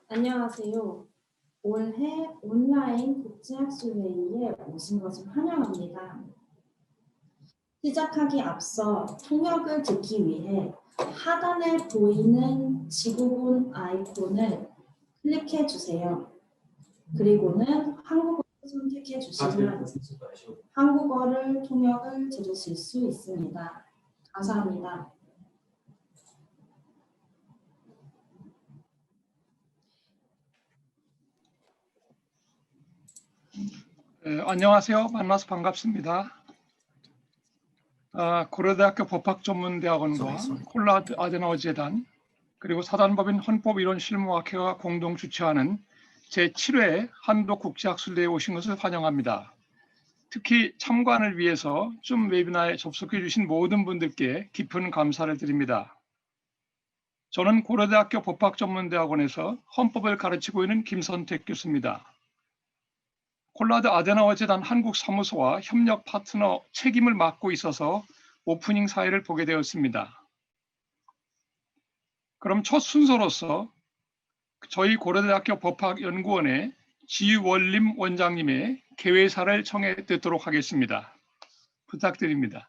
안녕하세요. 올해 온라인 국제학술회의에 오신 것을 환영합니다. 시작하기 앞서 통역을 듣기 위해 하단에 보이는 지구본 아이콘을 클릭해 주세요. 그리고는 한국어를 선택해 주시면 한국어를 통역을 들으실 수 있습니다. 감사합니다. 안녕하세요. 만나서 반갑습니다. 고려대학교 법학전문대학원과 콘라드 아데나워 재단 그리고 사단법인 헌법이론실무학회가 공동 주최하는 제7회 한독국제학술대회에 오신 것을 환영합니다. 특히 참관을 위해서 줌 웨비나에 접속해 주신 모든 분들께 깊은 감사를 드립니다. 저는 고려대학교 법학전문대학원에서 헌법을 가르치고 있는 김선택 교수입니다. 콘라드 아데나워 재단 한국 사무소와 협력 파트너 책임을 맡고 있어서 오프닝 사회를 보게 되었습니다. 그럼 첫 순서로서 저희 고려대학교 법학연구원의 지원림 원장님의 개회사를 청해 듣도록 하겠습니다. 부탁드립니다.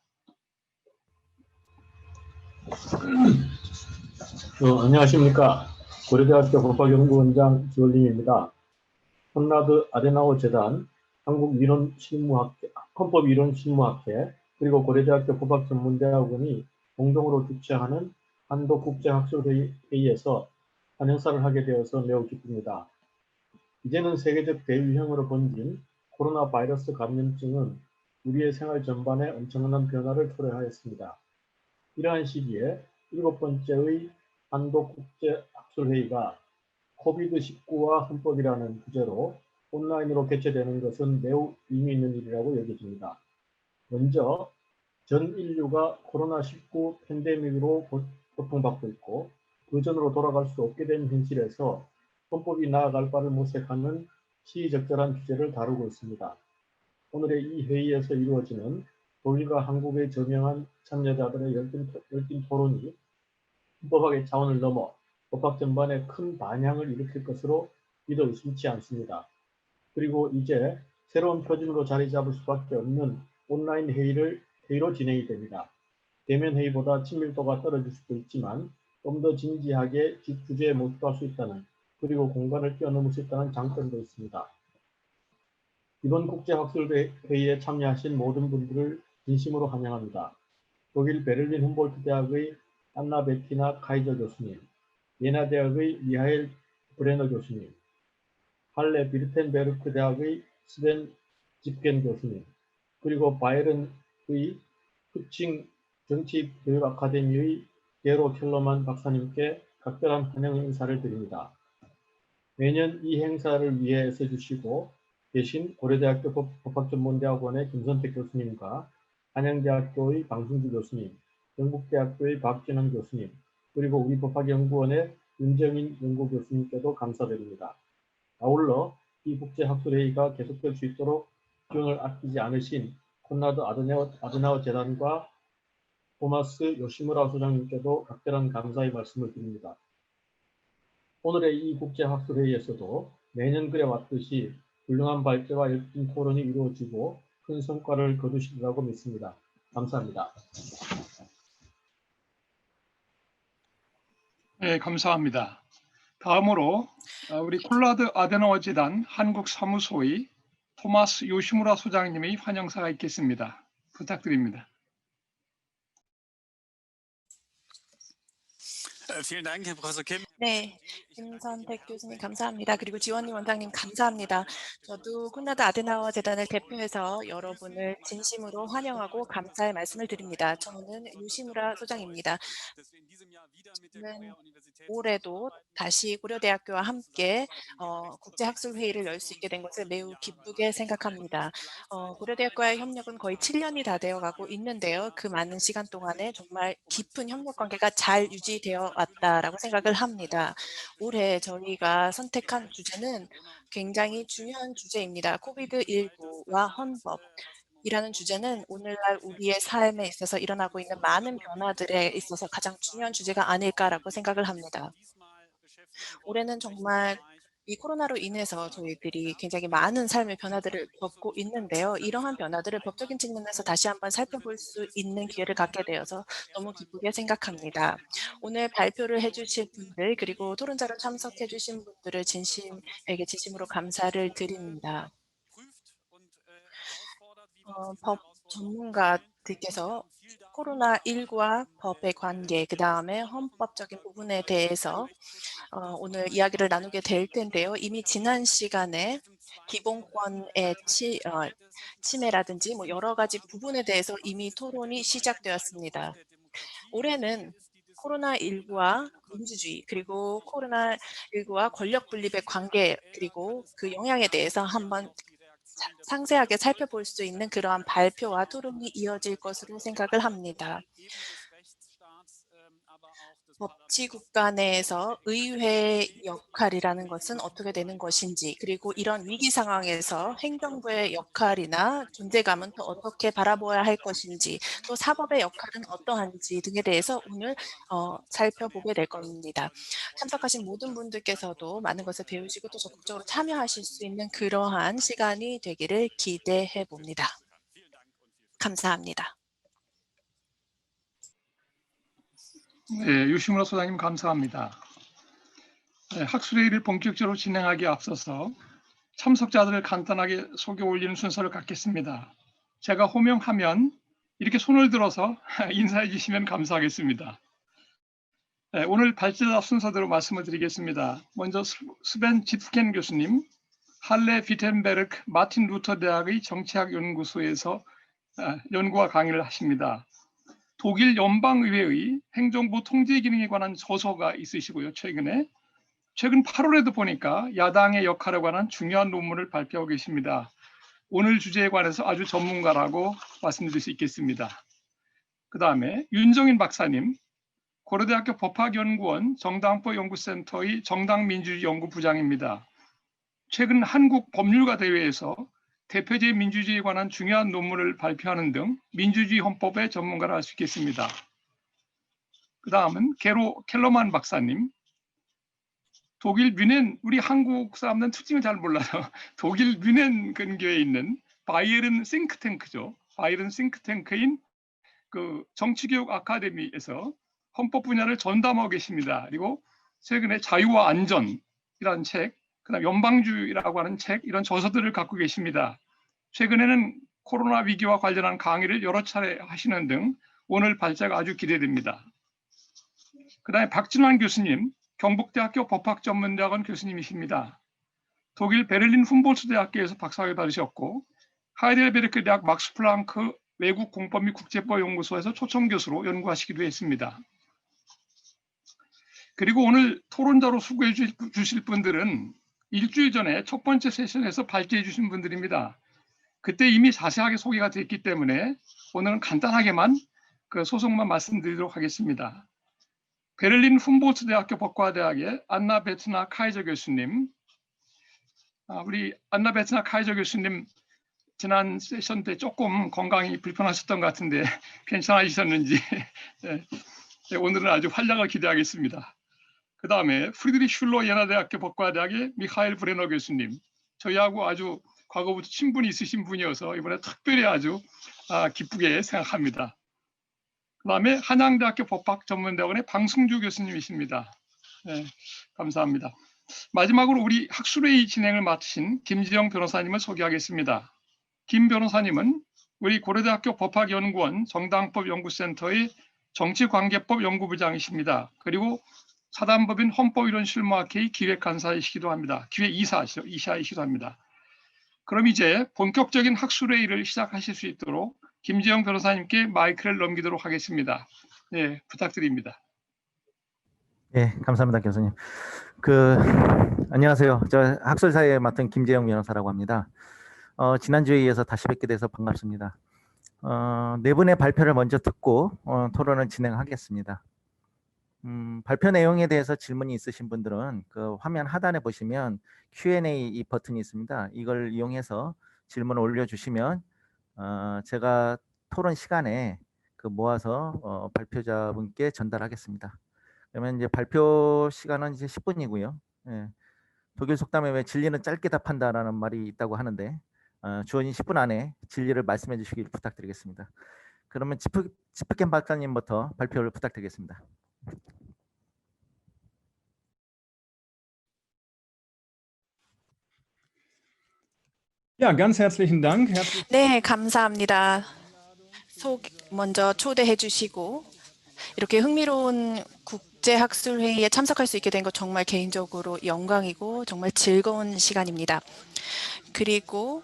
안녕하십니까. 고려대학교 법학연구원장 지원림입니다. 콘라드 아데나워 재단 헌법이론실무학회 그리고 고려대학교 법학전문대학원이 공동으로 주최하는 한독국제학술회의에서 환영사를 하게 되어서 매우 기쁩니다. 이제는 세계적 대유행으로 번진 코로나 바이러스 감염증은 우리의 생활 전반에 엄청난 변화를 초래하였습니다. 이러한 시기에 7번째의 한독국제학술회의가 코비드19와 헌법이라는 주제로 온라인으로 개최되는 것은 매우 의미 있는 일이라고 여겨집니다. 먼저 전 인류가 코로나19 팬데믹으로 고통받고 있고 그 전으로 돌아갈 수 없게 된 현실에서 헌법이 나아갈 바를 모색하는 시의적절한 주제를 다루고 있습니다. 오늘의 이 회의에서 이루어지는 독일과 한국의 저명한 참여자들의 열띤 토론이 헌법학의 차원을 넘어 법학 전반에 큰 반향을 일으킬 것으로 믿어 의심치 않습니다. 그리고 이제 새로운 표준으로 자리 잡을 수밖에 없는 온라인 회의로 진행이 됩니다. 대면 회의보다 친밀도가 떨어질 수도 있지만 좀 더 진지하게 주제에 몰두할 수 있다는 그리고 공간을 뛰어넘을 수 있다는 장점도 있습니다. 이번 국제학술회의에 참여하신 모든 분들을 진심으로 환영합니다. 독일 베를린 훔볼트 대학의 안나 베티나 카이저 교수님, 예나 대학의 미하엘 브레너 교수님, 할레 비르텐베르크 대학의 스벤 집겐 교수님, 그리고 바이런의 흡칭 정치교육 아카데미의 게로 켈러만 박사님께 각별한 환영 인사를 드립니다. 매년 이 행사를 위해 애써주시고 계신 고려대학교 법학전문대학원의 김선택 교수님과 한양대학교의 방승주 교수님, 경북대학교의 박진원 교수님, 그리고 우리 법학연구원의 윤정인 연구교수님께도 감사드립니다. 아울러 이 국제학술회의가 계속될 수 있도록 지원을 아끼지 않으신 콘라드 아데나워 재단과 토마스 요시무라 소장님께도 각별한 감사의 말씀을 드립니다. 오늘의 이 국제학술회의에서도 매년 그래왔듯이 훌륭한 발제와 열띤 토론이 이루어지고 큰 성과를 거두시리라고 믿습니다. 감사합니다. 네, 감사합니다. 다음으로 우리 콘라드 아데나워 재단 한국 사무소의 토마스 요시무라 소장님의 환영사가 있겠습니다. 부탁드립니다. 네, 김선택 교수님 감사합니다. 그리고 지원님 원장님 감사합니다. 저도 콘라드 아데나워 재단을 대표해서 여러분을 진심으로 환영하고 감사의 말씀을 드립니다. 저는 요시무라 소장입니다. 저는 올해도 다시 고려대학교와 함께 국제학술회의를 열 수 있게 된 것을 매우 기쁘게 생각합니다. 고려대학과의 협력은 거의 7년이 다 되어가고 있는데요. 그 많은 시간 동안에 정말 깊은 협력 관계가 잘 유지되어 왔다라고 생각을 합니다. 올해 저희가 선택한 주제는 굉장히 중요한 주제입니다. 코비드19와 헌법. 이라는 주제는 오늘날 우리의 삶에 있어서 일어나고 있는 많은 변화들에 있어서 가장 중요한 주제가 아닐까라고 생각을 합니다. 올해는 정말 이 코로나로 인해서 저희들이 굉장히 많은 삶의 변화들을 겪고 있는데요. 이러한 변화들을 법적인 측면에서 다시 한번 살펴볼 수 있는 기회를 갖게 되어서 너무 기쁘게 생각합니다. 오늘 발표를 해 주실 분들 그리고 토론자로 참석해 주신 분들을 진심으로 감사를 드립니다. 법 전문가들께서 코로나19와 법의 관계, 그다음에 헌법적인 부분에 대해서 오늘 이야기를 나누게 될 텐데요. 이미 지난 시간에 기본권의 침해라든지 뭐 여러 가지 부분에 대해서 이미 토론이 시작되었습니다. 올해는 코로나19와 민주주의 그리고 코로나19와 권력 분립의 관계 그리고 그 영향에 대해서 한번 상세하게 살펴볼 수 있는 그러한 발표와 토론이 이어질 것으로 생각을 합니다. 법치국가 내에서 의회의 역할이라는 것은 어떻게 되는 것인지, 그리고 이런 위기 상황에서 행정부의 역할이나 존재감은 또 어떻게 바라보아야 할 것인지, 또 사법의 역할은 어떠한지 등에 대해서 오늘 살펴보게 될 겁니다. 참석하신 모든 분들께서도 많은 것을 배우시고 또 적극적으로 참여하실 수 있는 그러한 시간이 되기를 기대해 봅니다. 감사합니다. 네, 유시무라 소장님 감사합니다. 네, 학술회의를 본격적으로 진행하기에 앞서서 참석자들을 간단하게 소개 올리는 순서를 갖겠습니다. 제가 호명하면 이렇게 손을 들어서 인사해 주시면 감사하겠습니다. 네, 오늘 발제자 순서대로 말씀을 드리겠습니다. 먼저 스벤 지트켄 교수님, 할레 비텐베르크 마틴 루터 대학의 정치학 연구소에서 연구와 강의를 하십니다. 독일 연방의회의 행정부 통제 기능에 관한 저서가 있으시고요. 최근 8월에도 보니까 야당의 역할에 관한 중요한 논문을 발표하고 계십니다. 오늘 주제에 관해서 아주 전문가라고 말씀드릴 수 있겠습니다. 그 다음에 윤정인 박사님, 고려대학교 법학연구원 정당법연구센터의 정당민주주의 연구부장입니다. 최근 한국 법률가 대회에서 대표제 민주주의에 관한 중요한 논문을 발표하는 등 민주주의 헌법의 전문가를 알 수 있겠습니다. 그 다음은 게로 켈러만 박사님, 독일 뮌헨, 우리 한국 사람들은 특징을 잘 몰라서 독일 뮌헨 근교에 있는 바이에른 싱크탱크죠. 바이에른 싱크탱크인 그 정치교육 아카데미에서 헌법 분야를 전담하고 계십니다. 그리고 최근에 자유와 안전이라는 책, 그다음 연방주의라고 하는 책, 이런 저서들을 갖고 계십니다. 최근에는 코로나 위기와 관련한 강의를 여러 차례 하시는 등 오늘 발제가 아주 기대됩니다. 그다음에 박진환 교수님, 경북대학교 법학전문대학원 교수님이십니다. 독일 베를린 훔볼트 대학교에서 박사학위 받으셨고 하이델베르크 대학 막스 플랑크 외국 공법 및 국제법 연구소에서 초청 교수로 연구하시기도 했습니다. 그리고 오늘 토론자로 수고해 주실 분들은 일주일 전에 첫 번째 세션에서 발제해 주신 분들입니다. 그때 이미 자세하게 소개가 됐기 때문에 오늘은 간단하게만 그 소속만 말씀드리도록 하겠습니다. 베를린 훔볼트 대학교 법과대학의 안나 베트나 카이저 교수님, 우리 안나 베트나 카이저 교수님 지난 세션 때 조금 건강이 불편하셨던 것 같은데 괜찮으셨는지 네, 오늘은 아주 활약을 기대하겠습니다. 그 다음에 프리드리히 슐러 예나대학교 법과대학의 미하일 브레너 교수님, 저희하고 아주 과거부터 친분이 있으신 분이어서 이번에 특별히 아주 기쁘게 생각합니다. 그 다음에 한양대학교 법학전문대학원의 방승주 교수님이십니다. 네, 감사합니다. 마지막으로 우리 학술회의 진행을 맡으신 김지영 변호사님을 소개하겠습니다. 김 변호사님은 우리 고려대학교 법학연구원 정당법연구센터의 정치관계법 연구부장이십니다. 그리고 사단법인 헌법이론 실무학회의 기획간사이시기도 합니다. 기획이사이시기도 합니다. 그럼 이제 본격적인 학술회의를 시작하실 수 있도록 김지영 변호사님께 마이크를 넘기도록 하겠습니다. 네, 부탁드립니다. 네, 감사합니다, 교수님. 안녕하세요. 저 학술사회에 맡은 김재영 변호사라고 합니다. 지난주에 이어서 다시 뵙게 돼서 반갑습니다. 네 분의 발표를 먼저 듣고 토론을 진행하겠습니다. 발표 내용에 대해서 질문이 있으신 분들은 그 화면 하단에 보시면 Q&A 이 버튼이 있습니다. 이걸 이용해서 질문을 올려주시면 제가 토론 시간에 모아서 발표자분께 전달하겠습니다. 그러면 이제 발표 시간은 이제 10분이고요. 예. 독일 속담에 왜 진리는 짧게 답한다라는 말이 있다고 하는데 주어진 10분 안에 진리를 말씀해 주시길 부탁드리겠습니다. 그러면 지프캠 박사님부터 발표를 부탁드리겠습니다. Ja, ganz herzlichen Dank. 네, 감사합니다. 먼저 초대해 주시고 이렇게 흥미로운 국제학술회의에 참석할 수 있게 된 것 정말 개인적으로 영광이고 정말 즐거운 시간입니다. 그리고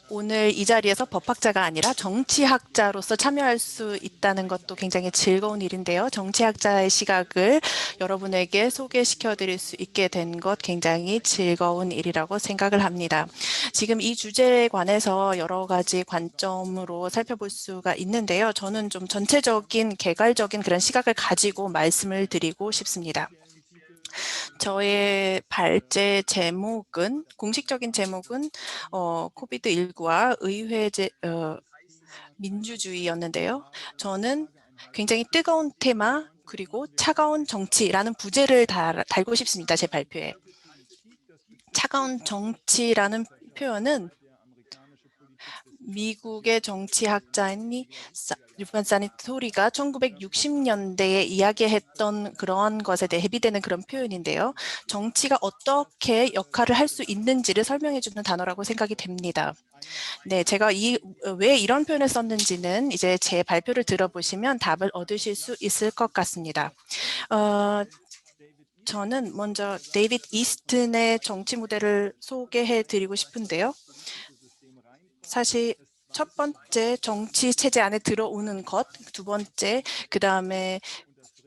오늘 이 자리에서 법학자가 아니라 정치학자로서 참여할 수 있다는 것도 굉장히 즐거운 일인데요. 정치학자의 시각을 여러분에게 소개시켜 드릴 수 있게 된 것 굉장히 즐거운 일이라고 생각을 합니다. 지금 이 주제에 관해서 여러 가지 관점으로 살펴볼 수가 있는데요. 저는 좀 전체적인 개괄적인 그런 시각을 가지고 말씀을 드리고 싶습니다. 저의 발제 제목은 공식적인 제목은 코비드19와 민주주의였는데요. 저는 굉장히 뜨거운 테마 그리고 차가운 정치라는 부제를 달고 싶습니다. 제 발표에. 차가운 정치라는 표현은 미국의 정치학자인 루반 사니토리가 1960년대에 이야기했던 그런 것에 대비되는 그런 표현인데요. 정치가 어떻게 역할을 할 수 있는지를 설명해주는 단어라고 생각이 됩니다. 네, 제가 왜 이런 표현을 썼는지는 이제 제 발표를 들어보시면 답을 얻으실 수 있을 것 같습니다. 저는 먼저 데이비드 이스튼의 정치 무대를 소개해 드리고 싶은데요. 사실 첫 번째 정치 체제 안에 들어오는 것, 두 번째 그다음에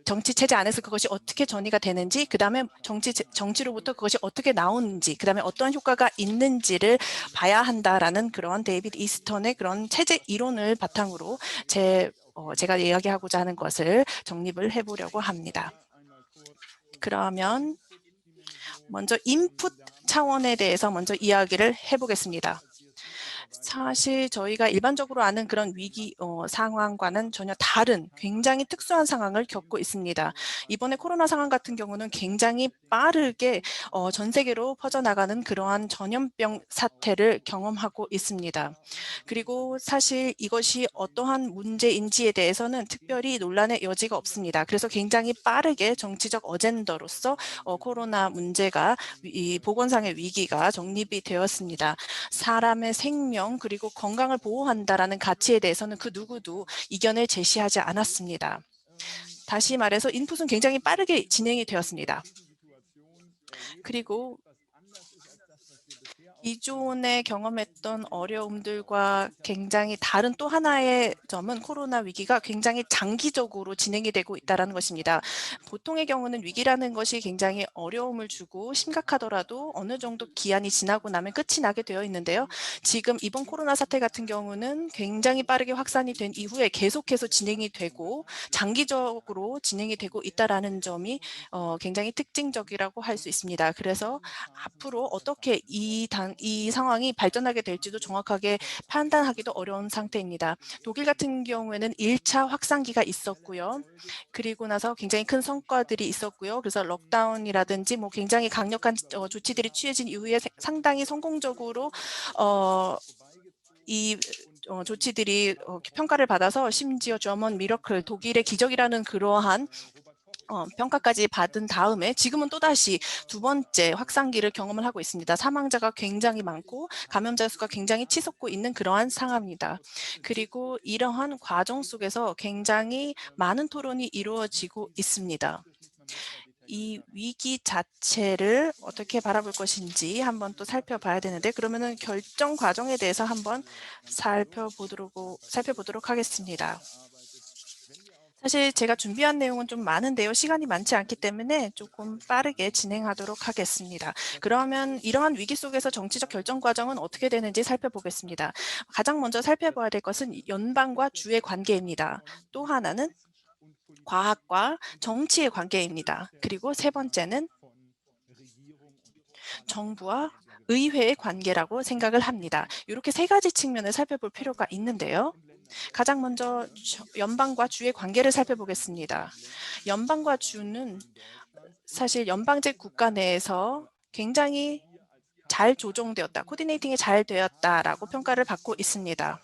정치 체제 안에서 그것이 어떻게 전이가 되는지, 그다음에 정치로부터 그것이 어떻게 나오는지, 그다음에 어떠한 효과가 있는지를 봐야 한다라는 그런 데이비드 이스턴의 그런 체제 이론을 바탕으로 제가 이야기하고자 하는 것을 정립을 해보려고 합니다. 그러면 먼저 인풋 차원에 대해서 먼저 이야기를 해보겠습니다. 사실 저희가 일반적으로 아는 그런 위기 상황과는 전혀 다른 굉장히 특수한 상황을 겪고 있습니다. 이번에 코로나 상황 같은 경우는 굉장히 빠르게 전 세계로 퍼져나가는 그러한 전염병 사태를 경험하고 있습니다. 그리고 사실 이것이 어떠한 문제인지에 대해서는 특별히 논란의 여지가 없습니다. 그래서 굉장히 빠르게 정치적 어젠더로서 코로나 문제가 이 보건상의 위기가 정립이 되었습니다. 사람의 생명 그리고 건강을 보호한다라는 가치에 대해서는 그 누구도 이견을 제시하지 않았습니다. 다시 말해서 인풋은 굉장히 빠르게 진행이 되었습니다. 그리고 기존에 경험했던 어려움들과 굉장히 다른 또 하나의 점은 코로나 위기가 굉장히 장기적으로 진행이 되고 있다는 것입니다. 보통의 경우는 위기라는 것이 굉장히 어려움을 주고 심각하더라도 어느 정도 기한이 지나고 나면 끝이 나게 되어 있는데요. 지금 이번 코로나 사태 같은 경우는 굉장히 빠르게 확산이 된 이후에 계속해서 진행이 되고 장기적으로 진행이 되고 있다는 점이 굉장히 특징적이라고 할 수 있습니다. 그래서 앞으로 어떻게 이 상황이 발전하게 될지도 정확하게 판단하기도 어려운 상태입니다. 독일 같은 경우에는 1차 확산기가 있었고요. 그리고 나서 굉장히 큰 성과들이 있었고요. 그래서 록다운이라든지 굉장히 강력한 조치들이 취해진 이후에 상당히 성공적으로 이 조치들이 평가를 받아서 심지어 저먼 미러클, 독일의 기적이라는 그러한 평가까지 받은 다음에 지금은 또다시 두 번째 확산기를 경험을 하고 있습니다. 사망자가 굉장히 많고 감염자 수가 굉장히 치솟고 있는 그러한 상황입니다. 그리고 이러한 과정 속에서 굉장히 많은 토론이 이루어지고 있습니다. 이 위기 자체를 어떻게 바라볼 것인지 한번 또 살펴봐야 되는데 그러면은 결정 과정에 대해서 한번 살펴보도록 하겠습니다. 사실 제가 준비한 내용은 좀 많은데요. 시간이 많지 않기 때문에 조금 빠르게 진행하도록 하겠습니다. 그러면 이러한 위기 속에서 정치적 결정 과정은 어떻게 되는지 살펴보겠습니다. 가장 먼저 살펴봐야 될 것은 연방과 주의 관계입니다. 또 하나는 과학과 정치의 관계입니다. 그리고 세 번째는 정부와 의회의 관계라고 생각을 합니다. 이렇게 세 가지 측면을 살펴볼 필요가 있는데요. 가장 먼저 연방과 주의 관계를 살펴보겠습니다. 연방과 주는 사실 연방제 국가 내에서 굉장히 잘 조정되었다, 코디네이팅이 잘 되었다라고 평가를 받고 있습니다.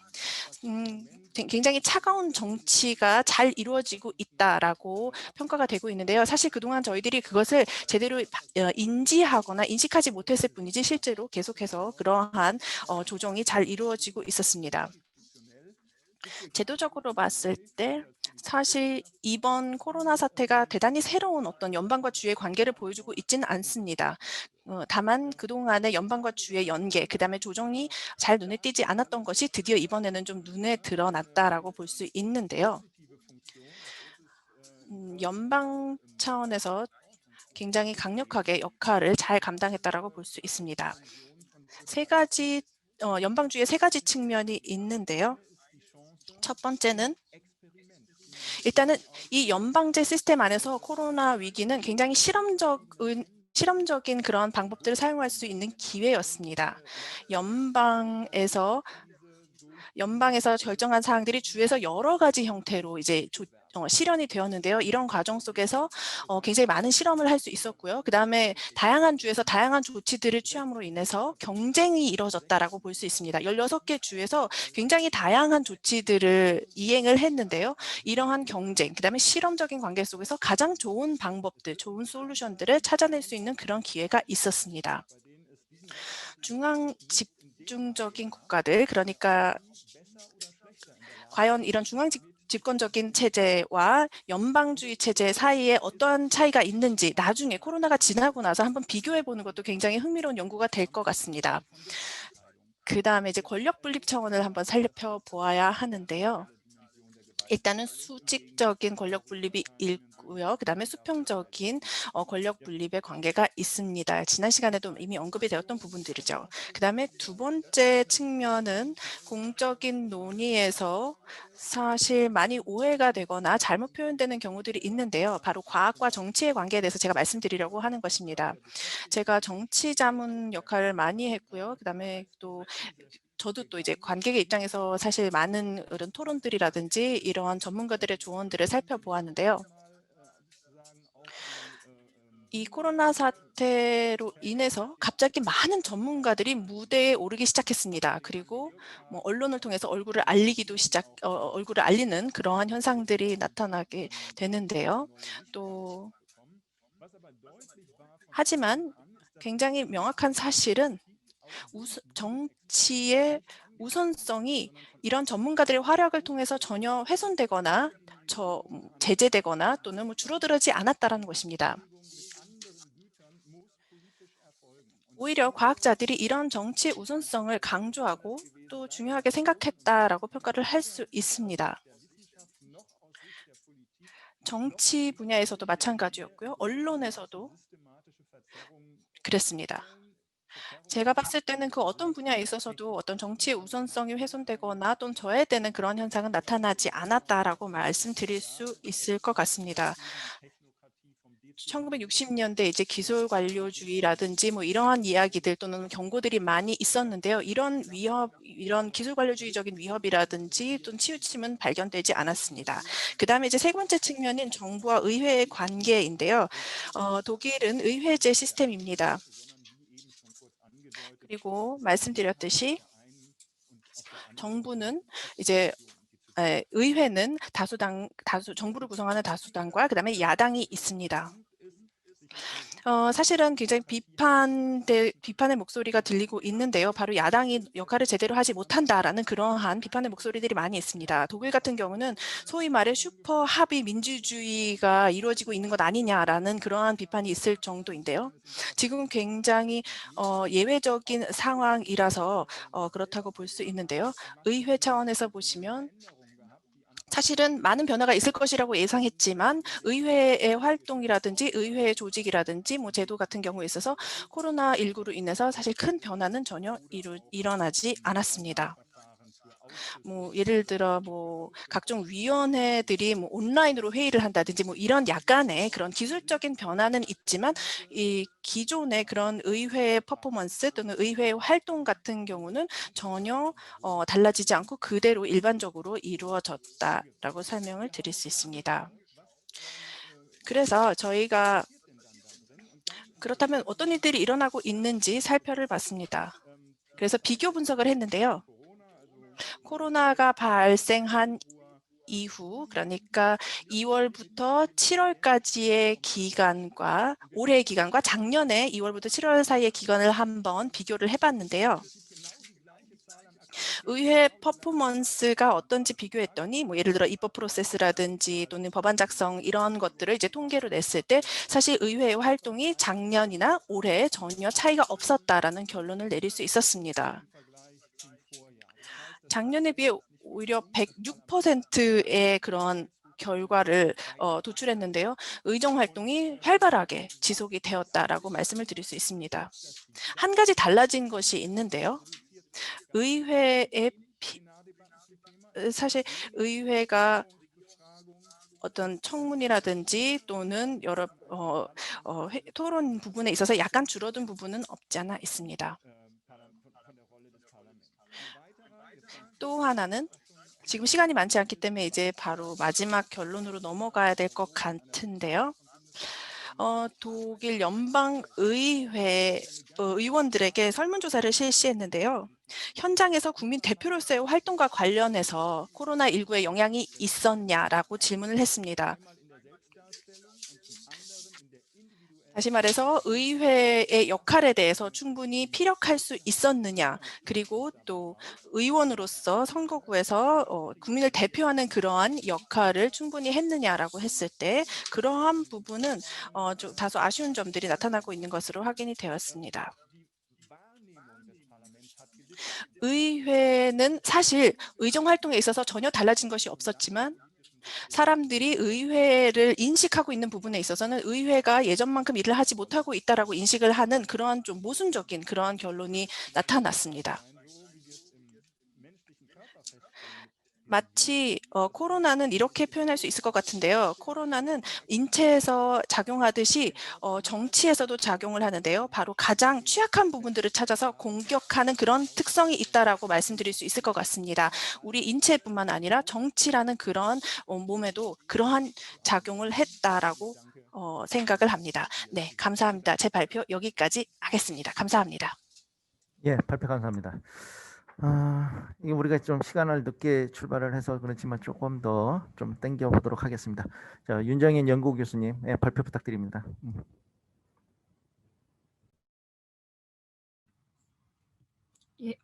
굉장히 차가운 정치가 잘 이루어지고 있다라고 평가가 되고 있는데요. 사실 그동안 저희들이 그것을 제대로 인지하거나 인식하지 못했을 뿐이지 실제로 계속해서 그러한 조정이 잘 이루어지고 있었습니다. 제도적으로 봤을 때 사실 이번 코로나 사태가 대단히 새로운 어떤 연방과 주의 관계를 보여주고 있지는 않습니다. 다만 그동안의 연방과 주의 연계, 그다음에 조정이 잘 눈에 띄지 않았던 것이 드디어 이번에는 좀 눈에 드러났다라고 볼 수 있는데요. 연방 차원에서 굉장히 강력하게 역할을 잘 감당했다라고 볼 수 있습니다. 연방주의 세 가지 측면이 있는데요. 첫 번째는 일단은 이 연방제 시스템 안에서 코로나 위기는 굉장히 실험적인 그런 방법들을 사용할 수 있는 기회였습니다. 연방에서 결정한 사항들이 주에서 여러 가지 형태로 이제 실현이 되었는데요. 이런 과정 속에서 굉장히 많은 실험을 할 수 있었고요. 그다음에 다양한 주에서 다양한 조치들을 취함으로 인해서 경쟁이 이루어졌다라고 볼 수 있습니다. 16개 주에서 굉장히 다양한 조치들을 이행을 했는데요. 이러한 경쟁, 그다음에 실험적인 관계 속에서 가장 좋은 방법들, 좋은 솔루션들을 찾아낼 수 있는 그런 기회가 있었습니다. 중앙 집중적인 국가들, 그러니까 과연 이런 중앙 집권적인 체제와 연방주의 체제 사이에 어떠한 차이가 있는지 나중에 코로나가 지나고 나서 한번 비교해 보는 것도 굉장히 흥미로운 연구가 될 것 같습니다. 그다음에 이제 권력 분립 차원을 한번 살펴보아야 하는데요. 일단은 수직적인 권력 분립이 있고요. 그다음에 수평적인 권력 분립의 관계가 있습니다. 지난 시간에도 이미 언급이 되었던 부분들이죠. 그다음에 두 번째 측면은 공적인 논의에서 사실 많이 오해가 되거나 잘못 표현되는 경우들이 있는데요. 바로 과학과 정치의 관계에 대해서 제가 말씀드리려고 하는 것입니다. 제가 정치 자문 역할을 많이 했고요. 그다음에 또 저도 또 이제 관객의 입장에서 사실 많은 이런 토론들이라든지 이러한 전문가들의 조언들을 살펴보았는데요. 이 코로나 사태로 인해서 갑자기 많은 전문가들이 무대에 오르기 시작했습니다. 그리고 뭐 언론을 통해서 얼굴을 알리는 그러한 현상들이 나타나게 되는데요. 또 하지만 굉장히 명확한 사실은 정치의 우선성이 이런 전문가들의 활약을 통해서 전혀 훼손되거나 제재되거나 또는 뭐 줄어들지 않았다라는 것입니다. 오히려 과학자들이 이런 정치의 우선성을 강조하고 또 중요하게 생각했다라고 평가를 할 수 있습니다. 정치 분야에서도 마찬가지였고요. 언론에서도 그랬습니다. 제가 봤을 때는 그 어떤 분야에 있어서도 어떤 정치의 우선성이 훼손되거나 또는 저해되는 그런 현상은 나타나지 않았다라고 말씀드릴 수 있을 것 같습니다. 1960년대 이제 기술 관료주의라든지 뭐 이러한 이야기들 또는 경고들이 많이 있었는데요. 이런 기술 관료주의적인 위협이라든지 또는 치우침은 발견되지 않았습니다. 그다음에 이제 세 번째 측면인 정부와 의회의 관계인데요. 독일은 의회제 시스템입니다. 그리고 말씀드렸듯이 정부는 이제 의회는 정부를 구성하는 다수당과 그다음에 야당이 있습니다. 사실은 굉장히 비판의 목소리가 들리고 있는데요. 바로 야당이 역할을 제대로 하지 못한다라는 그러한 비판의 목소리들이 많이 있습니다. 독일 같은 경우는 소위 말해 슈퍼 합의 민주주의가 이루어지고 있는 것 아니냐라는 그러한 비판이 있을 정도인데요. 지금은 굉장히 예외적인 상황이라서 그렇다고 볼 수 있는데요. 의회 차원에서 보시면 사실은 많은 변화가 있을 것이라고 예상했지만 의회의 활동이라든지 의회의 조직이라든지 뭐 제도 같은 경우에 있어서 코로나19로 인해서 사실 큰 변화는 전혀 일어나지 않았습니다. 뭐 예를 들어 뭐 각종 위원회들이 뭐 온라인으로 회의를 한다든지 뭐 이런 약간의 그런 기술적인 변화는 있지만 이 기존의 그런 의회 퍼포먼스 또는 의회 활동 같은 경우는 전혀 달라지지 않고 그대로 일반적으로 이루어졌다라고 설명을 드릴 수 있습니다. 그래서 저희가 그렇다면 어떤 일들이 일어나고 있는지 살펴를 봤습니다. 그래서 비교 분석을 했는데요. 코로나가 발생한 이후, 그러니까 2월부터 7월까지의 기간과 올해의 기간과 작년에 2월부터 7월 사이의 기간을 한번 비교를 해봤는데요. 의회 퍼포먼스가 어떤지 비교했더니 뭐 예를 들어 입법 프로세스라든지 또는 법안 작성 이런 것들을 이제 통계로 냈을 때 사실 의회의 활동이 작년이나 올해 전혀 차이가 없었다라는 결론을 내릴 수 있었습니다. 작년에 비해 오히려 106%의 그런 결과를 도출했는데요. 의정 활동이 활발하게 지속이 되었다라고 말씀을 드릴 수 있습니다. 한 가지 달라진 것이 있는데요. 사실 의회가 어떤 청문이라든지 또는 여러 토론 부분에 있어서 약간 줄어든 부분은 없지 않아 있습니다. 또 하나는 지금 시간이 많지 않기 때문에 이제 바로 마지막 결론으로 넘어가야 될 것 같은데요. 독일 연방의회 의원들에게 설문조사를 실시했는데요. 현장에서 국민 대표로서의 활동과 관련해서 코로나19에 영향이 있었냐라고 질문을 했습니다. 다시 말해서 의회의 역할에 대해서 충분히 피력할 수 있었느냐, 그리고 또 의원으로서 선거구에서 국민을 대표하는 그러한 역할을 충분히 했느냐라고 했을 때 그러한 부분은 좀 다소 아쉬운 점들이 나타나고 있는 것으로 확인이 되었습니다. 의회는 사실 의정 활동에 있어서 전혀 달라진 것이 없었지만 사람들이 의회를 인식하고 있는 부분에 있어서는 의회가 예전만큼 일을 하지 못하고 있다라고 인식을 하는 그러한 좀 모순적인 그러한 결론이 나타났습니다. 마치 코로나는 이렇게 표현할 수 있을 것 같은데요. 코로나는 인체에서 작용하듯이 정치에서도 작용을 하는데요. 바로 가장 취약한 부분들을 찾아서 공격하는 그런 특성이 있다라고 말씀드릴 수 있을 것 같습니다. 우리 인체뿐만 아니라 정치라는 그런 몸에도 그러한 작용을 했다라고 생각을 합니다. 네, 감사합니다. 제 발표 여기까지 하겠습니다. 감사합니다. 예, 발표 감사합니다. 이게 우리가 좀 시간을 늦게 출발을 해서 그렇지만 조금 더 좀 땡겨 보도록 하겠습니다. 자, 윤정인 연구 교수님, 예, 발표 부탁드립니다. 예,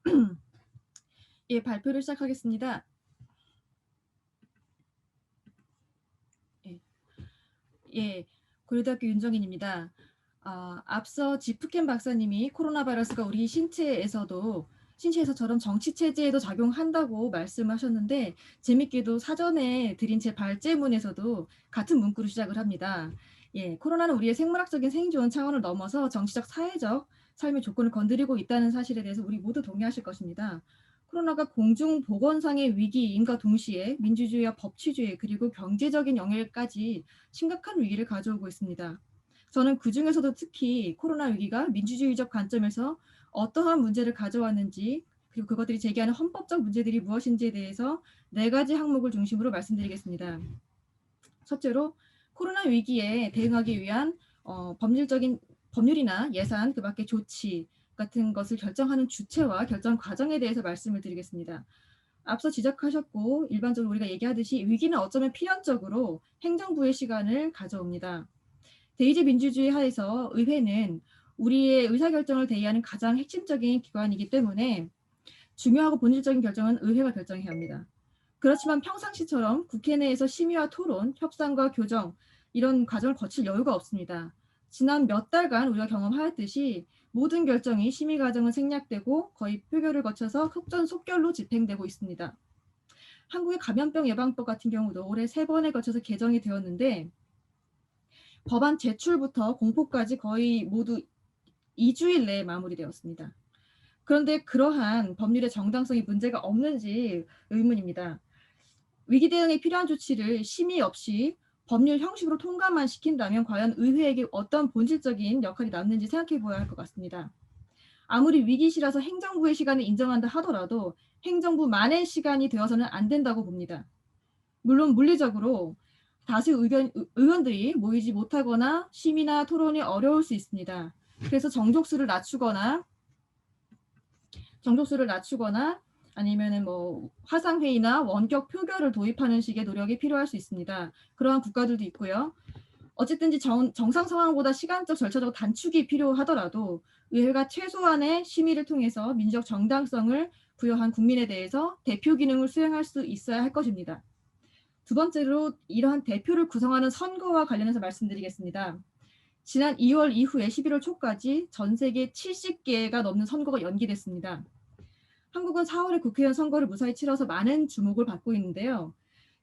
예, 발표를 시작하겠습니다. 예, 고려대학교 윤정인입니다. 앞서 지프켄 박사님이 코로나 바이러스가 우리 신체에서처럼 정치 체제에도 작용한다고 말씀하셨는데 재밌게도 사전에 드린 제 발제문에서도 같은 문구로 시작을 합니다. 예, 코로나는 우리의 생물학적인 생존 차원을 넘어서 정치적, 사회적 삶의 조건을 건드리고 있다는 사실에 대해서 우리 모두 동의하실 것입니다. 코로나가 공중보건상의 위기인과 동시에 민주주의와 법치주의 그리고 경제적인 영역까지 심각한 위기를 가져오고 있습니다. 저는 그중에서도 특히 코로나 위기가 민주주의적 관점에서 어떠한 문제를 가져왔는지 그리고 그것들이 제기하는 헌법적 문제들이 무엇인지에 대해서 4가지 항목을 중심으로 말씀드리겠습니다. 첫째로 코로나 위기에 대응하기 위한 법률이나 예산, 그 밖에 조치 같은 것을 결정하는 주체와 결정 과정에 대해서 말씀을 드리겠습니다. 앞서 지적하셨고 일반적으로 우리가 얘기하듯이 위기는 어쩌면 필연적으로 행정부의 시간을 가져옵니다. 대의제 민주주의 하에서 의회는 우리의 의사결정을 대의하는 가장 핵심적인 기관이기 때문에 중요하고 본질적인 결정은 의회가 결정해야 합니다. 그렇지만 평상시처럼 국회 내에서 심의와 토론, 협상과 교정 이런 과정을 거칠 여유가 없습니다. 지난 몇 달간 우리가 경험하였듯이 모든 결정이 심의 과정은 생략되고 거의 표결을 거쳐서 속전속결로 집행되고 있습니다. 한국의 감염병 예방법 같은 경우도 올해 3번에 거쳐서 개정이 되었는데 법안 제출부터 공포까지 거의 모두 2주일 내에 마무리되었습니다. 그런데 그러한 법률의 정당성이 문제가 없는지 의문입니다. 위기 대응에 필요한 조치를 심의 없이 법률 형식으로 통과만 시킨다면 과연 의회에게 어떤 본질적인 역할이 남는지 생각해 보아야 할 것 같습니다. 아무리 위기시라서 행정부의 시간을 인정한다 하더라도 행정부만의 시간이 되어서는 안 된다고 봅니다. 물론 물리적으로 다수 의원들이 모이지 못하거나 심의나 토론이 어려울 수 있습니다. 그래서 정족수를 낮추거나 아니면은 뭐 화상회의나 원격 표결을 도입하는 식의 노력이 필요할 수 있습니다. 그러한 국가들도 있고요. 어쨌든지 정상 상황보다 시간적 절차적 단축이 필요하더라도 의회가 최소한의 심의를 통해서 민주적 정당성을 부여한 국민에 대해서 대표 기능을 수행할 수 있어야 할 것입니다. 두 번째로 이러한 대표를 구성하는 선거와 관련해서 말씀드리겠습니다. 지난 2월 이후에 11월 초까지 전 세계 70개가 넘는 선거가 연기됐습니다. 한국은 4월에 국회의원 선거를 무사히 치러서 많은 주목을 받고 있는데요.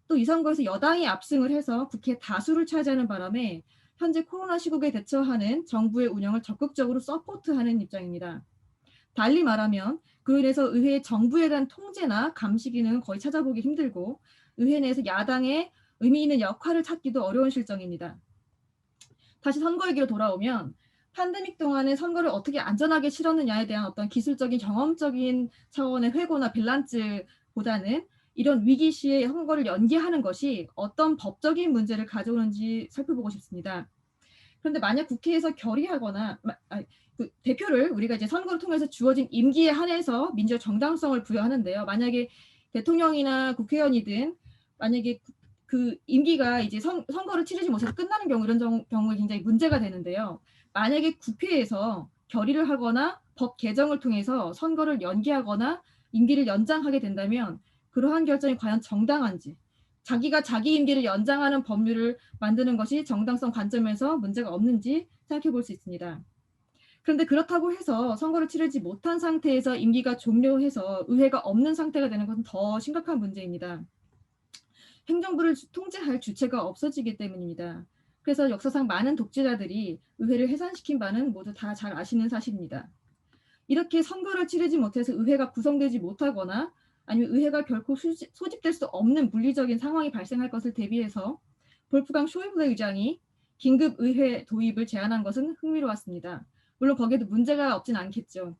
또 이 선거에서 여당이 압승을 해서 국회 다수를 차지하는 바람에 현재 코로나 시국에 대처하는 정부의 운영을 적극적으로 서포트하는 입장입니다. 달리 말하면 그로 인해서 의회의 정부에 대한 통제나 감시 기능은 거의 찾아보기 힘들고 의회 내에서 야당의 의미 있는 역할을 찾기도 어려운 실정입니다. 다시 선거 얘기로 돌아오면 팬데믹 동안에 선거를 어떻게 안전하게 치렀느냐에 대한 어떤 기술적인 경험적인 차원의 회고나 밸런스보다는 이런 위기 시에 선거를 연기하는 것이 어떤 법적인 문제를 가져오는지 살펴보고 싶습니다. 그런데 만약 국회에서 결의하거나 그 대표를 우리가 이제 선거를 통해서 주어진 임기에 한해서 민주적 정당성을 부여하는데요. 만약에 대통령이나 국회의원이든 만약에 그 임기가 이제 선거를 치르지 못해서 끝나는 경우 이런 경우에 굉장히 문제가 되는데요. 만약에 국회에서 결의를 하거나 법 개정을 통해서 선거를 연기하거나 임기를 연장하게 된다면 그러한 결정이 과연 정당한지 자기가 자기 임기를 연장하는 법률을 만드는 것이 정당성 관점에서 문제가 없는지 생각해 볼 수 있습니다. 그런데 그렇다고 해서 선거를 치르지 못한 상태에서 임기가 종료해서 의회가 없는 상태가 되는 것은 더 심각한 문제입니다. 행정부를 통제할 주체가 없어지기 때문입니다. 그래서 역사상 많은 독재자들이 의회를 해산시킨 바는 모두 다 잘 아시는 사실입니다. 이렇게 선거를 치르지 못해서 의회가 구성되지 못하거나 아니면 의회가 결코 소집될 수 없는 물리적인 상황이 발생할 것을 대비해서 볼프강 쇼이블레 의장이 긴급 의회 도입을 제안한 것은 흥미로웠습니다. 물론 거기에도 문제가 없진 않겠죠.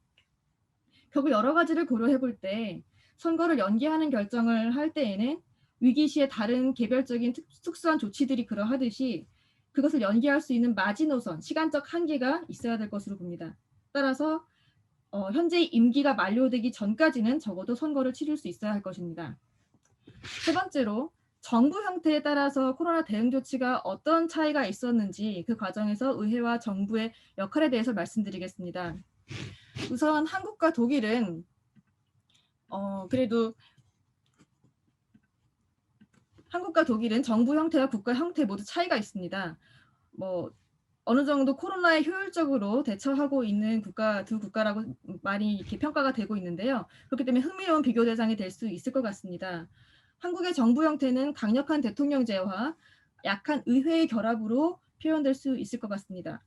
결국 여러 가지를 고려해 볼 때 선거를 연기하는 결정을 할 때에는 위기 시에 다른 개별적인 특수한 조치들이 그러하듯이 그것을 연기할 수 있는 마지노선, 시간적 한계가 있어야 될 것으로 봅니다. 따라서 현재 임기가 만료되기 전까지는 적어도 선거를 치를 수 있어야 할 것입니다. 세 번째로 정부 형태에 따라서 코로나 대응 조치가 어떤 차이가 있었는지 그 과정에서 의회와 정부의 역할에 대해서 말씀드리겠습니다. 우선 한국과 독일은 정부 형태와 국가 형태 모두 차이가 있습니다. 어느 정도 코로나에 효율적으로 대처하고 있는 두 국가라고 많이 이렇게 평가가 되고 있는데요. 그렇기 때문에 흥미로운 비교 대상이 될 수 있을 것 같습니다. 한국의 정부 형태는 강력한 대통령제와 약한 의회의 결합으로 표현될 수 있을 것 같습니다.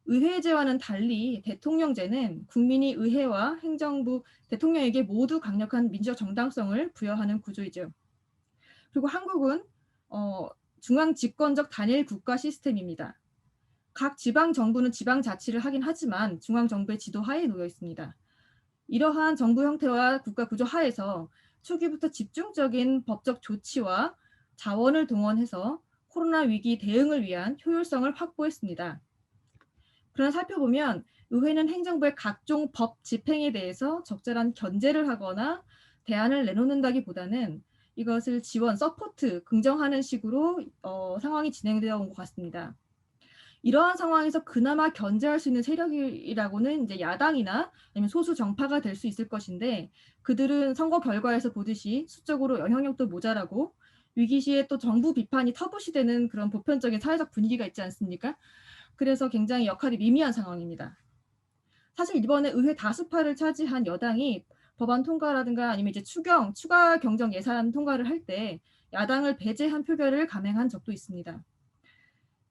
의회제와는 달리 대통령제는 국민이 의회와 행정부, 대통령에게 모두 강력한 민주적 정당성을 부여하는 구조이죠. 그리고 한국은 중앙 집권적 단일 국가 시스템입니다. 각 지방 정부는 지방 자치를 하긴 하지만 중앙 정부의 지도 하에 놓여 있습니다. 이러한 정부 형태와 국가 구조 하에서 초기부터 집중적인 법적 조치와 자원을 동원해서 코로나 위기 대응을 위한 효율성을 확보했습니다. 그러나 살펴보면 의회는 행정부의 각종 법 집행에 대해서 적절한 견제를 하거나 대안을 내놓는다기보다는 이것을 지원, 서포트, 긍정하는 식으로 상황이 진행되어 온 것 같습니다. 이러한 상황에서 그나마 견제할 수 있는 세력이라고는 이제 야당이나 아니면 소수 정파가 될 수 있을 것인데 그들은 선거 결과에서 보듯이 수적으로 영향력도 모자라고 위기 시에 또 정부 비판이 터부시되는 그런 보편적인 사회적 분위기가 있지 않습니까? 그래서 굉장히 역할이 미미한 상황입니다. 사실 이번에 의회 다수파를 차지한 여당이 법안 통과라든가 아니면 이제 추가 경정 예산 통과를 할 때 야당을 배제한 표결을 감행한 적도 있습니다.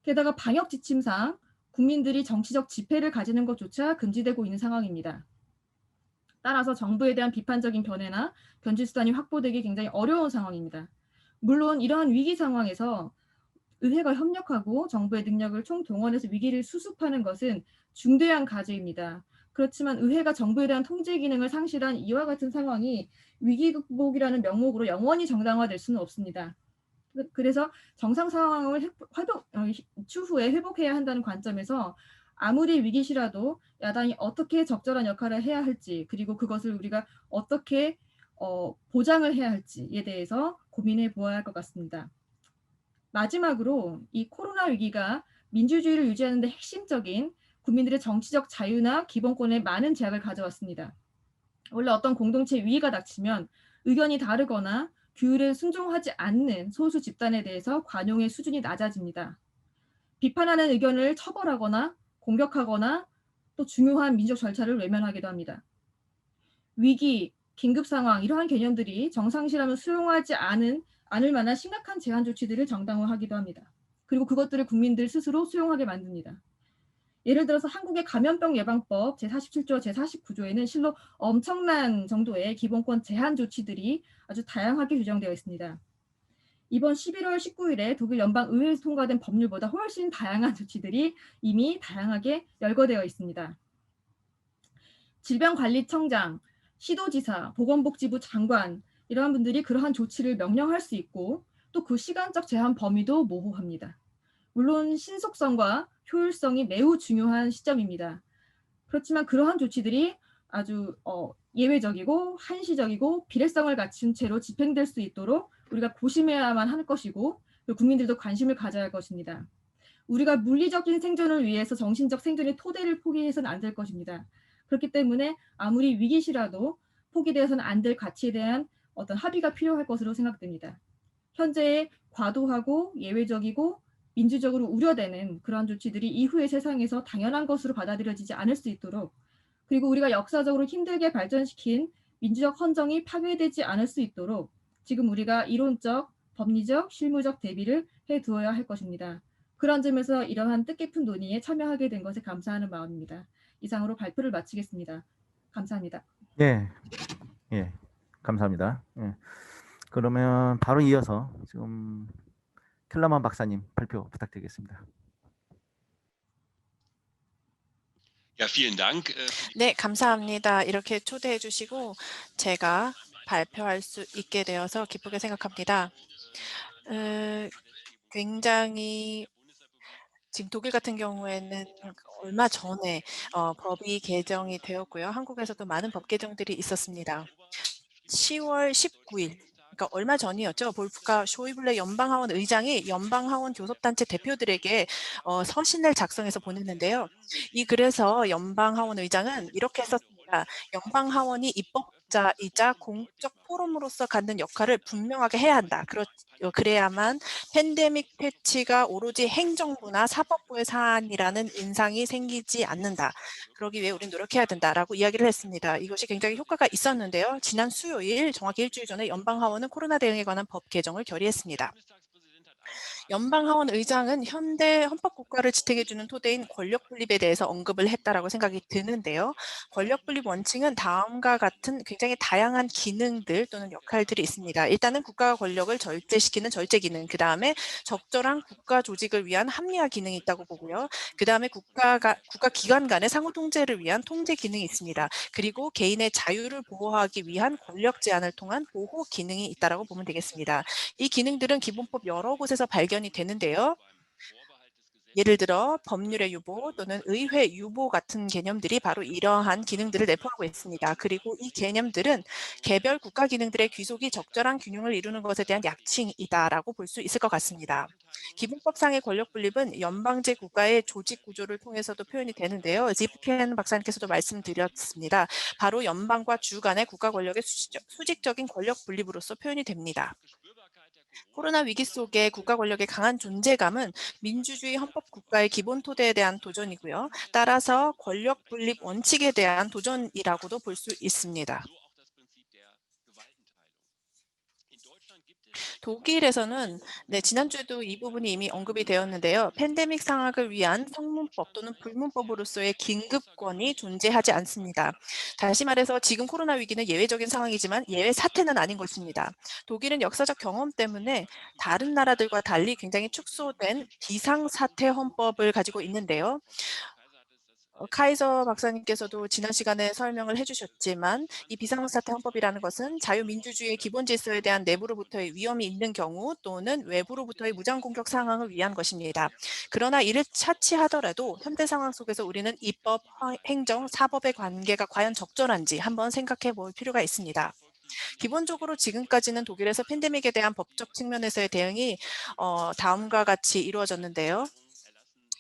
게다가 방역 지침상 국민들이 정치적 집회를 가지는 것조차 금지되고 있는 상황입니다. 따라서 정부에 대한 비판적인 견해나 견제 수단이 확보되기 굉장히 어려운 상황입니다. 물론 이러한 위기 상황에서 의회가 협력하고 정부의 능력을 총동원해서 위기를 수습하는 것은 중대한 과제입니다. 그렇지만 의회가 정부에 대한 통제 기능을 상실한 이와 같은 상황이 위기 극복이라는 명목으로 영원히 정당화될 수는 없습니다. 그래서 정상 상황을 추후에 회복해야 한다는 관점에서 아무리 위기시라도 야당이 어떻게 적절한 역할을 해야 할지, 그리고 그것을 우리가 어떻게 보장을 해야 할지에 대해서 고민해 보아야 할 것 같습니다. 마지막으로 이 코로나 위기가 민주주의를 유지하는 데 핵심적인 국민들의 정치적 자유나 기본권에 많은 제약을 가져왔습니다. 원래 어떤 공동체 위기가 닥치면 의견이 다르거나 규율에 순종하지 않는 소수 집단에 대해서 관용의 수준이 낮아집니다. 비판하는 의견을 처벌하거나 공격하거나 또 중요한 민족 절차를 외면하기도 합니다. 위기, 긴급 상황 이러한 개념들이 정상시라면 수용하지 않을 만한 심각한 제한 조치들을 정당화하기도 합니다. 그리고 그것들을 국민들 스스로 수용하게 만듭니다. 예를 들어서 한국의 감염병 예방법 제47조, 제49조에는 실로 엄청난 정도의 기본권 제한 조치들이 아주 다양하게 규정되어 있습니다. 이번 11월 19일에 독일 연방의회에서 통과된 법률보다 훨씬 다양한 조치들이 이미 다양하게 열거되어 있습니다. 질병관리청장, 시도지사, 보건복지부 장관 이러한 분들이 그러한 조치를 명령할 수 있고 또 그 시간적 제한 범위도 모호합니다. 물론 신속성과 효율성이 매우 중요한 시점입니다. 그렇지만 그러한 조치들이 아주 예외적이고 한시적이고 비례성을 갖춘 채로 집행될 수 있도록 우리가 고심해야만 할 것이고 국민들도 관심을 가져야 할 것입니다. 우리가 물리적인 생존을 위해서 정신적 생존의 토대를 포기해서는 안 될 것입니다. 그렇기 때문에 아무리 위기시라도 포기되어서는 안 될 가치에 대한 어떤 합의가 필요할 것으로 생각됩니다. 현재의 과도하고 예외적이고 민주적으로 우려되는 그러한 조치들이 이후의 세상에서 당연한 것으로 받아들여지지 않을 수 있도록, 그리고 우리가 역사적으로 힘들게 발전시킨 민주적 헌정이 파괴되지 않을 수 있도록 지금 우리가 이론적, 법리적, 실무적 대비를 해두어야 할 것입니다. 그런 점에서 이러한 뜻깊은 논의에 참여하게 된 것에 감사하는 마음입니다. 이상으로 발표를 마치겠습니다. 감사합니다. 예, 예, 감사합니다. 예. 그러면 바로 이어서 지금 켈러만 박사님 발표 부탁드리겠습니다. 네, 감사합니다. 이렇게 초대해 주시고 제가 발표할 수 있게 되어서 기쁘게 생각합니다. 굉장히 지금 독일 같은 경우에는 얼마 전에 법이 개정이 되었고요. 한국에서도 많은 법 개정들이 있었습니다. 10월 19일, 그러니까 얼마 전이었죠. 볼프가 쇼이블레 연방하원 의장이 연방하원 교섭단체 대표들에게 서신을 작성해서 보냈는데요. 그래서 연방하원 의장은 이렇게 썼습니다. 연방하원이 입법자이자 공적 포럼으로서 갖는 역할을 분명하게 해야 한다. 그래야만 팬데믹 패치가 오로지 행정부나 사법부의 사안이라는 인상이 생기지 않는다. 그러기 위해 우리는 노력해야 된다라고 이야기를 했습니다. 이것이 굉장히 효과가 있었는데요. 지난 수요일, 정확히 일주일 전에 연방하원은 코로나 대응에 관한 법 개정을 결의했습니다. 연방하원 의장은 현대 헌법국가를 지탱해주는 토대인 권력분립에 대해서 언급을 했다라고 생각이 드는데요. 권력분립 원칙은 다음과 같은 굉장히 다양한 기능들 또는 역할들이 있습니다. 일단은 국가가 권력을 절제시키는 절제 기능, 그 다음에 적절한 국가 조직을 위한 합리화 기능이 있다고 보고요. 그 다음에 국가 기관 간의 상호 통제를 위한 통제 기능이 있습니다. 그리고 개인의 자유를 보호하기 위한 권력 제한을 통한 보호 기능이 있다라고 보면 되겠습니다. 이 기능들은 기본법 여러 곳에서 발견이 되는데요. 예를 들어 법률의 유보 또는 의회 유보 같은 개념들이 바로 이러한 기능들을 내포하고 있습니다. 그리고 이 개념들은 개별 국가 기능들의 귀속이 적절한 균형을 이루는 것에 대한 약칭이다라고 볼 수 있을 것 같습니다. 기본법상의 권력 분립은 연방제 국가의 조직 구조를 통해서도 표현이 되는데요. 지프켄 박사님께서도 말씀드렸습니다. 바로 연방과 주 간의 국가 권력의 수직적인 권력 분립으로서 표현이 됩니다. 코로나 위기 속에 국가 권력의 강한 존재감은 민주주의 헌법 국가의 기본 토대에 대한 도전이고요. 따라서 권력 분립 원칙에 대한 도전이라고도 볼 수 있습니다. 독일에서는 지난주에도 이 부분이 이미 언급이 되었는데요. 팬데믹 상황을 위한 성문법 또는 불문법으로서의 긴급권이 존재하지 않습니다. 다시 말해서 지금 코로나 위기는 예외적인 상황이지만 예외 사태는 아닌 것입니다. 독일은 역사적 경험 때문에 다른 나라들과 달리 굉장히 축소된 비상사태 헌법을 가지고 있는데요. 카이저 박사님께서도 지난 시간에 설명을 해주셨지만 이 비상사태 헌법이라는 것은 자유민주주의의 기본 질서에 대한 내부로부터의 위험이 있는 경우 또는 외부로부터의 무장 공격 상황을 위한 것입니다. 그러나 이를 차치하더라도 현대 상황 속에서 우리는 입법, 행정, 사법의 관계가 과연 적절한지 한번 생각해 볼 필요가 있습니다. 기본적으로 지금까지는 독일에서 팬데믹에 대한 법적 측면에서의 대응이 다음과 같이 이루어졌는데요.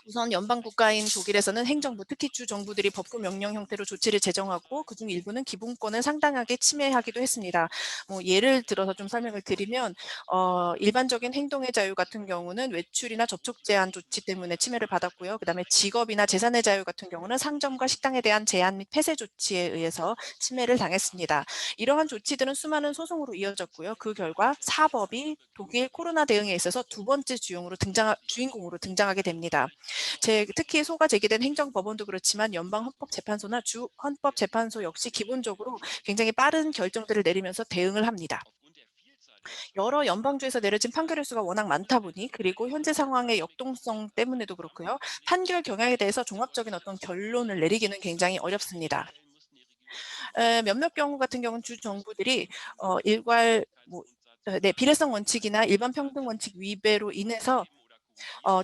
우선 연방 국가인 독일에서는 행정부, 특히 주 정부들이 법규 명령 형태로 조치를 제정하고 그중 일부는 기본권을 상당하게 침해하기도 했습니다. 예를 들어서 좀 설명을 드리면 일반적인 행동의 자유 같은 경우는 외출이나 접촉 제한 조치 때문에 침해를 받았고요. 그다음에 직업이나 재산의 자유 같은 경우는 상점과 식당에 대한 제한 및 폐쇄 조치에 의해서 침해를 당했습니다. 이러한 조치들은 수많은 소송으로 이어졌고요. 그 결과 사법이 독일 코로나 대응에 있어서 두 번째 주인공으로 등장하게 됩니다. 특히 소가 제기된 행정법원도 그렇지만 연방헌법재판소나 주헌법재판소 역시 기본적으로 굉장히 빠른 결정들을 내리면서 대응을 합니다. 여러 연방주에서 내려진 판결의 수가 워낙 많다 보니 그리고 현재 상황의 역동성 때문에도 그렇고요. 판결 경향에 대해서 종합적인 어떤 결론을 내리기는 굉장히 어렵습니다. 몇몇 경우 같은 경우는 주 정부들이 비례성 원칙이나 일반 평등 원칙 위배로 인해서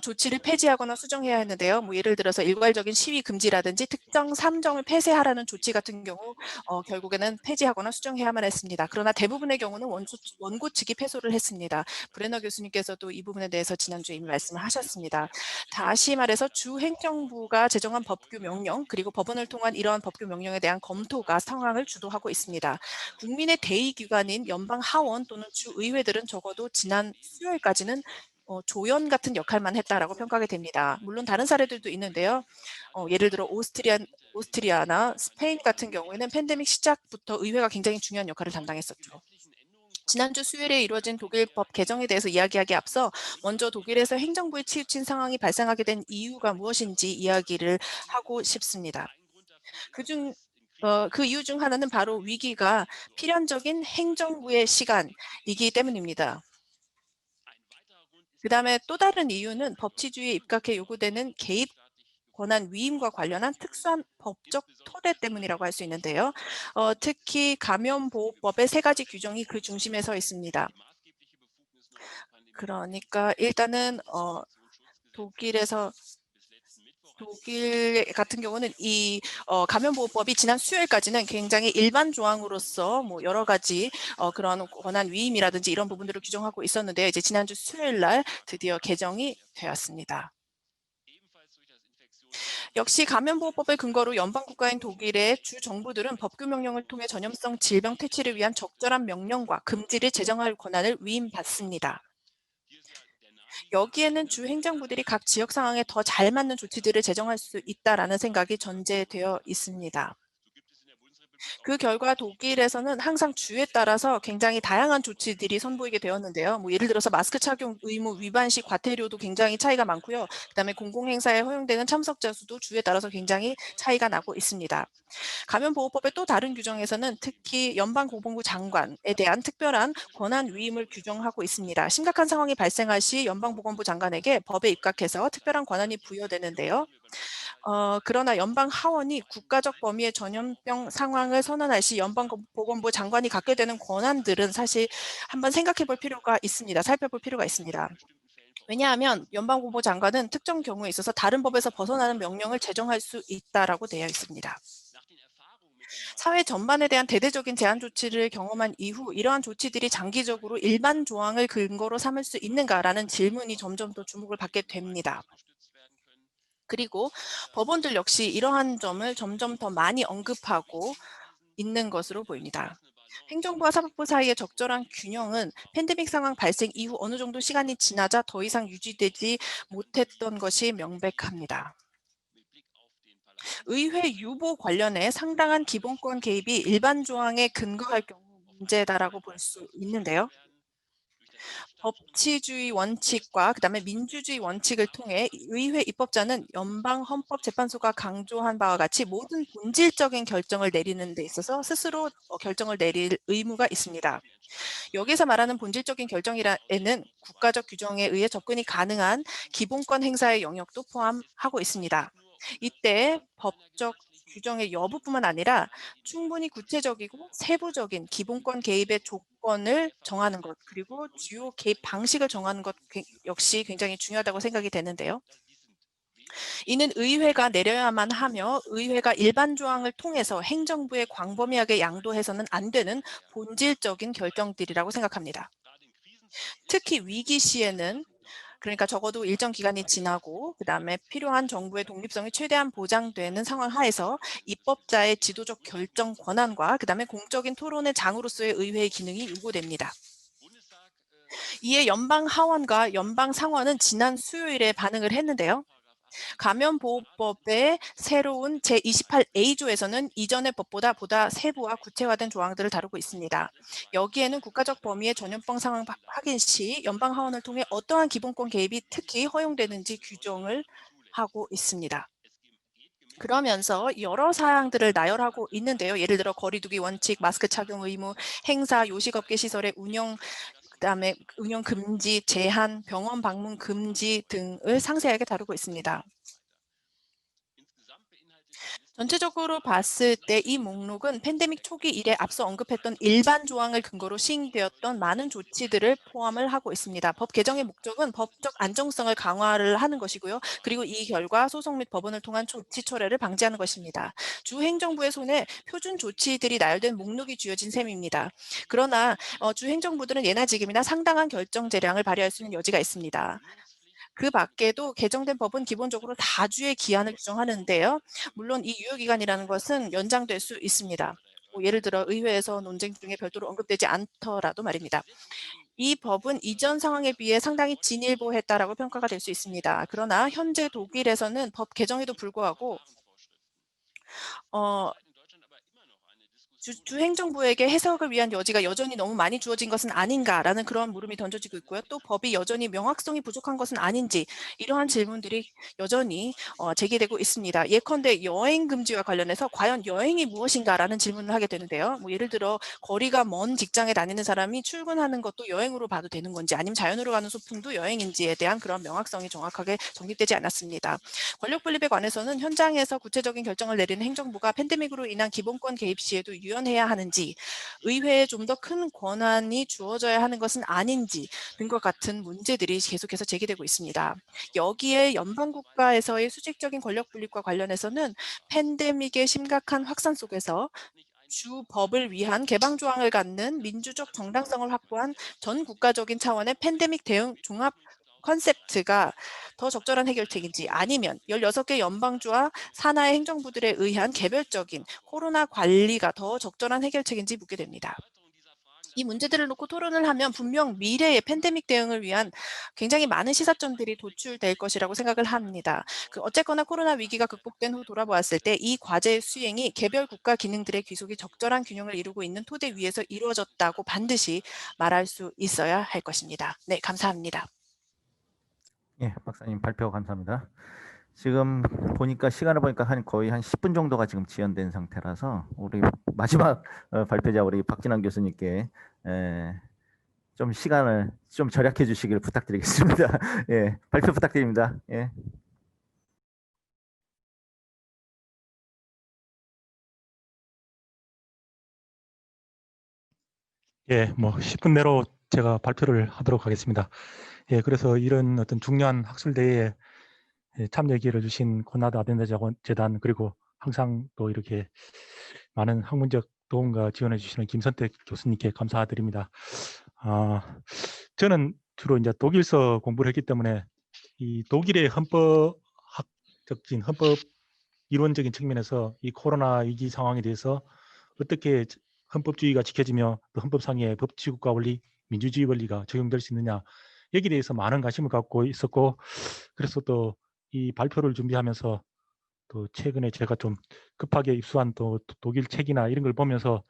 조치를 폐지하거나 수정해야 했는데요. 예를 들어서 일괄적인 시위 금지라든지 특정 3정을 폐쇄하라는 조치 같은 경우 결국에는 폐지하거나 수정해야만 했습니다. 그러나 대부분의 경우는 원고 측이 패소를 했습니다. 브레너 교수님께서도 이 부분에 대해서 지난주에 이미 말씀을 하셨습니다. 다시 말해서 주 행정부가 제정한 법규 명령 그리고 법원을 통한 이러한 법규 명령에 대한 검토가 상황을 주도하고 있습니다. 국민의 대의 기관인 연방 하원 또는 주 의회들은 적어도 지난 수요일까지는 조연 같은 역할만 했다라고 평가가 됩니다. 물론 다른 사례들도 있는데요. 예를 들어 오스트리아나 스페인 같은 경우에는 팬데믹 시작부터 의회가 굉장히 중요한 역할을 담당했었죠. 지난주 수요일에 이루어진 독일법 개정에 대해서 이야기하기에 앞서 먼저 독일에서 행정부에 치우친 상황이 발생하게 된 이유가 무엇인지 이야기를 하고 싶습니다. 그 이유 중 하나는 바로 위기가 필연적인 행정부의 시간이기 때문입니다. 그 다음에 또 다른 이유는 법치주의에 입각해 요구되는 개입 권한 위임과 관련한 특수한 법적 토대 때문이라고 할 수 있는데요. 특히 감염보호법의 3가지 규정이 그 중심에 서 있습니다. 그러니까 일단은 독일 같은 경우는 이 감염보호법이 지난 수요일까지는 굉장히 일반 조항으로서 여러 가지 그런 권한 위임이라든지 이런 부분들을 규정하고 있었는데요. 이제 지난주 수요일 날 드디어 개정이 되었습니다. 역시 감염보호법을 근거로 연방 국가인 독일의 주 정부들은 법규 명령을 통해 전염성 질병 퇴치를 위한 적절한 명령과 금지를 제정할 권한을 위임받습니다. 여기에는 주 행정부들이 각 지역 상황에 더 잘 맞는 조치들을 제정할 수 있다라는 생각이 전제되어 있습니다. 그 결과 독일에서는 항상 주에 따라서 굉장히 다양한 조치들이 선보이게 되었는데요. 예를 들어서 마스크 착용 의무 위반 시 과태료도 굉장히 차이가 많고요. 그다음에 공공행사에 허용되는 참석자 수도 주에 따라서 굉장히 차이가 나고 있습니다. 감염보호법의 또 다른 규정에서는 특히 연방보건부 장관에 대한 특별한 권한 위임을 규정하고 있습니다. 심각한 상황이 발생할 시 연방보건부 장관에게 법에 입각해서 특별한 권한이 부여되는데요. 그러나 연방 하원이 국가적 범위의 전염병 상황을 선언할 시 연방보건부 장관이 갖게 되는 권한들은 사실 한번 생각해 볼 필요가 있습니다. 살펴볼 필요가 있습니다. 왜냐하면 연방보건부 장관은 특정 경우에 있어서 다른 법에서 벗어나는 명령을 제정할 수 있다라고 되어 있습니다. 사회 전반에 대한 대대적인 제한 조치를 경험한 이후 이러한 조치들이 장기적으로 일반 조항을 근거로 삼을 수 있는가라는 질문이 점점 더 주목을 받게 됩니다. 그리고 법원들 역시 이러한 점을 점점 더 많이 언급하고 있는 것으로 보입니다. 행정부와 사법부 사이의 적절한 균형은 팬데믹 상황 발생 이후 어느 정도 시간이 지나자 더 이상 유지되지 못했던 것이 명백합니다. 의회 유보 관련해 상당한 기본권 개입이 일반 조항에 근거할 경우 문제다라고 볼 수 있는데요. 법치주의 원칙과 그다음에 민주주의 원칙을 통해 의회 입법자는 연방헌법재판소가 강조한 바와 같이 모든 본질적인 결정을 내리는 데 있어서 스스로 결정을 내릴 의무가 있습니다. 여기서 말하는 본질적인 결정에는 국가적 규정에 의해 접근이 가능한 기본권 행사의 영역도 포함하고 있습니다. 이때 법적 규정의 여부뿐만 아니라 충분히 구체적이고 세부적인 기본권 개입의 조건을 정하는 것, 그리고 주요 개입 방식을 정하는 것 역시 굉장히 중요하다고 생각이 되는데요. 이는 의회가 내려야만 하며 의회가 일반 조항을 통해서 행정부에 광범위하게 양도해서는 안 되는 본질적인 결정들이라고 생각합니다. 특히 위기 시에는 그러니까 적어도 일정 기간이 지나고 그다음에 필요한 정부의 독립성이 최대한 보장되는 상황 하에서 입법자의 지도적 결정 권한과 그다음에 공적인 토론의 장으로서의 의회의 기능이 요구됩니다. 이에 연방 하원과 연방 상원은 지난 수요일에 반응을 했는데요. 감염보호법의 새로운 제28A조에서는 이전의 법보다 보다 세부와 구체화된 조항들을 다루고 있습니다. 여기에는 국가적 범위의 전염병 상황 확인 시 연방하원을 통해 어떠한 기본권 개입이 특히 허용되는지 규정을 하고 있습니다. 그러면서 여러 사항들을 나열하고 있는데요. 예를 들어 거리두기 원칙, 마스크 착용 의무, 행사, 요식업계 시설의 운영, 그다음에 운영 금지, 제한, 병원 방문 금지 등을 상세하게 다루고 있습니다. 전체적으로 봤을 때 이 목록은 팬데믹 초기 이래 앞서 언급했던 일반 조항을 근거로 시행되었던 많은 조치들을 포함을 하고 있습니다. 법 개정의 목적은 법적 안정성을 강화를 하는 것이고요. 그리고 이 결과 소송 및 법원을 통한 조치 철회를 방지하는 것입니다. 주 행정부의 손에 표준 조치들이 나열된 목록이 쥐어진 셈입니다. 그러나 주 행정부들은 예나 지금이나 상당한 결정 재량을 발휘할 수 있는 여지가 있습니다. 그 밖에도 개정된 법은 기본적으로 다주의 기한을 규정하는데요. 물론 이 유효기간이라는 것은 연장될 수 있습니다. 예를 들어 의회에서 논쟁 중에 별도로 언급되지 않더라도 말입니다. 이 법은 이전 상황에 비해 상당히 진일보했다라고 평가가 될 수 있습니다. 그러나 현재 독일에서는 법 개정에도 불구하고 주 행정부에게 해석을 위한 여지가 여전히 너무 많이 주어진 것은 아닌가라는 그런 물음이 던져지고 있고요. 또 법이 여전히 명확성이 부족한 것은 아닌지 이러한 질문들이 여전히 제기되고 있습니다. 예컨대 여행 금지와 관련해서 과연 여행이 무엇인가라는 질문을 하게 되는데요. 예를 들어 거리가 먼 직장에 다니는 사람이 출근하는 것도 여행으로 봐도 되는 건지 아니면 자연으로 가는 소풍도 여행인지에 대한 그런 명확성이 정확하게 정립되지 않았습니다. 권력 분립에 관해서는 현장에서 구체적인 결정을 내리는 행정부가 팬데믹으로 인한 기본권 개입 시에도 유연해야 하는지, 의회에 좀 더 큰 권한이 주어져야 하는 것은 아닌지 등과 같은 문제들이 계속해서 제기되고 있습니다. 여기에 연방국가에서의 수직적인 권력 분립과 관련해서는 팬데믹의 심각한 확산 속에서 주 법을 위한 개방 조항을 갖는 민주적 정당성을 확보한 전 국가적인 차원의 팬데믹 대응 종합 컨셉트가 더 적절한 해결책인지 아니면 16개 연방주와 산하의 행정부들에 의한 개별적인 코로나 관리가 더 적절한 해결책인지 묻게 됩니다. 이 문제들을 놓고 토론을 하면 분명 미래의 팬데믹 대응을 위한 굉장히 많은 시사점들이 도출될 것이라고 생각을 합니다. 어쨌거나 코로나 위기가 극복된 후 돌아보았을 때 이 과제의 수행이 개별 국가 기능들의 귀속이 적절한 균형을 이루고 있는 토대 위에서 이루어졌다고 반드시 말할 수 있어야 할 것입니다. 네, 감사합니다. 예, 박사님 발표 감사합니다. 지금 보니까 시간을 보니까 거의 한 10분 정도가 지금 지연된 상태라서 우리 마지막 발표자 우리 박진환 교수님께 좀 시간을 좀 절약해 주시길 부탁드리겠습니다. 예, 발표 부탁드립니다. 예. 예, 10분 내로 제가 발표를 하도록 하겠습니다. 예, 그래서 이런 어떤 중요한 학술대회에 참여기를 주신 콘라드 아덴auer 재단 그리고 항상 또 이렇게 많은 학문적 도움과 지원해 주시는 김선택 교수님께 감사드립니다. 저는 주로 이제 독일서 공부를 했기 때문에 이 독일의 헌법학적인 헌법 이론적인 측면에서 이 코로나 위기 상황에 대해서 어떻게 헌법주의가 지켜지며 또 헌법상의 법치국가 원리, 민주주의 원리가 적용될 수 있느냐 여기에 대해서 많은 관심을 갖고 있었고 그래서 또 이 발표를 준비하면서 또 최근에 제가 좀 급하게 입수한 또 독일 책이나 이런 걸 보면서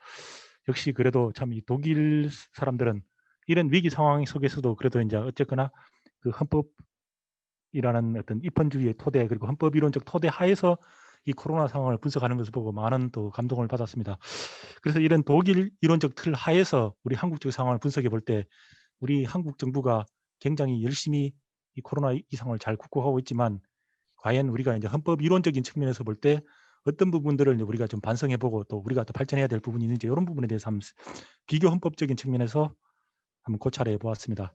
역시 그래도 참 이 독일 사람들은 이런 위기 상황 속에서도 그래도 이제 어쨌거나 그 헌법이라는 어떤 입헌주의의 토대 그리고 헌법 이론적 토대 하에서 이 코로나 상황을 분석하는 것을 보고 많은 또 감동을 받았습니다. 그래서 이런 독일 이론적 틀 하에서 우리 한국적 상황을 분석해 볼 때 우리 한국 정부가 굉장히 열심히 이 코로나 이 상황을 잘 극복하고 있지만 과연 우리가 이제 헌법 이론적인 측면에서 볼 때 어떤 부분들을 이제 우리가 좀 반성해 보고 또 우리가 또 발전해야 될 부분이 있는지 이런 부분에 대해서 한번 비교 헌법적인 측면에서 한번 고찰해 보았습니다.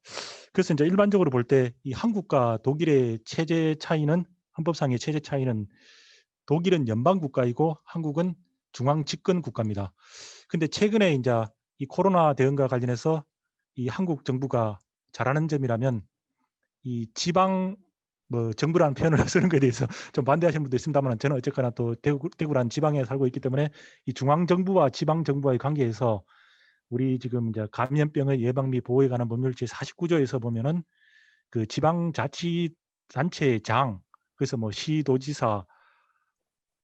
그래서 이제 일반적으로 볼 때 이 한국과 독일의 체제 차이는 헌법상의 체제 차이는 독일은 연방 국가이고 한국은 중앙 집권 국가입니다. 근데 최근에 이제 이 코로나 대응과 관련해서 이 한국 정부가 잘하는 점이라면 이 지방 뭐 정부라는 표현을 쓰는 것에 대해서 좀 반대하시는 분도 있습니다만 저는 어쨌거나 또 대구라는 지방에 살고 있기 때문에 이 중앙 정부와 지방 정부와의 관계에서 우리 지금 이제 감염병의 예방 및 보호에 관한 법률 제 49조에서 보면은 그 지방자치단체의 장 그래서 뭐 시도지사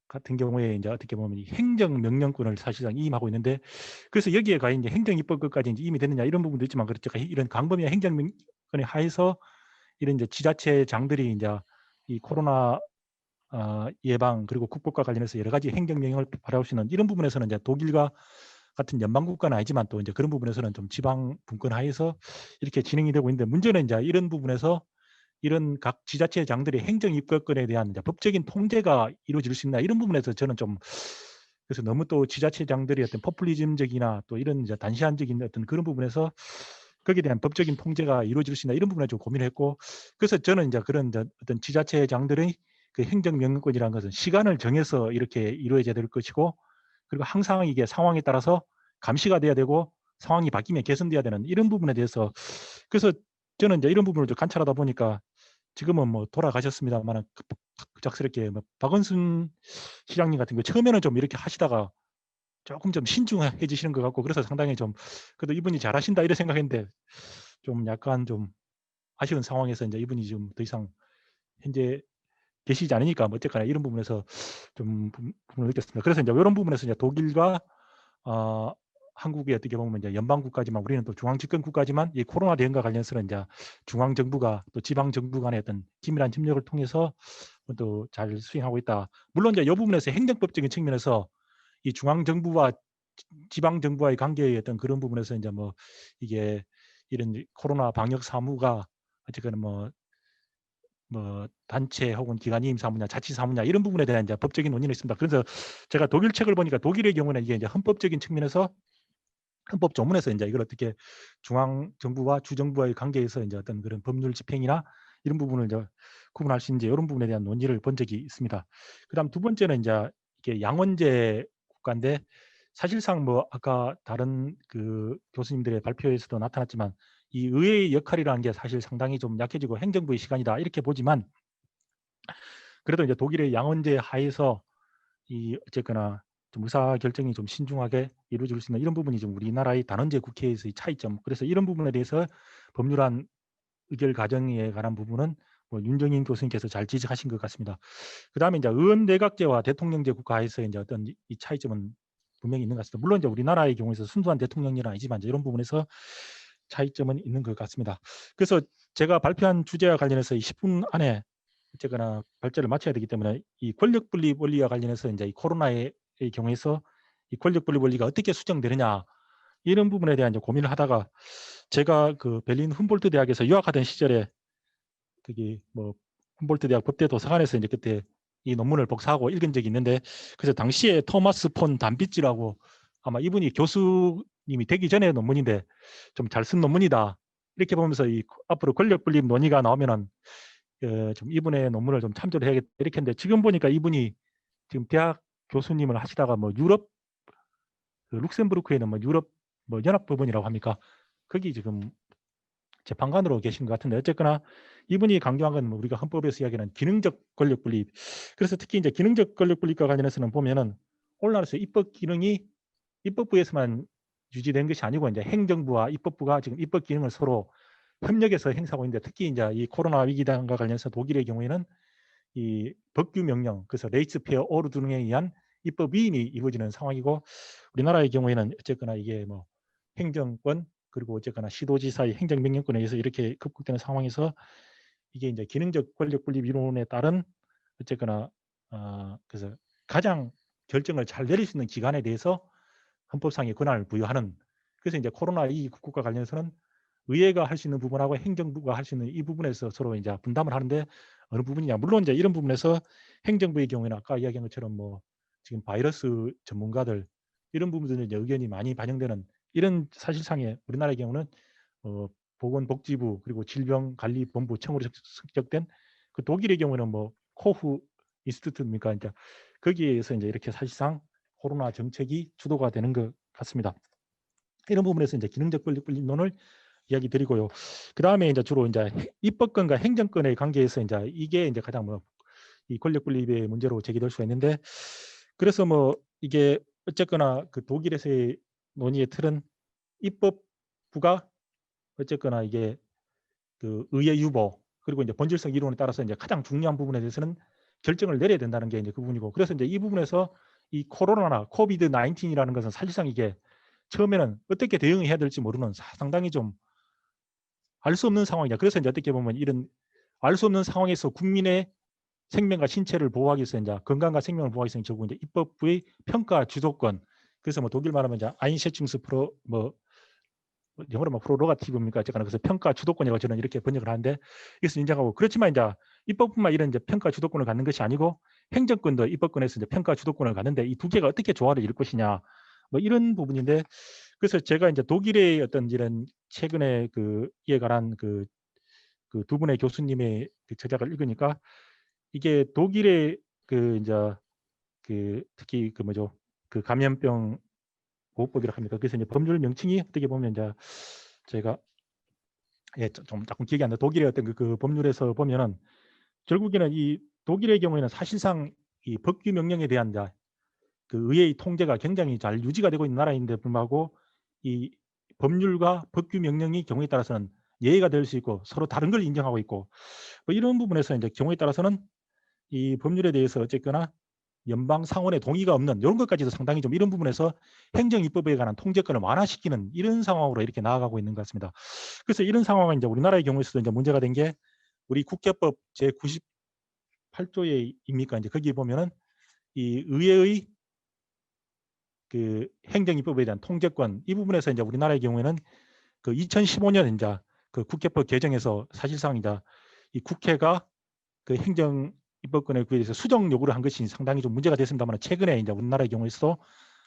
같은 경우에 이제 어떻게 보면 이 행정명령권을 사실상 위임하고 있는데 그래서 여기에 과연 이제 행정입법권까지 이제 이미 됐느냐 이런 부분도 있지만 그렇죠. 이런 광범위한 행정명령권에 하에서 이런 이제 지자체장들이 이제 이 코로나 예방 그리고 국법과 관련해서 여러 가지 행정명령을 발휘할 수 있는 이런 부분에서는 이제 독일과 같은 연방 국가는 아니지만 또 이제 그런 부분에서는 좀 지방 분권 하에서 이렇게 진행이 되고 있는데 문제는 이제 이런 부분에서 이런 각 지자체장들의 행정 입법권에 대한 이제 법적인 통제가 이루어질 수 있나 이런 부분에서 저는 좀 그래서 너무 또 지자체장들이 어떤 포퓰리즘적이나 또 이런 이제 단시한적인 어떤 그런 부분에서 거기에 대한 법적인 통제가 이루어질 수 있나 이런 부분에 좀 고민을 했고 그래서 저는 이제 그런 이제 어떤 지자체장들의 그 행정명령권이라는 것은 시간을 정해서 이렇게 이루어져야 될 것이고 그리고 항상 이게 상황에 따라서 감시가 돼야 되고 상황이 바뀌면 개선돼야 되는 이런 부분에 대해서 그래서 저는 이제 이런 부분을 좀 관찰하다 보니까 지금은 뭐 돌아가셨습니다만 갑작스럽게 뭐 박원순 시장님 같은 거 처음에는 좀 이렇게 하시다가 조금 좀 신중해지시는 것 같고 그래서 상당히 좀 그래도 이분이 잘하신다 이런 생각했는데 좀 약간 좀 아쉬운 상황에서 이제 이분이 좀 더 이상 현재 계시지 않으니까 뭐 어쨌거나 이런 부분에서 좀 부분을 느꼈습니다. 그래서 이제 이런 부분에서 이제 독일과 한국이 어떻게 보면 이제 연방 국가지만 우리는 또 중앙 집권 국가지만 이 코로나 대응과 관련해서는 이제 중앙 정부가 또 지방 정부 간의 어떤 긴밀한 협력을 통해서 또 잘 수행하고 있다. 물론 이제 이 부분에서 행정법적인 측면에서 이 중앙 정부와 지방 정부와의 관계의 어떤 그런 부분에서 이제 뭐 이게 이런 코로나 방역 사무가 어쨌거나 뭐 단체 혹은 기관임 사무냐 자치 사무냐 이런 부분에 대한 이제 법적인 논의는 있습니다. 그래서 제가 독일 책을 보니까 독일의 경우는 이게 이제 헌법적인 측면에서 헌법 조문에서 이제 이걸 어떻게 중앙 정부와 주정부와의 관계에서 이제 어떤 그런 법률 집행이나 이런 부분을 이제 구분할 수 있는지 이런 부분에 대한 논의를 본 적이 있습니다. 그다음 두 번째는 이제 이게 양원제 국가인데 사실상 뭐 아까 다른 그 교수님들의 발표에서도 나타났지만 이 의회의 역할이라는 게 사실 상당히 좀 약해지고 행정부의 시간이다 이렇게 보지만 그래도 이제 독일의 양원제 하에서 이 어쨌거나 좀 의사 결정이 좀 신중하게 이루어질 수 있는 이런 부분이 좀 우리나라의 단원제 국회에서의 차이점. 그래서 이런 부분에 대해서 법률안 의결 과정에 관한 부분은 뭐 윤정인 교수님께서 잘 지적하신 것 같습니다. 그다음에 이제 의원 내각제와 대통령제 국가에서 이제 어떤 이 차이점은 분명히 있는 것 같습니다. 물론 이제 우리나라의 경우에서 순수한 대통령제는 아니지만 이제 이런 부분에서 차이점은 있는 것 같습니다. 그래서 제가 발표한 주제와 관련해서 10분 안에 어쨌거나 발제를 마쳐야 되기 때문에 이 권력 분립 원리와 관련해서 이제 이 코로나의 경우에서 이 권력 분립 원리가 어떻게 수정되느냐 이런 부분에 대한 이제 고민을 하다가 제가 그 베를린 훔볼트 대학에서 유학하던 시절에 거기 뭐 훔볼트 대학 법대 도서관에서 이제 그때 이 논문을 복사하고 읽은 적이 있는데 그래서 당시에 토마스 폰 담비츠라고 아마 이분이 교수님이 되기 전에 논문인데 좀 잘 쓴 논문이다 이렇게 보면서 이 앞으로 권력 분립 논의가 나오면은 좀 이분의 논문을 좀 참조를 해야겠다 이렇게 했는데 지금 보니까 이분이 지금 대학 교수님을 하시다가 뭐 유럽 그 룩셈부르크에는 뭐 유럽 뭐 연합법원이라고 합니까? 거기 지금 재판관으로 계신 것 같은데 어쨌거나 이분이 강조한 건 뭐 우리가 헌법에서 이야기하는 기능적 권력 분립. 그래서 특히 이제 기능적 권력 분립과 관련해서는 보면은 오늘날에서 입법 기능이 입법부에서만 유지된 것이 아니고 이제 행정부와 입법부가 지금 입법 기능을 서로 협력해서 행사하고 있는데 특히 이제 이 코로나 위기단과 관련해서 독일의 경우에는 이 법규 명령 그래서 레이츠 페어 오르 등에 의한 입법 위임이 이루어지는 상황이고 우리나라의 경우에는 어쨌거나 이게 뭐 행정권 그리고 어쨌거나 시도지사의 행정명령권에 의해서 이렇게 급극되는 상황에서 이게 이제 기능적 권력 분립 이론에 따른 어쨌거나 그래서 가장 결정을 잘 내릴 수 있는 기관에 대해서 헌법상의 권한을 부여하는, 그래서 이제 코로나 이 국국과 관련해서는 의회가 할 수 있는 부분하고 행정부가 할 수 있는 이 부분에서 서로 이제 분담을 하는데 어느 부분이냐, 물론 이제 이런 부분에서 행정부의 경우에는 아까 이야기한 것처럼 뭐 지금 바이러스 전문가들 이런 부분들은 이제 의견이 많이 반영되는 이런 사실상의 우리나라의 경우는 보건복지부 그리고 질병관리본부 청으로 성격된 그 독일의 경우는 뭐 코후 인스티튜트입니까? 이제 거기에서 이제 이렇게 사실상 코로나 정책이 주도가 되는 것 같습니다. 이런 부분에서 이제 기능적 권력 분립론을 이야기 드리고요. 그 다음에 이제 주로 이제 입법권과 행정권의 관계에서 이제 이게 이제 가장 뭐 이 권력 분립의 문제로 제기될 수가 있는데, 그래서 뭐 이게 어쨌거나 그 독일에서의 논의의 틀은 입법부가 어쨌거나 이게 그 의회 유보 그리고 이제 본질성 이론에 따라서 이제 가장 중요한 부분에 대해서는 결정을 내려야 된다는 게 이제 그 부분이고, 그래서 이제 이 부분에서 이 코로나나 코비드 19이라는 것은 사실상 이게 처음에는 어떻게 대응해야 될지 모르는 상당히 좀 알 수 없는 상황이다. 그래서 이제 어떻게 보면 이런 알 수 없는 상황에서 국민의 생명과 신체를 보호하기 위해서 이제 건강과 생명을 보호하기 위해서 결국 이제 입법부의 평가 주도권. 그래서 뭐 독일 말하면 이제 아인셰칭스 프로 뭐 영어로 뭐 프로로가티브입니까? 어쨌거나 그래서 평가 주도권이라고 저는 이렇게 번역을 하는데 이것을 인정하고, 그렇지만 이제 입법뿐만 이런 이제 평가 주도권을 갖는 것이 아니고 행정권도 입법권에서 이제 평가 주도권을 갖는데 이 두 개가 어떻게 조화를 이룰 것이냐 뭐 이런 부분인데, 그래서 제가 이제 독일의 어떤 이런 최근에 그 이에 관한 그 두 분의 교수님의 그 저작을 읽으니까 이게 독일의 그 이제 그 특히 그 뭐죠 그 감염병 보호법이라고 합니까? 그래서 이제 법률 명칭이 어떻게 보면 이제 제가 좀 조금 기억이 안 나. 독일의 어떤 그 법률에서 보면은 결국에는 이 독일의 경우에는 사실상 이 법규 명령에 대한 그 의회의 통제가 굉장히 잘 유지가 되고 있는 나라인데 불구하고 이 법률과 법규 명령이 경우에 따라서는 예외가 될 수 있고 서로 다른 걸 인정하고 있고 뭐 이런 부분에서 이제 경우에 따라서는 이 법률에 대해서 어쨌거나 연방 상원의 동의가 없는 이런 것까지도 상당히 좀 이런 부분에서 행정입법에 관한 통제권을 완화시키는 이런 상황으로 이렇게 나아가고 있는 것 같습니다. 그래서 이런 상황은 이제 우리나라의 경우에서도 이제 문제가 된 게 우리 국회법 제 98조에입니까? 이제 거기 보면은 이 의회의 그 행정입법에 대한 통제권 이 부분에서 이제 우리나라의 경우에는 그 2015년 이제 그 국회법 개정에서 사실상 이제 이 국회가 그 행정 입법권에 대해서 수정 요구를 한 것이 상당히 좀 문제가 됐습니다만 최근에 이제 우리나라의 경우에서도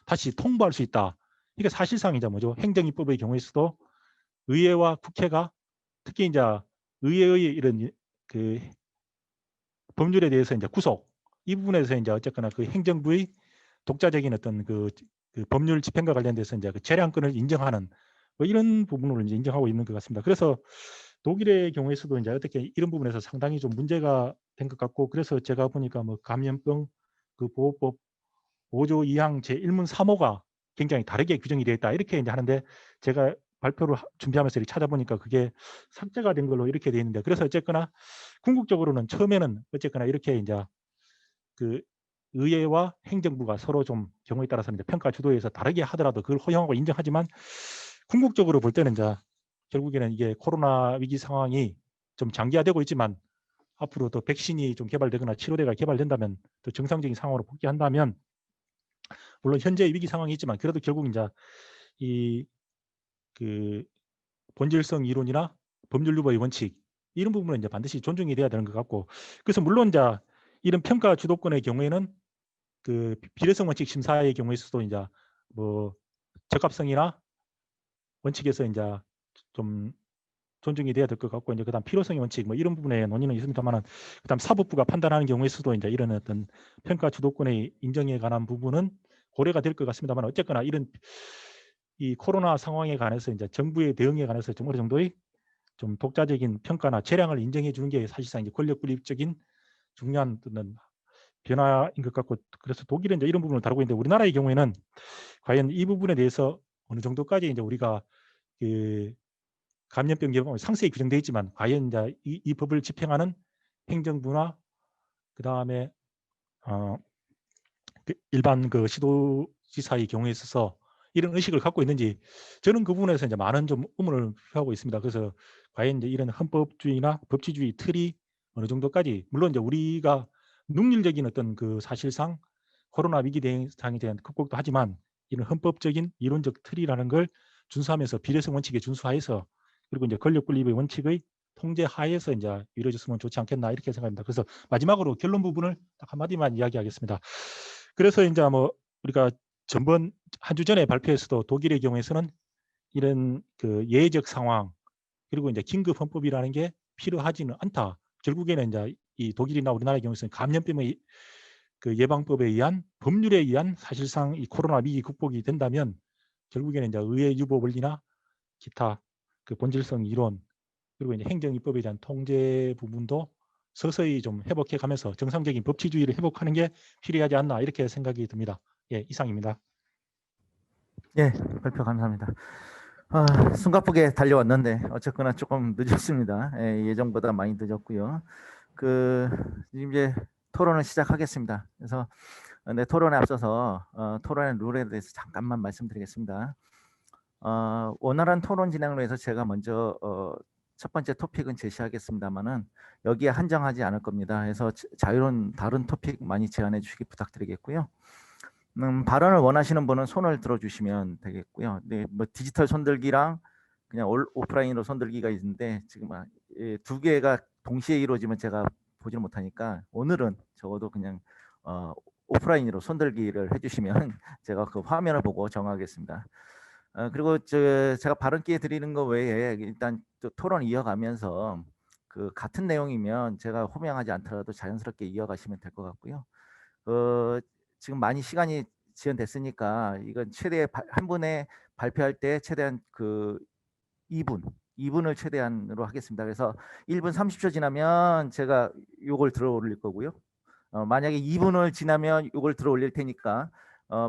다시 통보할 수 있다. 이게 사실상 이제 뭐죠? 행정입법의 경우에서도 의회와 국회가 특히 이제 의회의 이런 그 법률에 대해서 이제 구속 이 부분에서 이제 어쨌거나 그 행정부의 독자적인 어떤 그 법률 집행과 관련돼서 이제 그 재량권을 인정하는 뭐 이런 부분으로 이제 인정하고 있는 것 같습니다. 그래서 독일의 경우에서도 이제 어떻게 이런 부분에서 상당히 좀 문제가 된 것 같고, 그래서 제가 보니까 뭐 감염병 그 보호법 5조 2항 제1문 3호가 굉장히 다르게 규정이 되어 있다 이렇게 이제 하는데 제가 발표를 준비하면서 이렇게 찾아보니까 그게 삭제가 된 걸로 이렇게 되어 있는데, 그래서 어쨌거나 궁극적으로는 처음에는 어쨌거나 이렇게 이제 그 의회와 행정부가 서로 좀 경우에 따라서는 이제 평가 주도에서 다르게 하더라도 그걸 허용하고 인정하지만 궁극적으로 볼 때는 이제 결국에는 이게 코로나 위기 상황이 좀 장기화되고 있지만 앞으로 더 백신이 좀 개발되거나 치료제가 개발된다면 또 정상적인 상황으로 복귀한다면 물론 현재 위기 상황이 있지만 그래도 결국 이제 이 그 본질성 이론이나 법률 유보의 원칙 이런 부분은 이제 반드시 존중이 돼야 되는 것 같고, 그래서 물론 이제 이런 평가 주도권의 경우에는 그 비례성 원칙 심사의 경우에서도 이제 뭐 적합성이나 원칙에서 이제 좀 존중이 돼야 될 것 같고, 이제 그다음 필요성의 원칙 뭐 이런 부분에 논의는 있습니다만은 그다음 사법부가 판단하는 경우에서도 이제 이런 어떤 평가 주도권의 인정에 관한 부분은 고려가 될 것 같습니다만 어쨌거나 이런 이 코로나 상황에 관해서 이제 정부의 대응에 관해서 좀 어느 정도의 좀 독자적인 평가나 재량을 인정해 주는 게 사실상 이제 권력 분립적인 중요한 변화인 것 같고, 그래서 독일은 이제 이런 부분을 다루고 있는데 우리나라의 경우에는 과연 이 부분에 대해서 어느 정도까지 이제 우리가 그 감염병 예방법이 상세히 규정되어 있지만 과연 이제 이 법을 집행하는 행정부나 그 다음에 그 일반 그 시도지사의 경우에 있어서 이런 의식을 갖고 있는지 저는 그 부분에서 이제 많은 좀 의문을 표하고 있습니다. 그래서 과연 이제 이런 헌법주의나 법치주의 틀이 어느 정도까지, 물론 이제 우리가 능률적인 어떤 그 사실상 코로나 위기 대응상에 대한 극복도 하지만 이런 헌법적인 이론적 틀이라는 걸 준수하면서 비례성 원칙에 준수하여서 그리고 이제 권력 분립의 원칙의 통제 하에서 이제 이루어졌으면 좋지 않겠나 이렇게 생각합니다. 그래서 마지막으로 결론 부분을 딱 한마디만 이야기하겠습니다. 그래서 이제 뭐 우리가 전번 한 주 전에 발표에서도 독일의 경우에서는 이런 그 예외적 상황 그리고 이제 긴급 헌법이라는 게 필요하지는 않다. 결국에는 이제 이 독일이나 우리나라의 경우에서는 감염병의 그 예방법에 의한 법률에 의한 사실상 이 코로나 위기 극복이 된다면 결국에는 이제 의회 유보 원리나 기타 그 본질성 이론 그리고 이제 행정입법에 대한 통제 부분도 서서히 좀 회복해 가면서 정상적인 법치주의를 회복하는 게 필요하지 않나 이렇게 생각이 듭니다. 예, 이상입니다. 예, 발표 감사합니다. 숨가쁘게 달려왔는데 어쨌거나 조금 늦었습니다. 예, 예정보다 많이 늦었고요. 이제 토론을 시작하겠습니다. 그래서 토론에 앞서서 토론의 룰에 대해서 잠깐만 말씀드리겠습니다. 원활한 토론 진행을 위해서 제가 먼저 첫 번째 토픽은 제시하겠습니다만은 여기에 한정하지 않을 겁니다. 그래서 자유로운 다른 토픽 많이 제안해 주시기 부탁드리겠고요. 발언을 원하시는 분은 손을 들어주시면 되겠고요. 네, 뭐 디지털 손들기랑 그냥 오프라인으로 손들기가 있는데 지금 두 개가 동시에 이루어지면 제가 보지를 못하니까 오늘은 적어도 그냥 오프라인으로 손들기를 해주시면 제가 그 화면을 보고 정하겠습니다. 그리고 제가 발언 기회 드리는 거 외에 일단 또 토론 이어가면서 그 같은 내용이면 제가 호명하지 않더라도 자연스럽게 이어가시면 될 것 같고요. 지금 많이 시간이 지연됐으니까 이건 최대 한 분에 발표할 때 최대한 그 2분을 최대한으로 하겠습니다. 그래서 1분 30초 지나면 제가 요걸 들어 올릴 거고요. 만약에 2분을 지나면 요걸 들어 올릴 테니까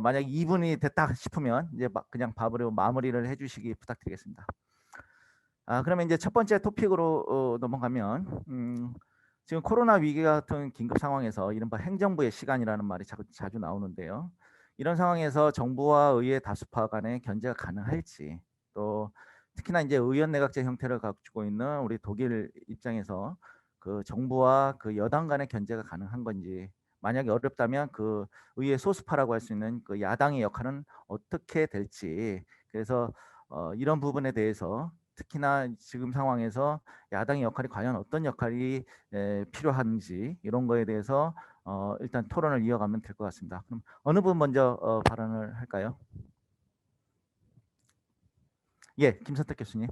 만약 2분이 됐다 싶으면 이제 그냥 바로 마무리를 해주시기 부탁드리겠습니다. 그러면 이제 첫 번째 토픽으로 넘어가면 지금 코로나 위기 같은 긴급 상황에서 이른바 행정부의 시간이라는 말이 자주 나오는데요. 이런 상황에서 정부와 의회 다수파 간의 견제가 가능할지, 또 특히나 이제 의원 내각제 형태를 가지고 있는 우리 독일 입장에서 그 정부와 그 여당 간의 견제가 가능한 건지, 만약에 어렵다면 그 의회 소수파라고 할 수 있는 그 야당의 역할은 어떻게 될지, 그래서 이런 부분에 대해서 특히나 지금 상황에서 야당의 역할이 과연 어떤 역할이 필요한지 이런 거에 대해서 일단 토론을 이어가면 될 것 같습니다. 그럼 어느 분 먼저 발언을 할까요? 예, 김선택 교수님.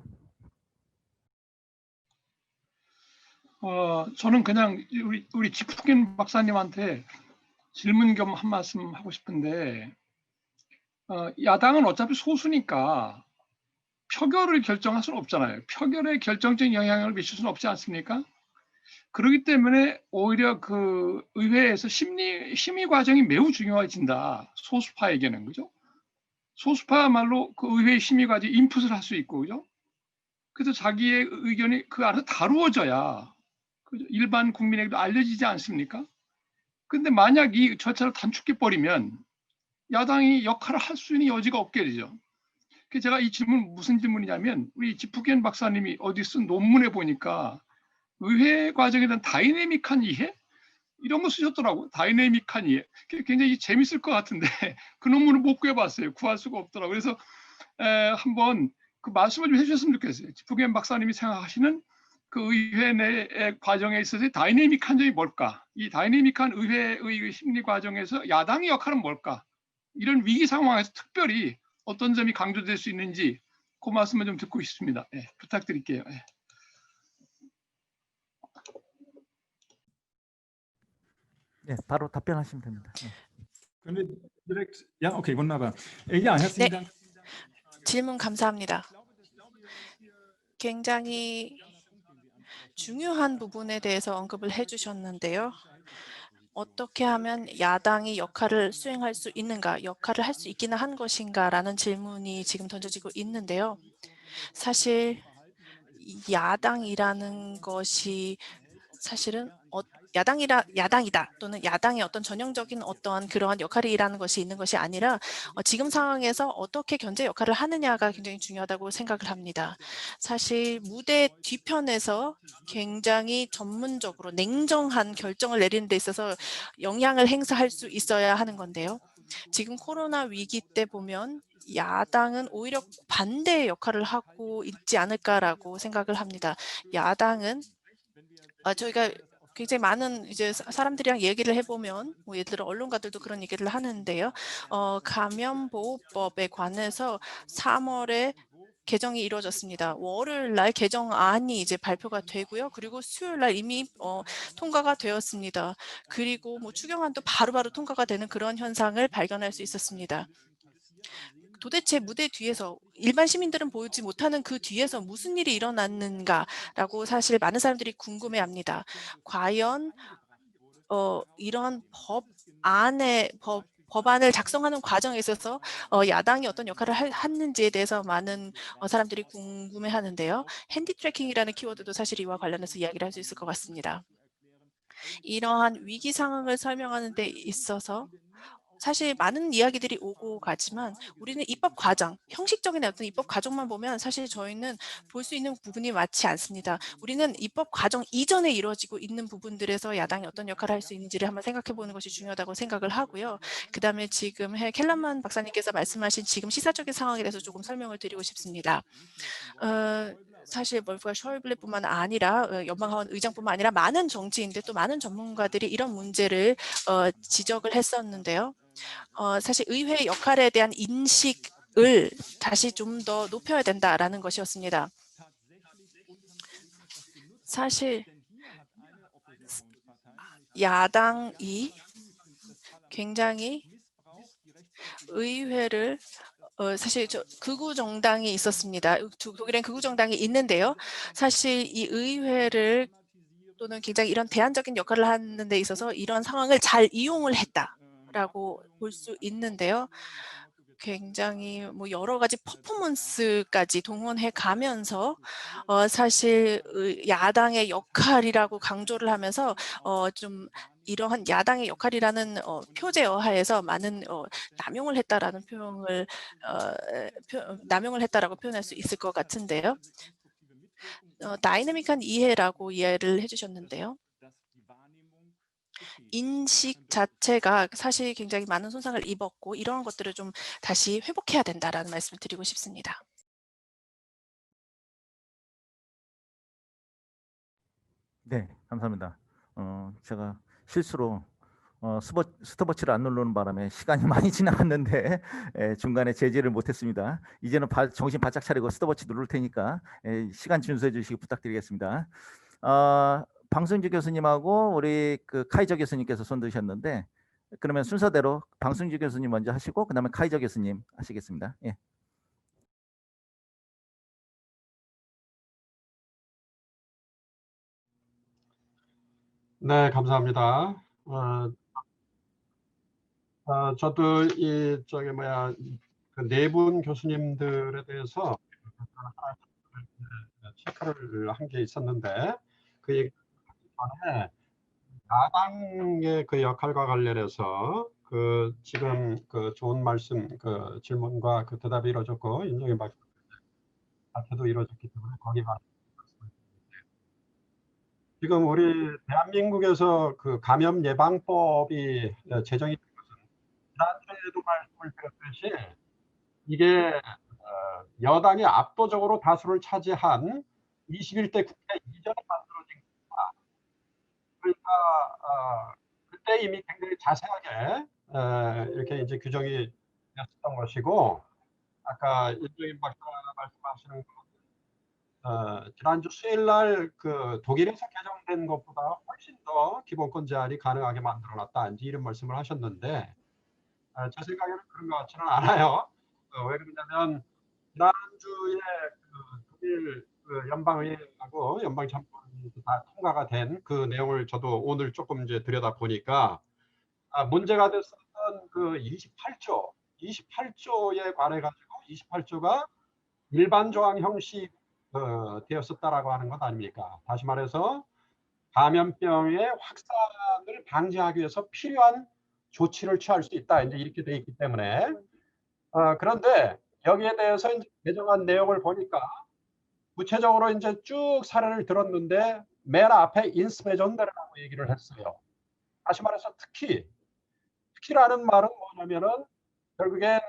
저는 그냥 우리 지프겐 박사님한테 질문 겸 한 말씀 하고 싶은데, 야당은 어차피 소수니까 표결을 결정할 수는 없잖아요. 표결에 결정적인 영향을 미칠 수는 없지 않습니까? 그렇기 때문에 오히려 그 의회에서 심의 과정이 매우 중요해진다. 소수파에게는, 그죠? 소수파야말로 그 의회 심의 과정에 인풋을 할 수 있고, 그죠? 그래서 자기의 의견이 그 안에서 다루어져야 그죠? 일반 국민에게도 알려지지 않습니까? 근데 만약 이 절차를 단축해 버리면 야당이 역할을 할 수 있는 여지가 없게 되죠. 그래서 제가 이 질문 무슨 질문이냐면, 우리 지프겐 박사님이 어디 쓴 논문에 보니까 의회 과정에 대한 다이내믹한 이해? 이런 거 쓰셨더라고요. 다이내믹한 이해. 굉장히 재밌을 것 같은데 그 논문을 못 구해봤어요. 구할 수가 없더라고요. 그래서 한번 그 말씀을 좀 해주셨으면 좋겠어요. 지프겐 박사님이 생각하시는 그 의회 내 과정에 있어서 다이내믹한 점이 뭘까? 이 다이내믹한 의회의 심리 과정에서 야당의 역할은 뭘까? 이런 위기 상황에서 특별히 어떤 점이 강조될 수 있는지 그 말씀을 좀 듣고 싶습니다. 예, 부탁드릴게요. 예. 네, 바로 답변하시면 됩니다. 네. Können wir direkt? Ja, okay, wunderbar. Ja, herzlichen Dank. 질문 감사합니다. 굉장히 중요한 부분에 대해서 언급을 해주셨는데요. 어떻게 하면 야당이 역할을 수행할 수 있는가, 역할을 할 수 있기는 한 것인가라는 질문이 지금 던져지고 있는데요. 사실 야당이라는 것이 사실은 야당이다 또는 야당의 어떤 전형적인 어떠한 그러한 역할이라는 것이 있는 것이 아니라 지금 상황에서 어떻게 견제 역할을 하느냐가 굉장히 중요하다고 생각을 합니다. 사실 무대 뒤편에서 굉장히 전문적으로 냉정한 결정을 내리는 데 있어서 영향을 행사할 수 있어야 하는 건데요. 지금 코로나 위기 때 보면 야당은 오히려 반대의 역할을 하고 있지 않을까라고 생각을 합니다. 야당은 저희가 굉장히 많은 이제 사람들이랑 얘기를 해보면 뭐 예를 들어 언론가들도 그런 얘기를 하는데요. 감염보호법에 관해서 3월에 개정이 이루어졌습니다. 월요일 날 개정안이 이제 발표가 되고요. 그리고 수요일 날 이미 통과가 되었습니다. 그리고 뭐 추경안도 바로바로 통과가 되는 그런 현상을 발견할 수 있었습니다. 도대체 무대 뒤에서 일반 시민들은 보지 못하는 그 뒤에서 무슨 일이 일어났는가라고 사실 많은 사람들이 궁금해합니다. 과연 이런 법안을 작성하는 과정에 있어서 야당이 어떤 역할을 했는지에 대해서 많은 사람들이 궁금해하는데요. 핸디 트래킹이라는 키워드도 사실 이와 관련해서 이야기를 할 수 있을 것 같습니다. 이러한 위기 상황을 설명하는 데 있어서 사실 많은 이야기들이 오고 가지만 우리는 입법 과정, 형식적인 어떤 입법 과정만 보면 사실 저희는 볼 수 있는 부분이 많지 않습니다. 우리는 입법 과정 이전에 이루어지고 있는 부분들에서 야당이 어떤 역할을 할 수 있는지를 한번 생각해 보는 것이 중요하다고 생각을 하고요. 그다음에 지금 켈란만 박사님께서 말씀하신 지금 시사적인 상황에 대해서 조금 설명을 드리고 싶습니다. 사실 몰프가 셔이블레뿐만 아니라 연방하원 의장뿐만 아니라 많은 정치인들 또 많은 전문가들이 이런 문제를 지적을 했었는데요. 사실 의회의 역할에 대한 인식을 다시 좀 더 높여야 된다라는 것이었습니다. 사실 야당이 굉장히 의회를 사실 극우 정당이 있었습니다. 독일엔 극우 정당이 있는데요. 사실 이 의회를 또는 굉장히 이런 대안적인 역할을 하는 데 있어서 이런 상황을 잘 이용을 했다라고 볼 수 있는데요. 굉장히 뭐 여러 가지 퍼포먼스까지 동원해 가면서 사실 야당의 역할이라고 강조를 하면서 좀 이러한 야당의 역할이라는 표제어 하에서 많은 남용을 했다라는 남용을 했다라고 표현할 수 있을 것 같은데요. 다이내믹한 이해라고 이해를 해주셨는데요. 인식 자체가 사실 굉장히 많은 손상을 입었고 이러한 것들을 좀 다시 회복해야 된다라는 말씀을 드리고 싶습니다. 네, 감사합니다. 제가 실수로 스톱워치를 안 누르는 바람에 시간이 많이 지나갔는데 중간에 제지를 못했습니다. 이제는 정신 바짝 차리고 스톱워치 누를 테니까 시간 준수해 주시기 부탁드리겠습니다. 방승주 교수님하고 우리 카이저 교수님께서 손 드셨는데 그러면 순서대로 방승주 교수님 먼저 하시고 그다음에 카이저 교수님 하시겠습니다. 예. 네, 감사합니다. 저도 그 네 분 교수님들에 대해서 체크를 한 게 있었는데 그 얘기 전에 야당의 그 역할과 관련해서 지금 좋은 말씀, 질문과 대답이 이루어졌고 인정의 발표도 이루어졌기 때문에 거기에 관해서 말씀을 드릴게요. 지금 우리 대한민국에서 감염 예방법이 제정이 된 것은 지난주에도 말씀을 드렸듯이 이게 여당이 압도적으로 다수를 차지한 21대 국회 이전에 만들어진 겁니다. 그러니까 그때 이미 굉장히 자세하게 이렇게 이제 규정이 됐었던 것이고 아까 인정인 박사가 말씀하시는 건 지난주 수요일 날 독일에서 개정된 것보다 훨씬 더 기본권 제한이 가능하게 만들어놨다 이제 이런 말씀을 하셨는데 제 생각에는 그런 것 같지는 않아요. 왜 그러냐면 지난주에 독일 연방의회하고 연방정부이 다 통과가 된 그 내용을 저도 오늘 조금 이제 들여다 보니까 문제가 됐었던 28조에 관해 가지고 28조가 일반 조항 형식 되었었다라고 하는 것 아닙니까? 다시 말해서 감염병의 확산을 방지하기 위해서 필요한 조치를 취할 수 있다. 이제 이렇게 돼 있기 때문에 그런데 여기에 대해서 이제 개정한 내용을 보니까 구체적으로 이제 쭉 사례를 들었는데 맨 앞에 인스페전데라고 얘기를 했어요. 다시 말해서 특히라는 말은 뭐냐면은 결국엔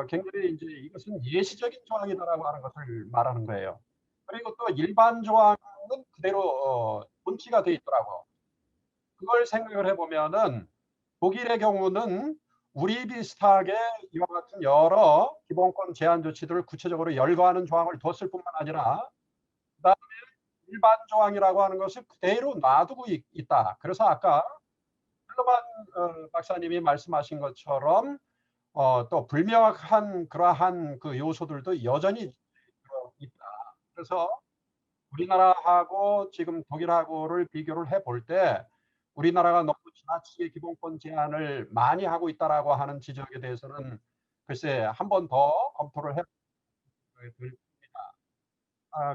굉장히 이제 이것은 예시적인 조항이다라고 하는 것을 말하는 거예요. 그리고 또 일반 조항은 그대로 문치가 돼 있더라고. 그걸 생각을 해보면은 독일의 경우는 우리 비슷하게 이와 같은 여러 기본권 제한 조치들을 구체적으로 열거하는 조항을 뒀을 뿐만 아니라 그다음에 일반 조항이라고 하는 것을 그대로 놔두고 있다. 그래서 아까 흘러반 박사님이 말씀하신 것처럼 또 불명확한 그러한 그 요소들도 여전히 있다. 그래서 우리나라하고 지금 독일하고를 비교를 해볼 때 우리나라가 너무 지나치게 기본권 제한을 많이 하고 있다라고 하는 지적에 대해서는 글쎄 한 번 더 검토를 해보겠습니다.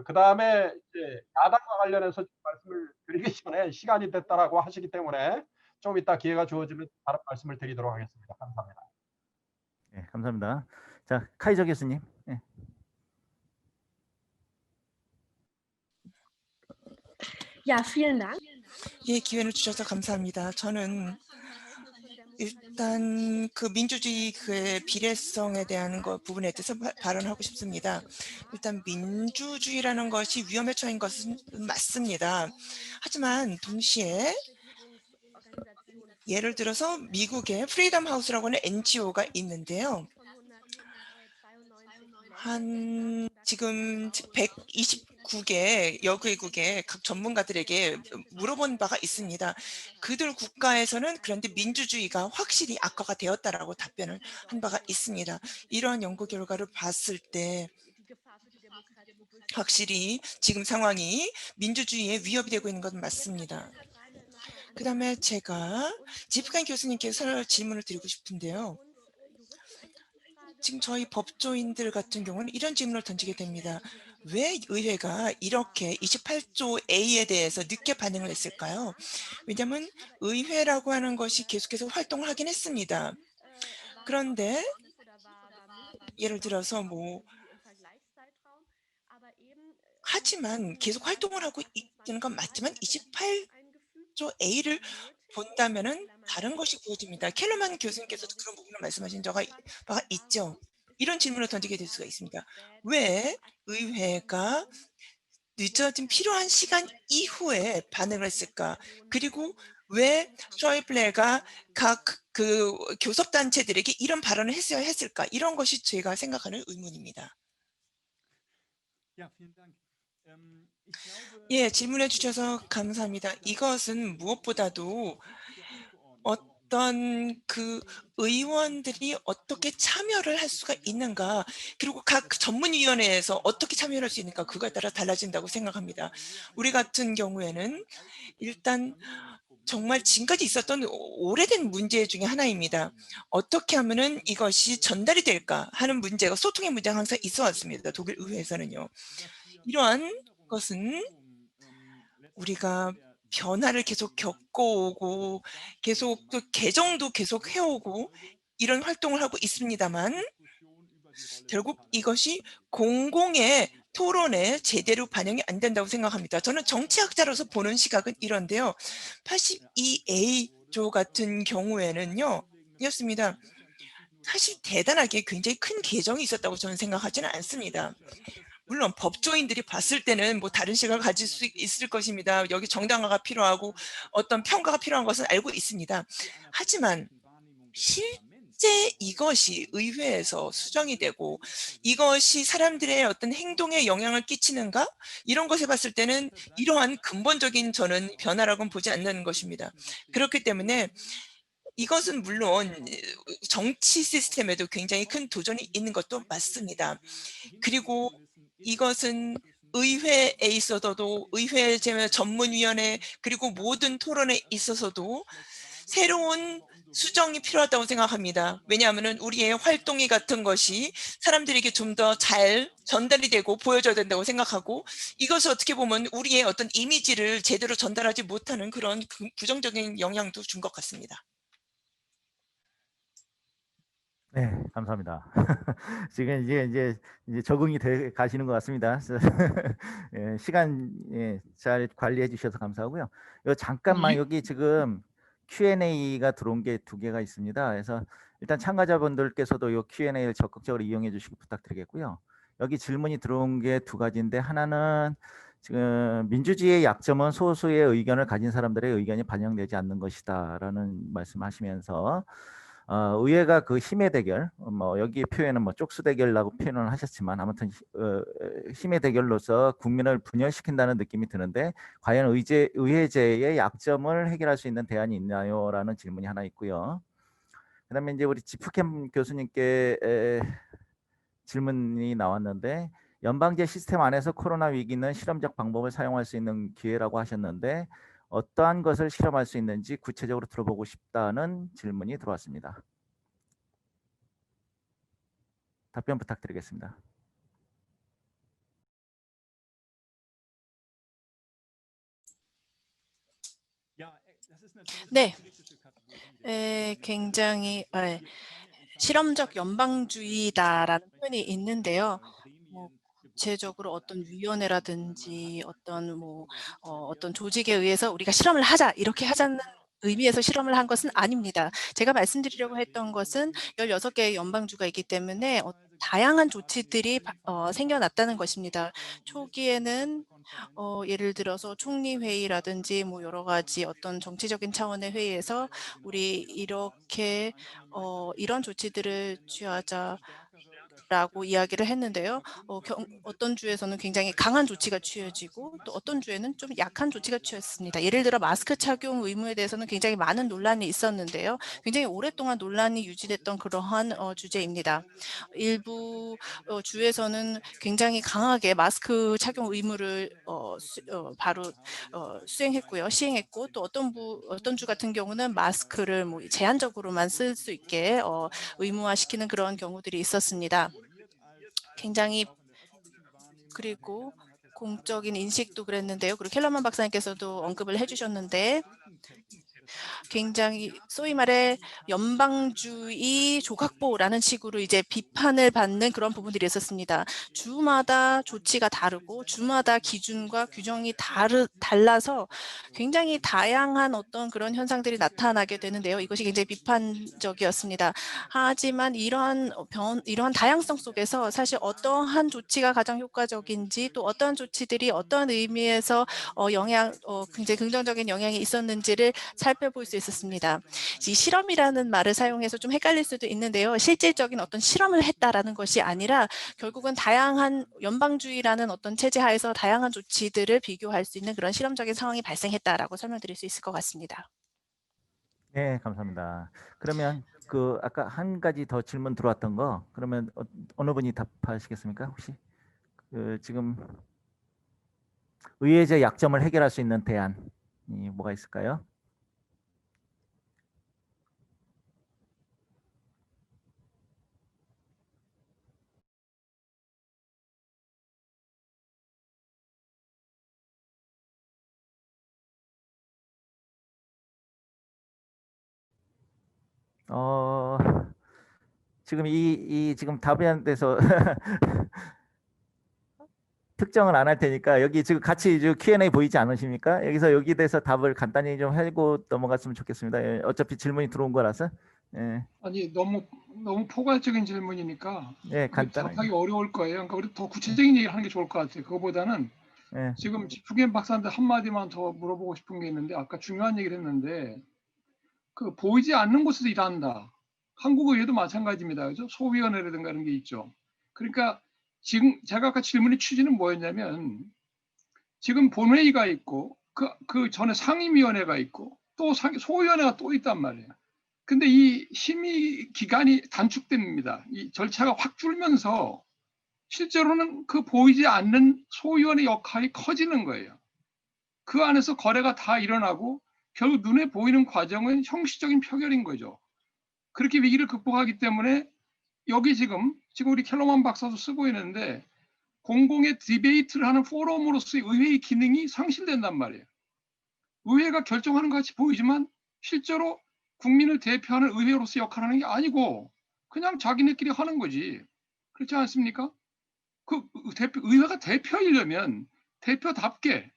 그 다음에 이제 야당과 관련해서 말씀을 드리기 전에 시간이 됐다라고 하시기 때문에 좀 이따 기회가 주어지면 다른 말씀을 드리도록 하겠습니다. 감사합니다. 네, 감사합니다. 자, 카이저 교수님. 네. 예, 기회를 주셔서 감사합니다. 저는 일단 그 민주주의 그 비례성에 대한 부분에 대해서 발언하고 싶습니다. 일단 민주주의라는 것이 위험에 처한 것은 맞습니다. 하지만 동시에 예를 들어서 미국의 프리덤 하우스라고 하는 NGO가 있는데요. 지금 129개 여개국의 각 전문가들에게 물어본 바가 있습니다. 그들 국가에서는 그런데 민주주의가 확실히 악화가 되었다라고 답변을 한 바가 있습니다. 이러한 연구 결과를 봤을 때 확실히 지금 상황이 민주주의에 위협이 되고 있는 건 맞습니다. 그 다음에 제가 지프칸 교수님께서 질문을 드리고 싶은데요. 지금 저희 법조인들 같은 경우는 이런 질문을 던지게 됩니다. 왜 의회가 이렇게 28조 A에 대해서 늦게 반응을 했을까요? 왜냐하면 의회라고 하는 것이 계속해서 활동을 하긴 했습니다. 그런데 예를 들어서 하지만 계속 활동을 하고 있는 건 맞지만 28조 A를 본다면은 다른 것이 보여집니다. 켈러만 교수님께서도 그런 부분을 말씀하신 바가 있죠. 이런 질문을 던지게 될 수가 있습니다. 왜 의회가 늦어진 필요한 시간 이후에 반응을 했을까? 그리고 왜 셔이블레가 각 그 교섭단체들에게 이런 발언을 했어야 했을까? 이런 것이 제가 생각하는 의문입니다. 예, 질문해 주셔서 감사합니다. 이것은 무엇보다도 어떤 그 의원들이 어떻게 참여를 할 수가 있는가, 그리고 각 전문위원회에서 어떻게 참여할 수 있는가, 그거에 따라 달라진다고 생각합니다. 우리 같은 경우에는 일단 정말 지금까지 있었던 오래된 문제 중에 하나입니다. 어떻게 하면은 이것이 전달이 될까 하는 문제가, 소통의 문제가 항상 있어 왔습니다. 독일 의회에서는요. 이러한 것은 우리가 변화를 계속 겪어오고 계속 또 개정도 계속 해오고 이런 활동을 하고 있습니다만 결국 이것이 공공의 토론에 제대로 반영이 안 된다고 생각합니다. 저는 정치학자로서 보는 시각은 이런데요. 82A조 같은 경우에는요. 이었습니다. 사실 대단하게 굉장히 큰 개정이 있었다고 저는 생각하지는 않습니다. 물론 법조인들이 봤을 때는 다른 시각을 가질 수 있을 것입니다. 여기 정당화가 필요하고 어떤 평가가 필요한 것은 알고 있습니다. 하지만 실제 이것이 의회에서 수정이 되고 이것이 사람들의 어떤 행동에 영향을 끼치는가? 이런 것을 봤을 때는 이러한 근본적인 저는 변화라고는 보지 않는 것입니다. 그렇기 때문에 이것은 물론 정치 시스템에도 굉장히 큰 도전이 있는 것도 맞습니다. 그리고 이것은 의회에 있어서도 의회 전문위원회 그리고 모든 토론에 있어서도 새로운 수정이 필요하다고 생각합니다. 왜냐하면 우리의 활동이 같은 것이 사람들에게 좀 더 잘 전달이 되고 보여져야 된다고 생각하고 이것을 어떻게 보면 우리의 어떤 이미지를 제대로 전달하지 못하는 그런 부정적인 영향도 준 것 같습니다. 네, 감사합니다. 지금 이제 적응이 돼 가시는 것 같습니다. 예, 시간 잘 관리해 주셔서 감사하고요. 잠깐만 여기 지금 Q&A가 들어온 게 2개가 있습니다. 그래서 일단 참가자분들께서도 이 Q&A를 적극적으로 이용해 주시기 부탁드리겠고요. 여기 질문이 들어온 게 2가지인데 하나는 지금 민주주의의 약점은 소수의 의견을 가진 사람들의 의견이 반영되지 않는 것이다라는 말씀하시면서 의회가 그 힘의 대결, 뭐 여기 표현은 뭐 쪽수 대결이라고 표현을 하셨지만 아무튼 힘의 대결로서 국민을 분열시킨다는 느낌이 드는데 과연 의회제의 약점을 해결할 수 있는 대안이 있나요?라는 질문이 하나 있고요. 그다음에 이제 우리 지프캠 교수님께 질문이 나왔는데 연방제 시스템 안에서 코로나 위기는 실험적 방법을 사용할 수 있는 기회라고 하셨는데 어떠한 것을 실험할 수 있는지 구체적으로 들어보고 싶다는 질문이 들어왔습니다. 답변 부탁드리겠습니다. 네, 굉장히 실험적 연방주의다라는 표현이 있는데요. 뭐 구체적으로 어떤 위원회라든지 어떤 조직에 의해서 우리가 실험을 하자 이렇게 하자는 의미에서 실험을 한 것은 아닙니다. 제가 말씀드리려고 했던 것은 16개의 연방주가 있기 때문에 다양한 조치들이 생겨났다는 것입니다. 초기에는 예를 들어서 총리회의라든지 뭐 여러 가지 어떤 정치적인 차원의 회의에서 우리 이렇게 이런 조치들을 취하자라고 이야기를 했는데요. 어떤 주에서는 굉장히 강한 조치가 취해지고 또 어떤 주에는 좀 약한 조치가 취했습니다. 예를 들어 마스크 착용 의무에 대해서는 굉장히 많은 논란이 있었는데요. 굉장히 오랫동안 논란이 유지됐던 그러한 주제입니다. 일부 주에서는 굉장히 강하게 마스크 착용 의무를 바로 시행했고 또 어떤 주 같은 경우는 마스크를 뭐 제한적으로만 쓸 수 있게 의무화시키는 그런 경우들이 있었습니다. 굉장히 그리고 공적인 인식도 그랬는데요. 그리고 켈러만 박사님께서도 언급을 해주셨는데 굉장히 소위 말해 연방주의 조각보라는 식으로 이제 비판을 받는 그런 부분들이 있었습니다. 주마다 조치가 다르고 주마다 기준과 규정이 달라서 굉장히 다양한 어떤 그런 현상들이 나타나게 되는데요. 이것이 굉장히 비판적이었습니다. 하지만 이러한 다양성 속에서 사실 어떠한 조치가 가장 효과적인지 또 어떠한 조치들이 어떠한 의미에서 굉장히 긍정적인 영향이 있었는지를 살펴볼 수 있었습니다. 이 실험이라는 말을 사용해서 좀 헷갈릴 수도 있는데요. 실질적인 어떤 실험을 했다라는 것이 아니라 결국은 다양한 연방주의라는 어떤 체제 하에서 다양한 조치들을 비교할 수 있는 그런 실험적인 상황이 발생했다라고 설명드릴 수 있을 것 같습니다. 네, 감사합니다. 그러면 그 아까 한 가지 더 질문 들어왔던 거 그러면 어느 분이 답하시겠습니까? 혹시 지금 의회제 약점을 해결할 수 있는 대안이 뭐가 있을까요? 지금 지금 답변돼서 특정을 안 할 테니까 여기 지금 같이 Q&A 보이지 않으십니까? 여기 대해서 답을 간단히 좀 하고 넘어갔으면 좋겠습니다. 예, 어차피 질문이 들어온 거라서. 예. 아니 너무 포괄적인 질문이니까 간단하게. 답하기 어려울 거예요. 그러니까 우리 더 구체적인 얘기를 하는 게 좋을 것 같아요. 그거보다는 지금 지프겐 박사한테 한마디만 더 물어보고 싶은 게 있는데 아까 중요한 얘기를 했는데 그 보이지 않는 곳에서 일한다. 한국 의회도 마찬가지입니다. 그죠? 소위원회라든가 이런 게 있죠. 그러니까 지금 제가 아까 질문의 취지는 뭐였냐면 지금 본회의가 있고 그 전에 상임위원회가 있고 또 소위원회가 또 있단 말이에요. 근데 이 심의 기간이 단축됩니다. 이 절차가 확 줄면서 실제로는 그 보이지 않는 소위원의 역할이 커지는 거예요. 그 안에서 거래가 다 일어나고 결국 눈에 보이는 과정은 형식적인 표결인 거죠. 그렇게 위기를 극복하기 때문에 여기 지금 우리 켈러만 박사도 쓰고 있는데 공공의 디베이트를 하는 포럼으로서의 의회의 기능이 상실된단 말이에요. 의회가 결정하는 것 같이 보이지만 실제로 국민을 대표하는 의회로서 역할을 하는 게 아니고 그냥 자기네끼리 하는 거지. 그렇지 않습니까? 의회가 대표이려면 대표답게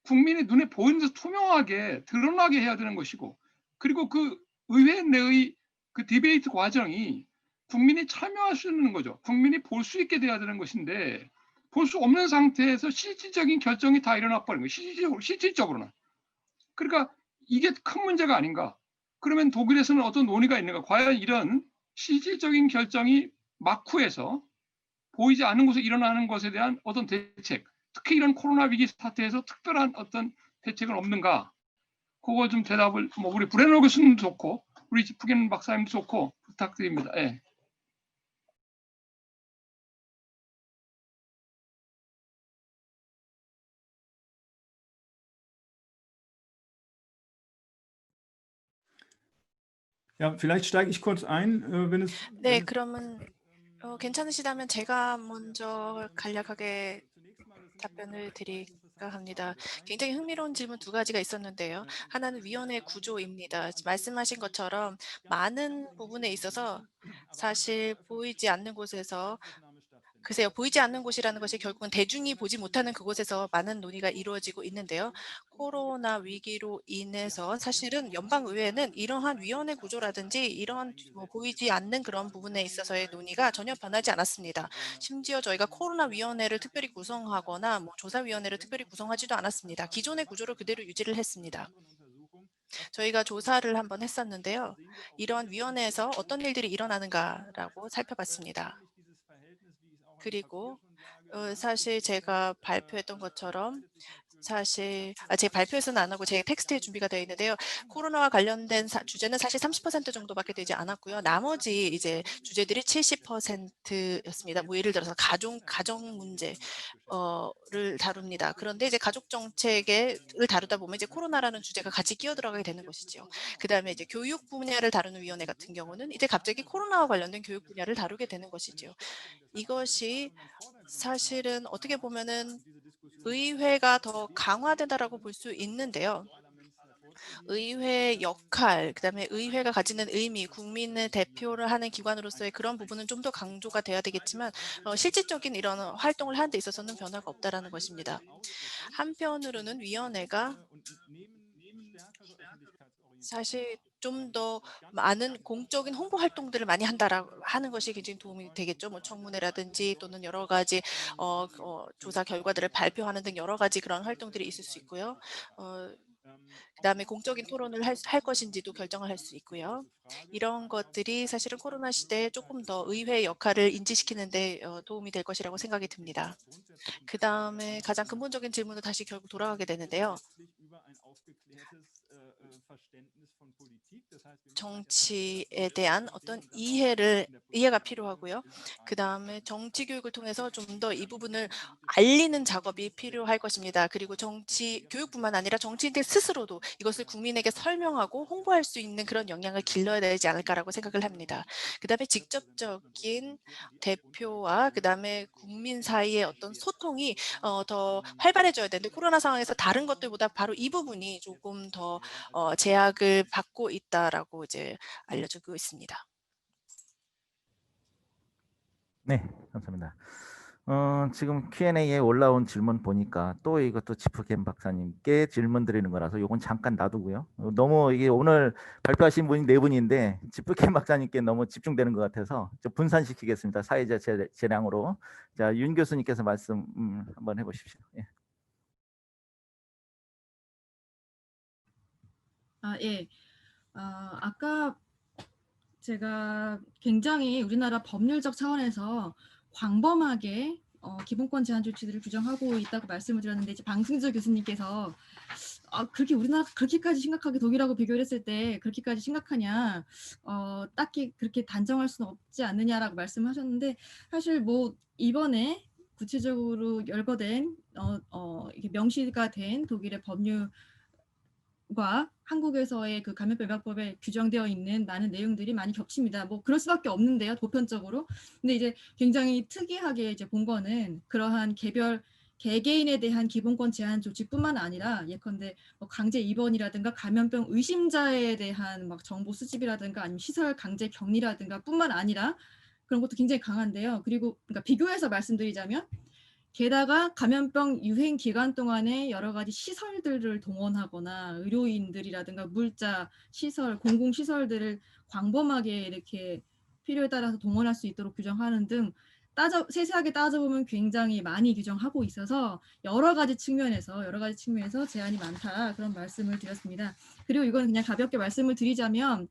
국민의 눈에 보이는 데서 투명하게 드러나게 해야 되는 것이고, 그리고 그 의회 내의 그 디베이트 과정이 국민이 참여할 수 있는 거죠. 국민이 볼 수 있게 돼야 되는 것인데 볼 수 없는 상태에서 실질적인 결정이 다 일어나 버린 거예요. 실질적으로는. 그러니까 이게 큰 문제가 아닌가. 그러면 독일에서는 어떤 논의가 있는가. 과연 이런 실질적인 결정이 막후에서 보이지 않는 곳에 일어나는 것에 대한 어떤 대책, 특히 이런 코로나 위기 사태에서 특별한 어떤 대책은 없는가. 그거 좀 대답을 우리 브레너 교수님도 좋고 우리 푸겐 박사님도 좋고 부탁드립니다. 예. Ja, vielleicht steige ich kurz ein, wenn es. 네, 그러면 괜찮으시다면 제가 먼저 간략하게 답변을 드릴까 합니다. 굉장히 흥미로운 질문 두 가지가 있었는데요. 하나는 위원회 구조입니다. 말씀하신 것처럼 많은 부분에 있어서 사실 보이지 않는 곳에서 글쎄요. 보이지 않는 곳이라는 것이 결국은 대중이 보지 못하는 그곳에서 많은 논의가 이루어지고 있는데요. 코로나 위기로 인해서 사실은 연방의회는 이러한 위원회 구조라든지 이러한 보이지 않는 그런 부분에 있어서의 논의가 전혀 변하지 않았습니다. 심지어 저희가 코로나 위원회를 특별히 구성하거나 조사위원회를 특별히 구성하지도 않았습니다. 기존의 구조를 그대로 유지를 했습니다. 저희가 조사를 한번 했었는데요. 이런 위원회에서 어떤 일들이 일어나는가라고 살펴봤습니다. 그리고 사실 제가 발표했던 것처럼 사실 제 발표에서는 안 하고 제 텍스트에 준비가 되어 있는데요. 코로나와 관련된 주제는 사실 30% 정도밖에 되지 않았고요. 나머지 이제 주제들이 70%였습니다. 예를 들어서 가정 문제 를 다룹니다. 그런데 이제 가족 정책을 다루다 보면 이제 코로나라는 주제가 같이 끼어들어가게 되는 것이죠. 그다음에 이제 교육 분야를 다루는 위원회 같은 경우는 이제 갑자기 코로나와 관련된 교육 분야를 다루게 되는 것이죠. 이것이 사실은 어떻게 보면은 의회가 더 강화된다라고 볼 수 있는데요. 의회의 역할, 그다음에 의회가 가지는 의미, 국민의 대표를 하는 기관으로서의 그런 부분은 좀 더 강조가 돼야 되겠지만 실질적인 이런 활동을 하는 데 있어서는 변화가 없다라는 것입니다. 한편으로는 위원회가 사실 좀 더 많은 공적인 홍보 활동들을 많이 한다라고 하는 것이 굉장히 도움이 되겠죠. 청문회라든지 또는 여러 가지 조사 결과들을 발표하는 등 여러 가지 그런 활동들이 있을 수 있고요. 그다음에 공적인 토론을 할 것인지도 결정을 할 수 있고요. 이런 것들이 사실은 코로나 시대에 조금 더 의회의 역할을 인지시키는 데 도움이 될 것이라고 생각이 듭니다. 그다음에 가장 근본적인 질문으로 다시 결국 돌아가게 되는데요. 정치에 대한 어떤 이해가 필요하고요. 그다음에 정치 교육을 통해서 좀 더 이 부분을 알리는 작업이 필요할 것입니다. 그리고 정치 교육뿐만 아니라 정치인들 스스로도 이것을 국민에게 설명하고 홍보할 수 있는 그런 역량을 길러야 되지 않을까라고 생각을 합니다. 그다음에 직접적인 대표와 그다음에 국민 사이의 어떤 소통이 더 활발해져야 되는데 코로나 상황에서 다른 것들보다 바로 이 부분이 조금 더 제약을 받고 있다라고 이제 알려지고 있습니다. 네, 감사합니다. 지금 Q&A에 올라온 질문 보니까 또 이것도 지프겐 박사님께 질문 드리는 거라서 요건 잠깐 놔두고요. 너무 이게 오늘 발표하신 분이 네 분인데 지프겐 박사님께 너무 집중되는 것 같아서 좀 분산시키겠습니다. 사회자 재량으로. 자, 윤 교수님께서 말씀 한번 해보십시오. 예. 예. 아까 제가 굉장히 우리나라 법률적 차원에서 광범하게 기본권 제한 조치들을 규정하고 있다고 말씀을 드렸는데 이제 방승조 교수님께서 그렇게 우리나라가 그렇게까지 심각하게 독일하고 비교를 했을 때 그렇게까지 심각하냐 딱히 그렇게 단정할 수는 없지 않느냐라고 말씀하셨는데 사실 이번에 구체적으로 열거된 이게 명시가 된 독일의 법률 과 한국에서의 그 감염병 예방법에 규정되어 있는 많은 내용들이 많이 겹칩니다. 뭐 그럴 수밖에 없는데요, 보편적으로. 근데 이제 굉장히 특이하게 이제 본 거는 그러한 개개인에 대한 기본권 제한 조치뿐만 아니라 예컨대 뭐 강제 입원이라든가 감염병 의심자에 대한 막 정보 수집이라든가 아니면 시설 강제 격리라든가 뿐만 아니라 그런 것도 굉장히 강한데요. 그리고 그러니까 비교해서 말씀드리자면 게다가 감염병 유행 기간 동안에 여러 가지 시설들을 동원하거나 의료인들이라든가 물자, 시설, 공공시설들을 광범하게 이렇게 필요에 따라서 동원할 수 있도록 규정하는 등 세세하게 따져보면 굉장히 많이 규정하고 있어서 여러 가지 측면에서 제한이 많다 그런 말씀을 드렸습니다. 그리고 이건 그냥 가볍게 말씀을 드리자면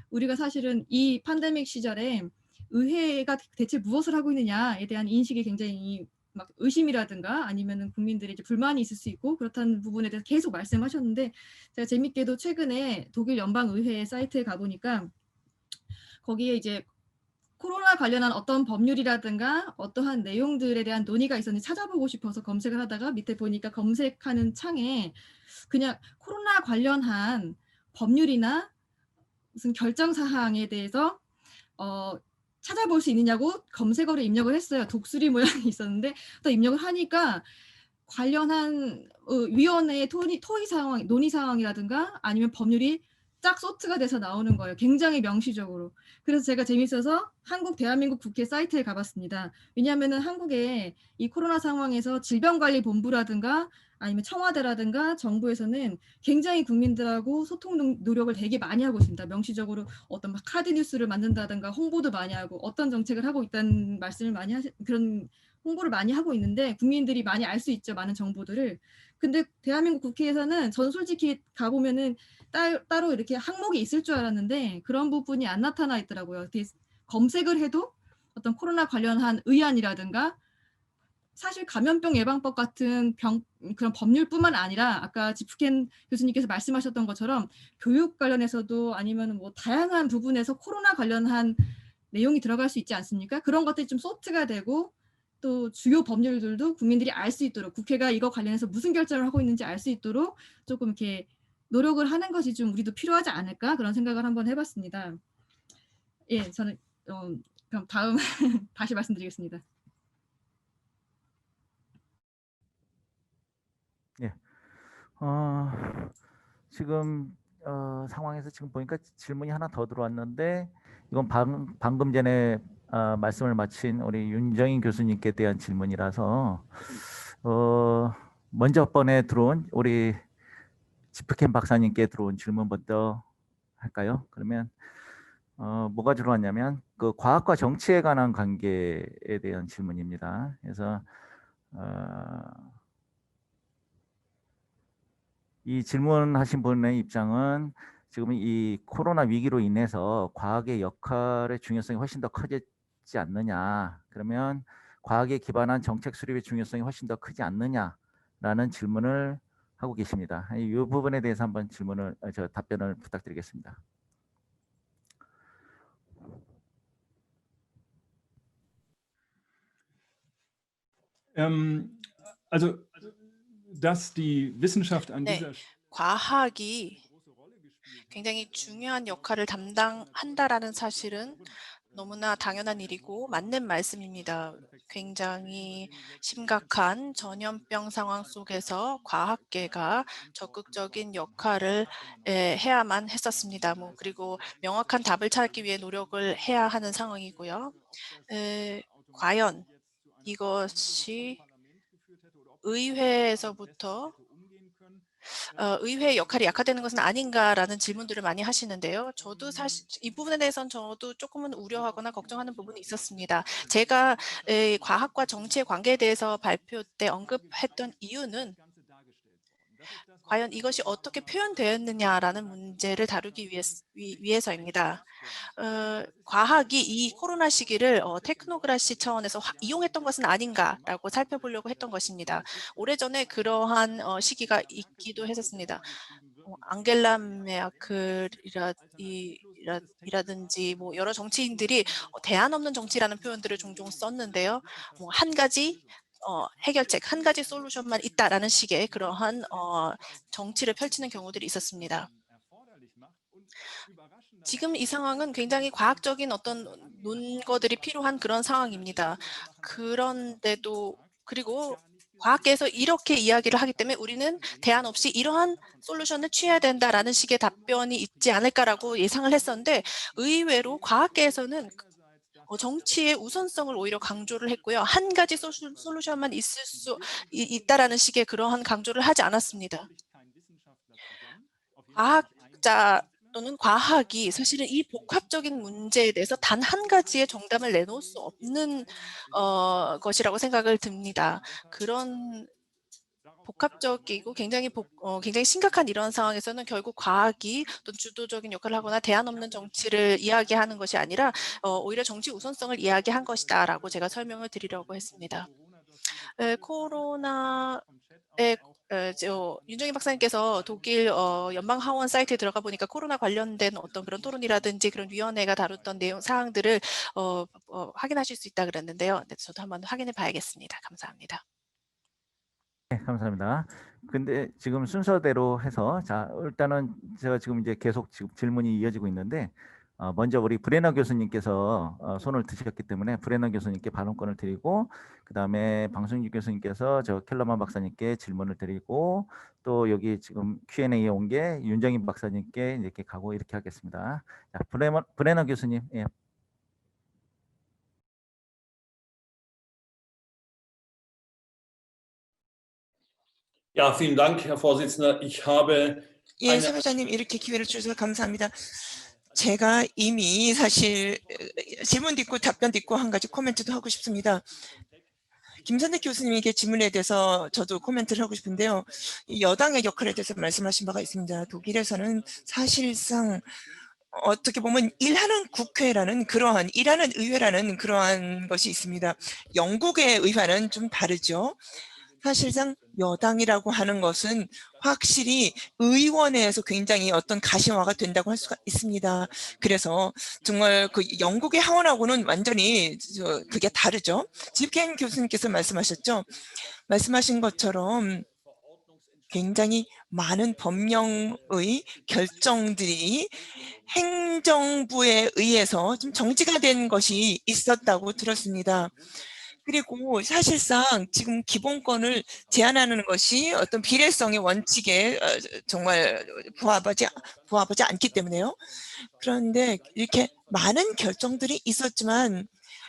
우리가 사실은 이 팬데믹 시절에 의회가 대체 무엇을 하고 있느냐에 대한 인식이 굉장히 막 의심이라든가 아니면은 국민들이 이제 불만이 있을 수 있고 그렇다는 부분에 대해서 계속 말씀하셨는데 제가 재밌게도 최근에 독일 연방의회 사이트에 가보니까 거기에 이제 코로나 관련한 어떤 법률이라든가 어떠한 내용들에 대한 논의가 있었는지 찾아보고 싶어서 검색을 하다가 밑에 보니까 검색하는 창에 그냥 코로나 관련한 법률이나 무슨 결정 사항에 대해서 찾아볼 수 있느냐고 검색어를 입력을 했어요. 독수리 모양이 있었는데 또 입력을 하니까 관련한 위원회의 논의 상황이라든가 아니면 법률이 쫙 소트가 돼서 나오는 거예요. 굉장히 명시적으로. 그래서 제가 재밌어서 대한민국 국회 사이트에 가봤습니다. 왜냐하면은 한국에 이 코로나 상황에서 질병관리본부라든가 아니면 청와대라든가 정부에서는 굉장히 국민들하고 소통 노력을 되게 많이 하고 있습니다. 명시적으로 어떤 막 카드 뉴스를 만든다든가 홍보도 많이 하고 어떤 정책을 하고 있다는 말씀을 많이 그런 홍보를 많이 하고 있는데 국민들이 많이 알 수 있죠. 많은 정보들을. 근데 대한민국 국회에서는 전 솔직히 가보면은 따로 이렇게 항목이 있을 줄 알았는데 그런 부분이 안 나타나 있더라고요. 검색을 해도 어떤 코로나 관련한 의안이라든가 사실 감염병 예방법 같은 그런 법률뿐만 아니라 아까 지프켄 교수님께서 말씀하셨던 것처럼 교육 관련해서도 아니면 뭐 다양한 부분에서 코로나 관련한 내용이 들어갈 수 있지 않습니까? 그런 것들이 좀 소트가 되고 또 주요 법률들도 국민들이 알 수 있도록 국회가 이거 관련해서 무슨 결정을 하고 있는지 알 수 있도록 조금 이렇게 노력을 하는 것이 좀 우리도 필요하지 않을까 그런 생각을 한번 해봤습니다. 예, 저는 그럼 다음 다시 말씀드리겠습니다. 예. 지금 상황에서 지금 보니까 질문이 하나 더 들어왔는데 이건 방금 전에 말씀을 마친 우리 윤정인 교수님께 대한 질문이라서 먼저 번에 들어온 우리 지프켄 박사님께 들어온 질문부터 할까요? 그러면 뭐가 들어왔냐면 그 과학과 정치에 관한 관계에 대한 질문입니다. 그래서 이 질문하신 분의 입장은 지금 이 코로나 위기로 인해서 과학의 역할의 중요성이 훨씬 더 커졌지 않느냐. 그러면 과학에 기반한 정책 수립의 중요성이 훨씬 더 크지 않느냐라는 질문을 하고 계십니다. 이 부분에 대해서 한번 답변을 부탁드리겠습니다. Also, dass die Wissenschaft an 네, dieser 과학이 굉장히 중요한 역할을 담당한다라는 사실은 너무나 당연한 일이고 맞는 말씀입니다. 굉장히 심각한 전염병 상황 속에서 과학계가 적극적인 역할을 해야만 했었습니다. 그리고 명확한 답을 찾기 위해 노력을 해야 하는 상황이고요. 과연 이것이 의회에서부터 의회의 역할이 약화되는 것은 아닌가라는 질문들을 많이 하시는데요. 저도 사실 이 부분에 대해서는 저도 조금은 우려하거나 걱정하는 부분이 있었습니다. 제가 과학과 정치의 관계에 대해서 발표 때 언급했던 이유는 과연 이것이 어떻게 표현되었느냐라는 문제를 다루기 위해서입니다. 과학이 이 코로나 시기를 테크노크라시 차원에서 이용했던 것은 아닌가라고 살펴보려고 했던 것입니다. 오래전에 그러한 시기가 있기도 했었습니다. 앙겔라 메르켈이라든지 뭐 여러 정치인들이 대안 없는 정치라는 표현들을 종종 썼는데요. 한 가지 해결책, 한 가지 솔루션만 있다라는 식의 그러한 정치를 펼치는 경우들이 있었습니다. 지금 이 상황은 굉장히 과학적인 어떤 논거들이 필요한 그런 상황입니다. 그런데도 그리고 과학계에서 이렇게 이야기를 하기 때문에 우리는 대안 없이 이러한 솔루션을 취해야 된다라는 식의 답변이 있지 않을까라고 예상을 했었는데 의외로 과학계에서는 정치의 우선성을 오히려 강조를 했고요. 한 가지 솔루션만 있을 수 있다라는 식의 그러한 강조를 하지 않았습니다. 과학자 또는 과학이 사실은 이 복합적인 문제에 대해서 단 한 가지의 정답을 내놓을 수 없는 것이라고 생각을 듭니다. 그런 복합적이고 굉장히 심각한 이런 상황에서는 결국 과학이 또 주도적인 역할을 하거나 대안 없는 정치를 이야기하는 것이 아니라 오히려 정치 우선성을 이야기한 것이다라고 제가 설명을 드리려고 했습니다. 코로나에 윤정희 박사님께서 독일 연방하원 사이트에 들어가 보니까 코로나 관련된 어떤 그런 토론이라든지 그런 위원회가 다뤘던 내용 사항들을 확인하실 수 있다 그랬는데요. 네, 저도 한번 확인해 봐야겠습니다. 감사합니다. 네, 감사합니다. 근데 지금 순서대로 해서 자 일단은 제가 지금 이제 계속 지금 질문이 이어지고 있는데 먼저 우리 브레너 교수님께서 손을 드셨기 때문에 브레너 교수님께 발언권을 드리고 그다음에 방승주 교수님께서 저 켈러만 박사님께 질문을 드리고 또 여기 지금 Q&A에 온 게 윤정인 박사님께 이렇게 가고 이렇게 하겠습니다. 자, 브레너 교수님. 예. Ja, vielen Dank, Herr Vorsitzender. Ich habe 예, 사회자님 이렇게 기회를 주셔서 감사합니다. 제가 이미 사실 질문도 있고 답변도 있고 한 가지 코멘트도 하고 싶습니다. 김선택 교수님에게 질문에 대해서 저도 코멘트를 하고 싶은데요. 여당의 역할에 대해서 말씀하신 바가 있습니다. 독일에서는 사실상 어떻게 보면 일하는 국회라는 그러한 일하는 의회라는 그러한 것이 있습니다. 영국의 의회는 좀 다르죠. 사실상 여당이라고 하는 것은 확실히 의원회에서 굉장히 어떤 가시화가 된다고 할 수가 있습니다. 그래서 정말 그 영국의 하원하고는 완전히 그게 다르죠. 집켄 교수님께서 말씀하셨죠. 말씀하신 것처럼 굉장히 많은 법령의 결정들이 행정부에 의해서 좀 정지가 된 것이 있었다고 들었습니다. 그리고 사실상 지금 기본권을 제한하는 것이 어떤 비례성의 원칙에 정말 부합하지 않기 때문에요. 그런데 이렇게 많은 결정들이 있었지만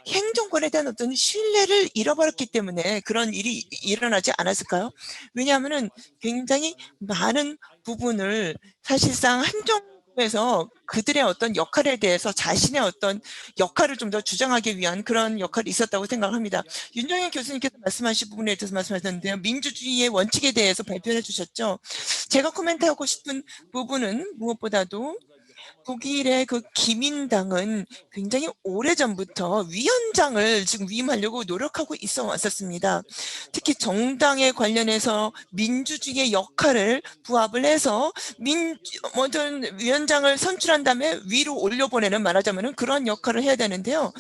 행정권에 대한 어떤 신뢰를 잃어버렸기 때문에 그런 일이 일어나지 않았을까요? 왜냐하면 굉장히 많은 부분을 사실상 행정부에서 그들의 어떤 역할에 대해서 자신의 어떤 역할을 좀 더 주장하기 위한 그런 역할이 있었다고 생각합니다. 윤정현 교수님께서 말씀하신 부분에 대해서 말씀하셨는데요. 민주주의의 원칙에 대해서 발표해 주셨죠. 제가 코멘트하고 싶은 부분은 무엇보다도 독일의 그 기민당은 굉장히 오래전부터 위원장을 지금 위임하려고 노력하고 있어 왔었습니다. 특히 정당에 관련해서 민주주의의 역할을 부합을 해서 어떤 위원장을 선출한 다음에 위로 올려보내는 말하자면 그런 역할을 해야 되는데요.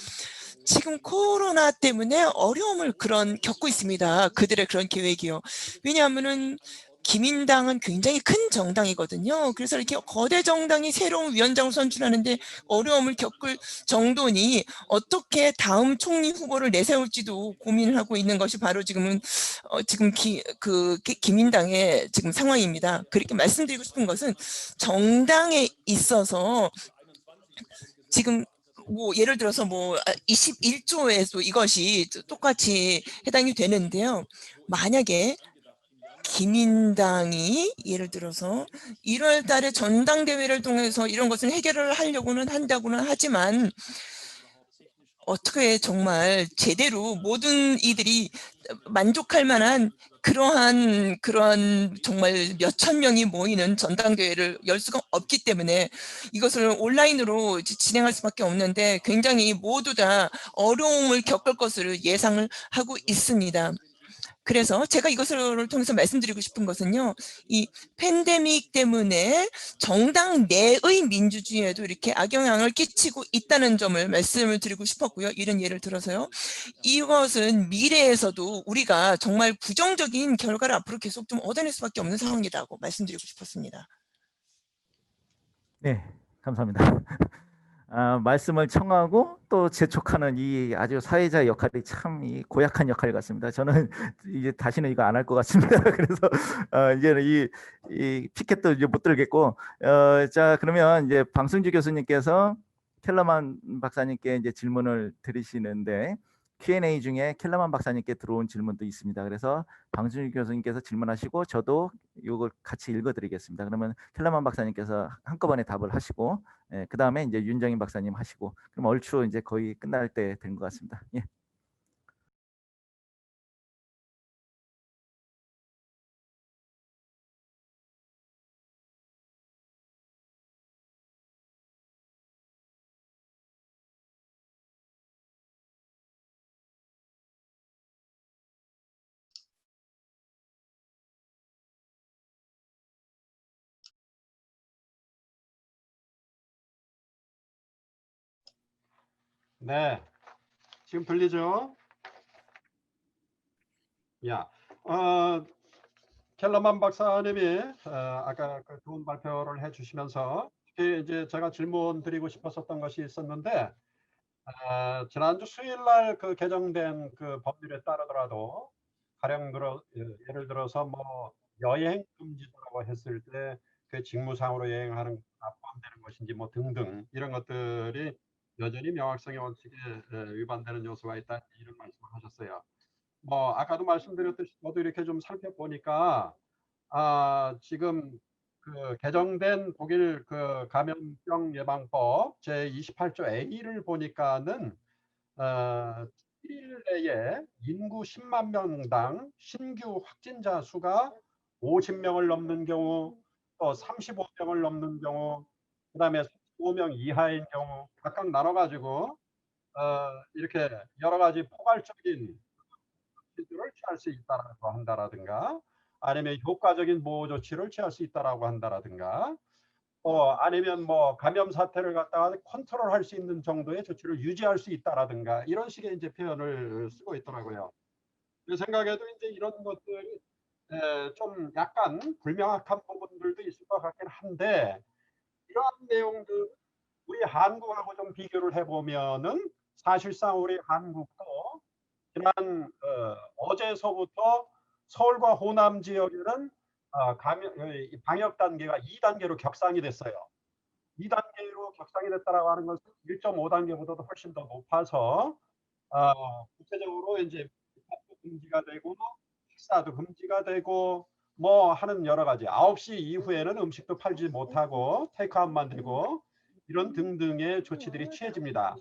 지금 코로나 때문에 어려움을 겪고 있습니다. 그들의 그런 계획이요. 왜냐하면은 기민당은 굉장히 큰 정당이거든요. 그래서 이렇게 거대 정당이 새로운 위원장을 선출하는데 어려움을 겪을 정도니 어떻게 다음 총리 후보를 내세울지도 고민을 하고 있는 것이 바로 지금은 기민당의 지금 상황입니다. 그렇게 말씀드리고 싶은 것은 정당에 있어서 지금 예를 들어서 21조에도 이것이 똑같이 해당이 되는데요. 만약에 기민당이 예를 들어서 1월 달에 전당대회를 통해서 이런 것을 해결을 하려고는 한다고는 하지만 어떻게 정말 제대로 모든 이들이 만족할 만한 그런 정말 몇천 명이 모이는 전당대회를 열 수가 없기 때문에 이것을 온라인으로 진행할 수밖에 없는데 굉장히 모두 다 어려움을 겪을 것을 예상을 하고 있습니다. 그래서 제가 이것을 통해서 말씀드리고 싶은 것은요. 이 팬데믹 때문에 정당 내의 민주주의에도 이렇게 악영향을 끼치고 있다는 점을 말씀을 드리고 싶었고요. 이런 예를 들어서요. 이것은 미래에서도 우리가 정말 부정적인 결과를 앞으로 계속 좀 얻어낼 수밖에 없는 상황이라고 말씀드리고 싶었습니다. 네, 감사합니다. 말씀을 청하고 또 재촉하는 이 아주 사회자 역할이 참 이 고약한 역할 같습니다. 저는 이제 다시는 이거 안 할 것 같습니다. 그래서 이제는 이 피켓도 이제 못 들겠고, 자 그러면 이제 방승주 교수님께서 켈러만 박사님께 이제 질문을 드리시는데 Q&A 중에 켈러만 박사님께 들어온 질문도 있습니다. 그래서 방승주 교수님께서 질문하시고 저도 이걸 같이 읽어드리겠습니다. 그러면 켈러만 박사님께서 한꺼번에 답을 하시고, 그 다음에 이제 윤정인 박사님 하시고, 그럼 얼추 이제 거의 끝날 때 된 것 같습니다. 예. 네, 지금 들리죠? 야, 켈러만 박사님이 아까 그 좋은 발표를 해주시면서 특히 이제 제가 질문 드리고 싶었었던 것이 있었는데, 지난주 수요일날 그 개정된 그 법률에 따르더라도 가령 예를 들어서 뭐 여행 금지라고 했을 때 그 직무상으로 여행하는 포함되는 것인지 뭐 등등 이런 것들이 여전히 명확성의 원칙에 위반되는 요소가 있다 이런 말씀을 하셨어요. 뭐 아까도 말씀드렸듯이 저도 이렇게 좀 살펴보니까 지금 그 개정된 독일 그 감염병 예방법 제 28조 A를 보니까는 7일 내에 인구 10만 명당 신규 확진자 수가 50명을 넘는 경우, 또 35명을 넘는 경우, 그다음에 35명 이하인 경우 각각 나눠가지고 이렇게 여러 가지 포괄적인 조치를 취할 수 있다라고 한다라든가, 아니면 효과적인 보호 조치를 취할 수 있다라고 한다라든가, 아니면 뭐 감염 사태를 갖다가 컨트롤할 수 있는 정도의 조치를 유지할 수 있다라든가 이런 식의 이제 표현을 쓰고 있더라고요. 제 생각에도 이제 이런 것들이 좀 약간 불명확한 부분들도 있을 것 같긴 한데, 이러한 내용들 우리 한국하고 좀 비교를 해보면은 사실상 우리 한국도 지난 어제서부터 서울과 호남 지역에는 방역 단계가 2단계로 격상이 됐어요. 2단계로 격상이 됐다라고 하는 것은 1.5단계보다도 훨씬 더 높아서 구체적으로 이제 입학도 금지가 되고 식사도 금지가 되고 뭐 하는 여러 가지 9시 이후에는 음식도 팔지 못하고 테이크아웃만 되고 이런 등등의 조치들이 취해집니다.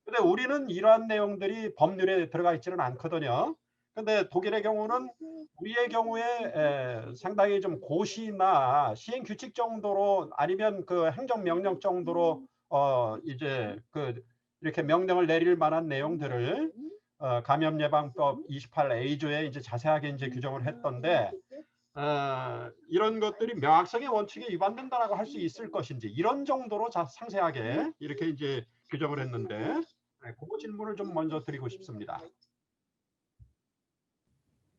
근데 우리는 이러한 내용들이 법률에 들어가 있지는 않거든요. 근데 독일의 경우는 우리의 경우에 상당히 좀 고시나 시행 규칙 정도로 아니면 그 행정명령 정도로 이제 그 이렇게 명령을 내릴 만한 내용들을 감염예방법 28A조에 이제 자세하게 이제 규정을 했던데, 이런 것들이 명확성의 원칙에 위반된다라고 할 수 있을 것인지 이런 정도로 상세하게 이렇게 이제 규정을 했는데, 그 질문을 좀 먼저 드리고 싶습니다.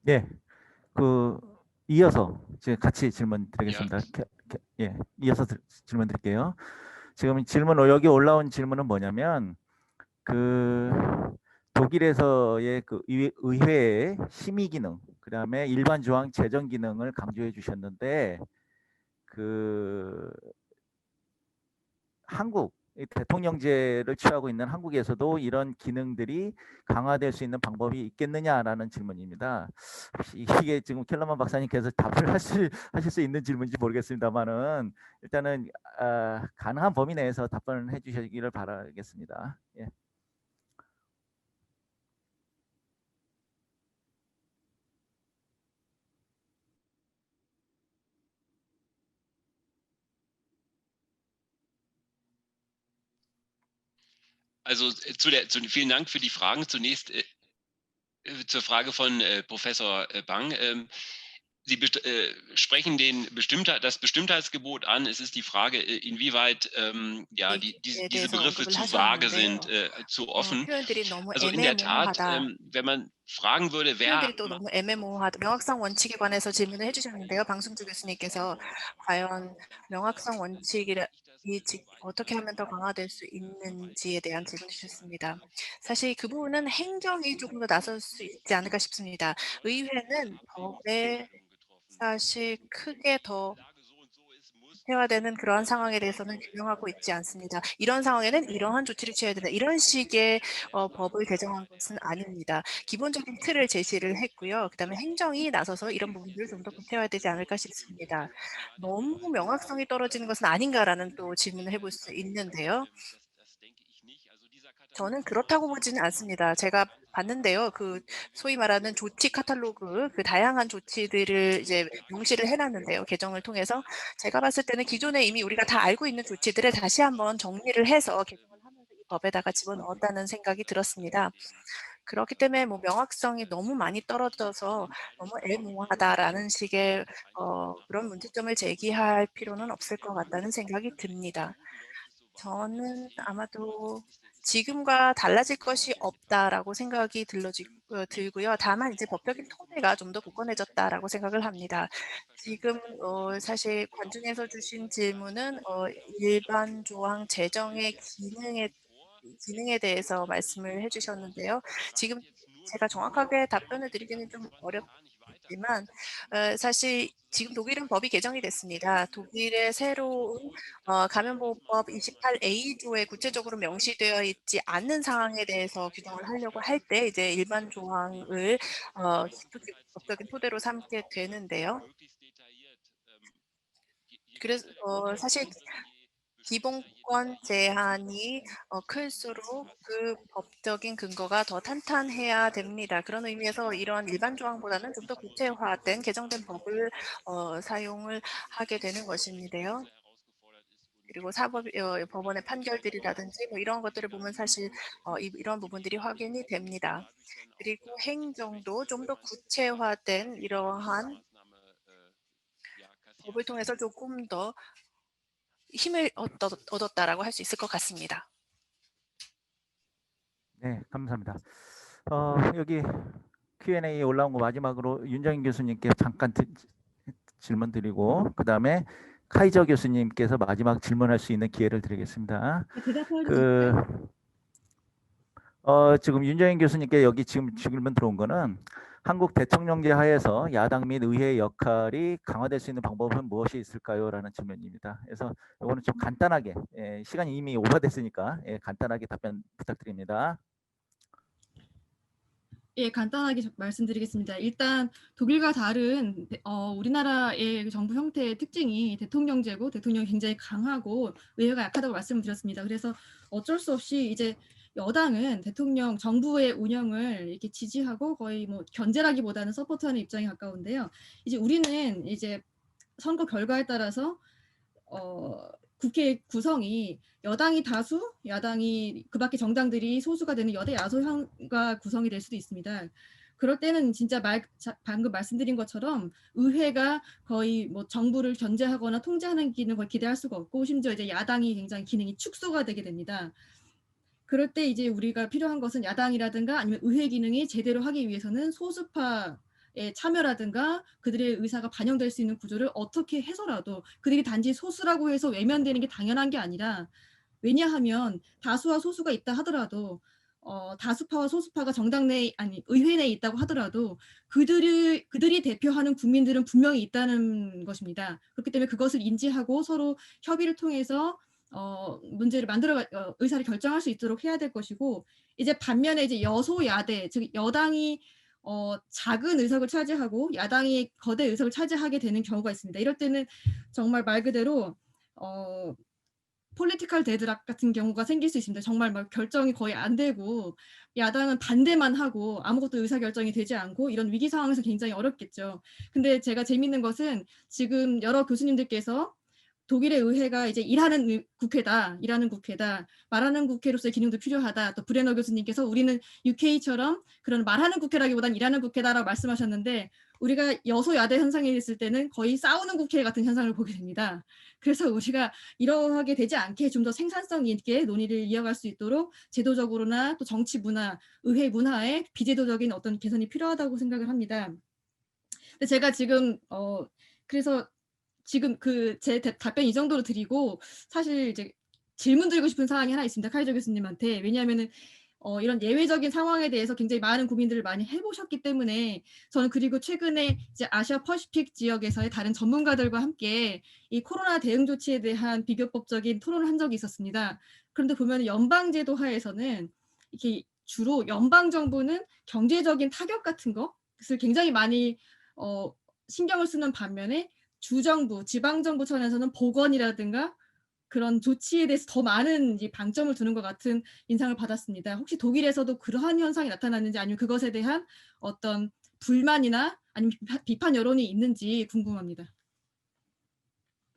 네, 그 이어서 이제 같이 질문 드리겠습니다. 예, 이어서 질문 드릴게요. 지금 여기 올라온 질문은 뭐냐면 그 독일에서의 그 의회의 심의 기능, 그다음에 일반 조항 제정 기능을 강조해 주셨는데 그 한국 대통령제를 취하고 있는 한국에서도 이런 기능들이 강화될 수 있는 방법이 있겠느냐라는 질문입니다. 이게 지금 켈러만 박사님께서 답을 하실 수 있는 질문인지 모르겠습니다만은 일단은 가능한 범위 내에서 답변을 해주시기를 바라겠습니다. 예. Also vielen Dank für die Fragen. Zunächst zur Frage von Professor Bang. Sie sprechen das Bestimmtheitsgebot an. Es ist die Frage, inwieweit diese Begriffe zu vage sind, zu offen. 표현들이 너무 Also in der Tat, 애매모호하다. wenn man fragen würde, wer 표현들이 또 너무 애매모호하다. 명확성 원칙에 관해서 질문을 해주셨는데요. 방승주 교수님께서 과연 명확성 원칙이 어떻게 하면 더 강화될 수 있는지에 대한 질문을 주셨습니다. 사실 그 부분은 행정이 조금 더 나설 수 있지 않을까 싶습니다. 의회는 법에 사실 크게 더 구체화되는 그러한 상황에 대해서는 규명하고 있지 않습니다. 이런 상황에는 이러한 조치를 취해야 된다. 이런 식의 법을 개정한 것은 아닙니다. 기본적인 틀을 제시를 했고요. 그다음에 행정이 나서서 이런 부분들을 좀 더 구체화되지 않을까 싶습니다. 너무 명확성이 떨어지는 것은 아닌가라는 또 질문을 해볼 수 있는데요. 저는 그렇다고 보지는 않습니다. 제가 봤는데요. 그 소위 말하는 조치 카탈로그, 그 다양한 조치들을 이제 명시를 해놨는데요. 개정을 통해서 제가 봤을 때는 기존에 이미 우리가 다 알고 있는 조치들을 다시 한번 정리를 해서 개정을 하면서 이 법에다가 집어넣었다는 생각이 들었습니다. 그렇기 때문에 뭐 명확성이 너무 많이 떨어져서 너무 애매모호하다라는 식의 그런 문제점을 제기할 필요는 없을 것 같다는 생각이 듭니다. 저는 아마도 지금과 달라질 것이 없다라고 생각이 들고요. 다만 이제 법적인 토대가 좀 더 굳건해졌다라고 생각을 합니다. 지금 사실 관중에서 주신 질문은 일반 조항 제정의 기능에 대해서 말씀을 해주셨는데요. 지금 제가 정확하게 답변을 드리기는 좀 어렵지만 사실 지금 독일은 법이 개정이 됐습니다. 독일의 새로운 감염보호법 28A조에 구체적으로 명시되어 있지 않는 상황에 대해서 규정을 하려고 할 때 이제 일반 조항을 법적인 토대로 삼게 되는데요. 그래서 사실 기본권 제한이 클수록 그 법적인 근거가 더 탄탄해야 됩니다. 그런 의미에서 이런 일반 조항보다는 좀 더 구체화된 개정된 법을 사용을 하게 되는 것인데요. 그리고 법원의 판결들이라든지 뭐 이런 것들을 보면 사실 이런 부분들이 확인이 됩니다. 그리고 행정도 좀 더 구체화된 이러한 법을 통해서 조금 더 힘을 얻었다라고 할 수 있을 것 같습니다. 네, 감사합니다. 여기 Q&A 올라온 거 마지막으로 윤정인 교수님께 잠깐 질문 드리고 그다음에 카이저 교수님께서 마지막 질문할 수 있는 기회를 드리겠습니다. 지금 윤정인 교수님께 여기 지금 질문 들어온 거는 한국 대통령제 하에서 야당 및 의회의 역할이 강화될 수 있는 방법은 무엇이 있을까요? 라는 질문입니다. 그래서 이거는 좀 간단하게 시간이 이미 오버됐으니까 간단하게 답변 부탁드립니다. 예, 간단하게 말씀드리겠습니다. 일단 독일과 다른 우리나라의 정부 형태의 특징이 대통령제고 대통령이 굉장히 강하고 의회가 약하다고 말씀을 드렸습니다. 그래서 어쩔 수 없이 이제 여당은 대통령 정부의 운영을 이렇게 지지하고 거의 뭐 견제라기보다는 서포트하는 입장에 가까운데요. 이제 우리는 이제 선거 결과에 따라서 국회 구성이 여당이 다수, 야당이 그 밖에 정당들이 소수가 되는 여대 야소형과 구성이 될 수도 있습니다. 그럴 때는 진짜 방금 말씀드린 것처럼 의회가 거의 뭐 정부를 견제하거나 통제하는 기능을 기대할 수가 없고 심지어 이제 야당이 굉장히 기능이 축소가 되게 됩니다. 그럴 때 이제 우리가 필요한 것은 야당이라든가 아니면 의회 기능이 제대로 하기 위해서는 소수파의 참여라든가 그들의 의사가 반영될 수 있는 구조를 어떻게 해서라도 그들이 단지 소수라고 해서 외면되는 게 당연한 게 아니라 왜냐하면 다수와 소수가 있다 하더라도 다수파와 소수파가 정당 내 아니 의회 내에 있다고 하더라도 그들이 대표하는 국민들은 분명히 있다는 것입니다. 그렇기 때문에 그것을 인지하고 서로 협의를 통해서 문제를 의사를 결정할 수 있도록 해야 될 것이고 이제 반면에 이제 여소야대 즉 여당이 작은 의석을 차지하고 야당이 거대 의석을 차지하게 되는 경우가 있습니다. 이럴 때는 정말 말 그대로 폴리티컬 데드락 같은 경우가 생길 수 있습니다. 정말 막 결정이 거의 안 되고 야당은 반대만 하고 아무것도 의사결정이 되지 않고 이런 위기 상황에서 굉장히 어렵겠죠. 근데 제가 재밌는 것은 지금 여러 교수님들께서 독일의 의회가 이제 일하는 국회다, 말하는 국회로서의 기능도 필요하다. 또 브레너 교수님께서 우리는 UK처럼 그런 말하는 국회라기보단 일하는 국회다라고 말씀하셨는데 우리가 여소야대 현상이 있을 때는 거의 싸우는 국회 같은 현상을 보게 됩니다. 그래서 우리가 이러하게 되지 않게 좀 더 생산성 있게 논의를 이어갈 수 있도록 제도적으로나 또 정치 문화, 의회 문화에 비제도적인 어떤 개선이 필요하다고 생각을 합니다. 근데 제가 지금 그래서 지금 제 답변 이 정도로 드리고 사실 이제 질문 드리고 싶은 사항이 하나 있습니다. 카이저 교수님한테. 왜냐하면은 이런 예외적인 상황에 대해서 굉장히 많은 고민들을 많이 해보셨기 때문에 저는 그리고 최근에 이제 아시아 퍼시픽 지역에서의 다른 전문가들과 함께 이 코로나 대응 조치에 대한 비교법적인 토론을 한 적이 있었습니다. 그런데 보면 연방제도 하에서는 이렇게 주로 연방 정부는 경제적인 타격 같은 것을 굉장히 많이 신경을 쓰는 반면에 주정부, 지방정부 차원에서는 보건이라든가 그런 조치에 대해서 더 많은 방점을 두는 것 같은 인상을 받았습니다. 혹시 독일에서도 그러한 현상이 나타났는지 아니면 그것에 대한 어떤 불만이나 아니면 비판 여론이 있는지 궁금합니다.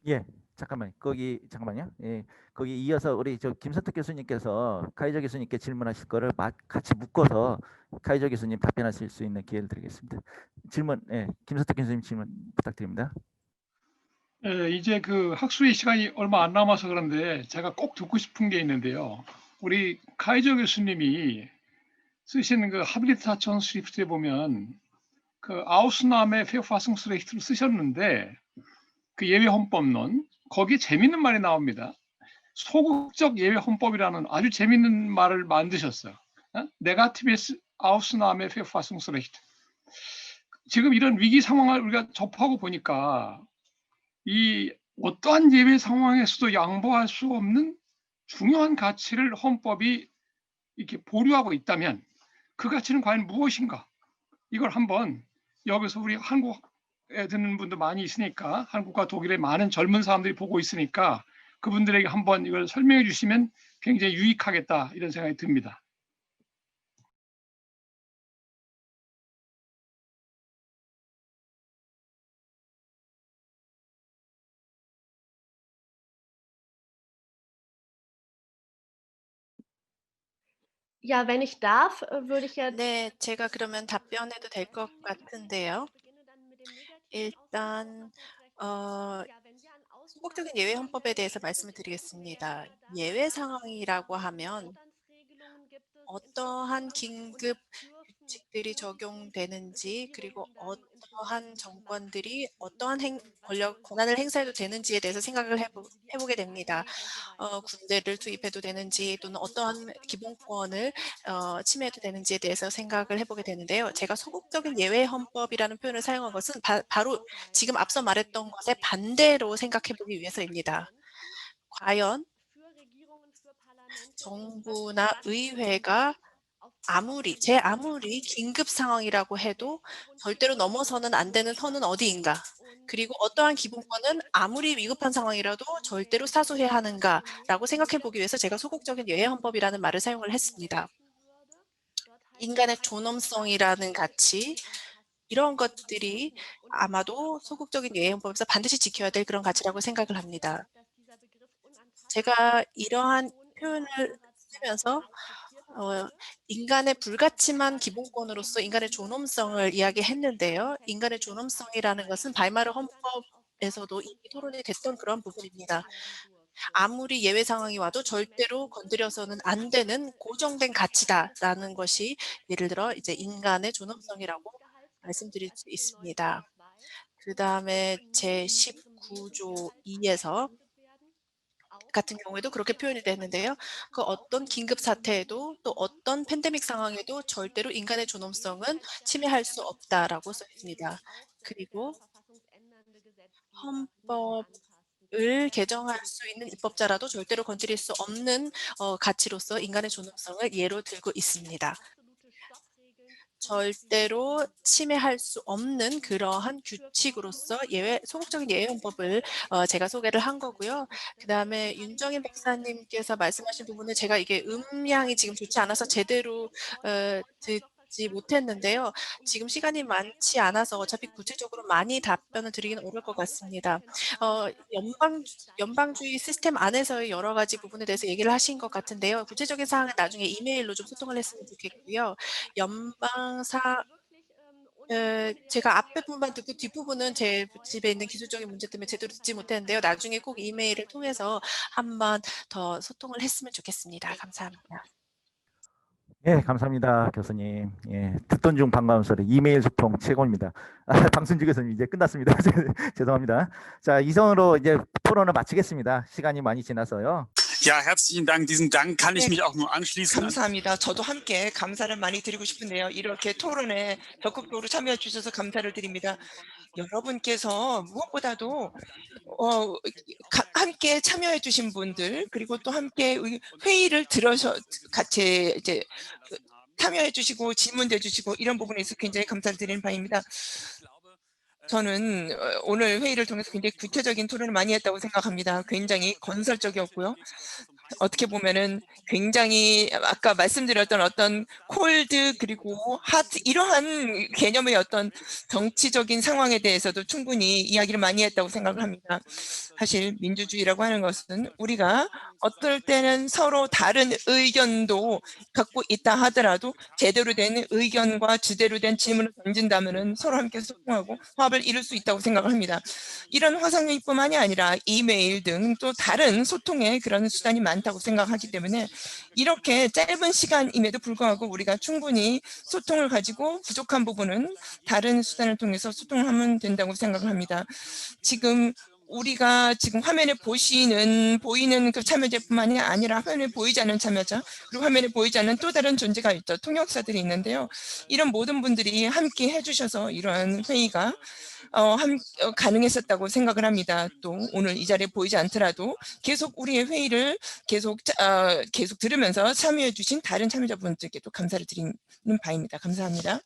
예, 잠깐만요. 예, 거기 이어서 우리 김선택 교수님께서 카이저 교수님께 질문하실 거를 같이 묶어서 카이저 교수님 답변하실 수 있는 기회를 드리겠습니다. 김선택 교수님 질문 부탁드립니다. 이제 그 학술의 시간이 얼마 안 남아서 그런데 제가 꼭 듣고 싶은 게 있는데요. 우리 카이저 교수님이 쓰신 그 하빌리타션 스리프트에 보면 그 아우스나메 페어파승스레히트를 쓰셨는데 그 예외 헌법론 거기 재밌는 말이 나옵니다. 소극적 예외 헌법이라는 아주 재밌는 말을 만드셨어요. 네가티비스 아우스나메 페어파승스레히트. 지금 이런 위기 상황을 우리가 접하고 보니까 이 어떠한 예외 상황에서도 양보할 수 없는 중요한 가치를 헌법이 이렇게 보류하고 있다면 그 가치는 과연 무엇인가? 이걸 한번 여기서 우리 한국에 듣는 분도 많이 있으니까 한국과 독일의 많은 젊은 사람들이 보고 있으니까 그분들에게 한번 이걸 설명해 주시면 굉장히 유익하겠다 이런 생각이 듭니다. Ja, wenn ich darf, würde ich jetzt 네, 제가 그러면 답변해도 될 것 같은데요. 일단 소극적인 예외 헌법에 대해서 말씀을 드리겠습니다. 예외 상황이라고 하면 어떠한 긴급 규칙들이 적용되는지 그리고 어떠한 정권들이 어떠한 권한을 행사해도 되는지에 대해서 생각을 해보게 됩니다. 군대를 투입해도 되는지 또는 어떠한 기본권을 침해해도 되는지에 대해서 생각을 해보게 되는데요. 제가 소극적인 예외 헌법이라는 표현을 사용한 것은 바로 지금 앞서 말했던 것에 반대로 생각해보기 위해서입니다. 과연 정부나 의회가 아무리 긴급 상황이라고 해도 절대로 넘어서는 안 되는 선은 어디인가? 그리고 어떠한 기본권은 아무리 위급한 상황이라도 절대로 사수해야 하는가라고 생각해 보기 위해서 제가 소극적인 예외 헌법이라는 말을 사용을 했습니다. 인간의 존엄성이라는 가치, 이런 것들이 아마도 소극적인 예외 헌법에서 반드시 지켜야 될 그런 가치라고 생각을 합니다. 제가 이러한 표현을 쓰면서 인간의 불가침한 기본권으로서 인간의 존엄성을 이야기했는데요. 인간의 존엄성이라는 것은 바이마르 헌법에서도 이미 토론이 됐던 그런 부분입니다. 아무리 예외 상황이 와도 절대로 건드려서는 안 되는 고정된 가치다라는 것이 예를 들어 이제 인간의 존엄성이라고 말씀드릴 수 있습니다. 그다음에 제19조 2에서 같은 경우에도 그렇게 표현이 되는데요. 그 어떤 긴급 사태에도 또 어떤 팬데믹 상황에도 절대로 인간의 존엄성은 침해할 수 없다라고 써 있습니다. 그리고 헌법을 개정할 수 있는 입법자라도 절대로 건드릴 수 없는 가치로서 인간의 존엄성을 예로 들고 있습니다. 절대로 침해할 수 없는 그러한 규칙으로서 소극적인 예외 헌법을 제가 소개를 한 거고요. 그다음에 윤정인 박사님께서 말씀하신 부분은 제가 이게 음량이 지금 좋지 않아서 제대로 듣지 못했는데요. 지금 시간이 많지 않아서 어차피 구체적으로 많이 답변을 드리기는 어려울 것 같습니다. 연방주의 시스템 안에서의 여러 가지 부분에 대해서 얘기를 하신 것 같은데요. 구체적인 사항은 나중에 이메일로 좀 소통을 했으면 좋겠고요. 제가 앞에 부분만 듣고 뒷부분은 제 집에 있는 기술적인 문제 때문에 제대로 듣지 못했는데요. 나중에 꼭 이메일을 통해서 한번 더 소통을 했으면 좋겠습니다. 감사합니다. 예, 감사합니다, 교수님. 예, 듣던 중 반가운 소리. 이메일 소통 최고입니다. 방순주 교수님 이제 끝났습니다. 죄송합니다. 자, 이상으로 이제 토론을 마치겠습니다. 시간이 많이 지나서요. Ja, herzlichen Dank. Diesen Dank kann ich mich auch nur anschließen. 감사합니다. 저도 함께 감사를 많이 드리고 싶은데요. 이렇게 토론에 적극적으로 참여해 주셔서 감사를 드립니다. 여러분께서 무엇보다도 함께 참여해 주신 분들, 그리고 또 함께 회의를 들어서 같이 이제 참여해 주시고 질문해 주시고 이런 부분에 있어서 굉장히 감사를 드리는 바입니다. 저는 오늘 회의를 통해서 굉장히 구체적인 토론을 많이 했다고 생각합니다. 굉장히 건설적이었고요. 어떻게 보면은 굉장히 아까 말씀드렸던 어떤 콜드 그리고 하트 이러한 개념의 어떤 정치적인 상황에 대해서도 충분히 이야기를 많이 했다고 생각을 합니다. 사실 민주주의라고 하는 것은 우리가 어떨 때는 서로 다른 의견도 갖고 있다 하더라도 제대로 된 의견과 제대로 된 질문을 던진다면은 서로 함께 소통하고 화합을 이룰 수 있다고 생각을 합니다. 이런 화상회의뿐만이 아니라 이메일 등 또 다른 소통의 그런 수단이 많다고 생각하기 때문에 이렇게 짧은 시간임에도 불구하고 우리가 충분히 소통을 가지고 부족한 부분은 다른 수단을 통해서 소통을 하면 된다고 생각을 합니다. 지금 우리가 지금 화면에 보이는 그 참여자뿐만이 아니라 화면에 보이지 않는 참여자, 그리고 화면에 보이지 않는 또 다른 존재가 있죠. 통역사들이 있는데요. 이런 모든 분들이 함께 해주셔서 이러한 회의가 가능했었다고 생각을 합니다. 또 오늘 이 자리에 보이지 않더라도 계속 우리의 회의를 계속 들으면서 참여해 주신 다른 참여자분들께도 감사를 드리는 바입니다. 감사합니다.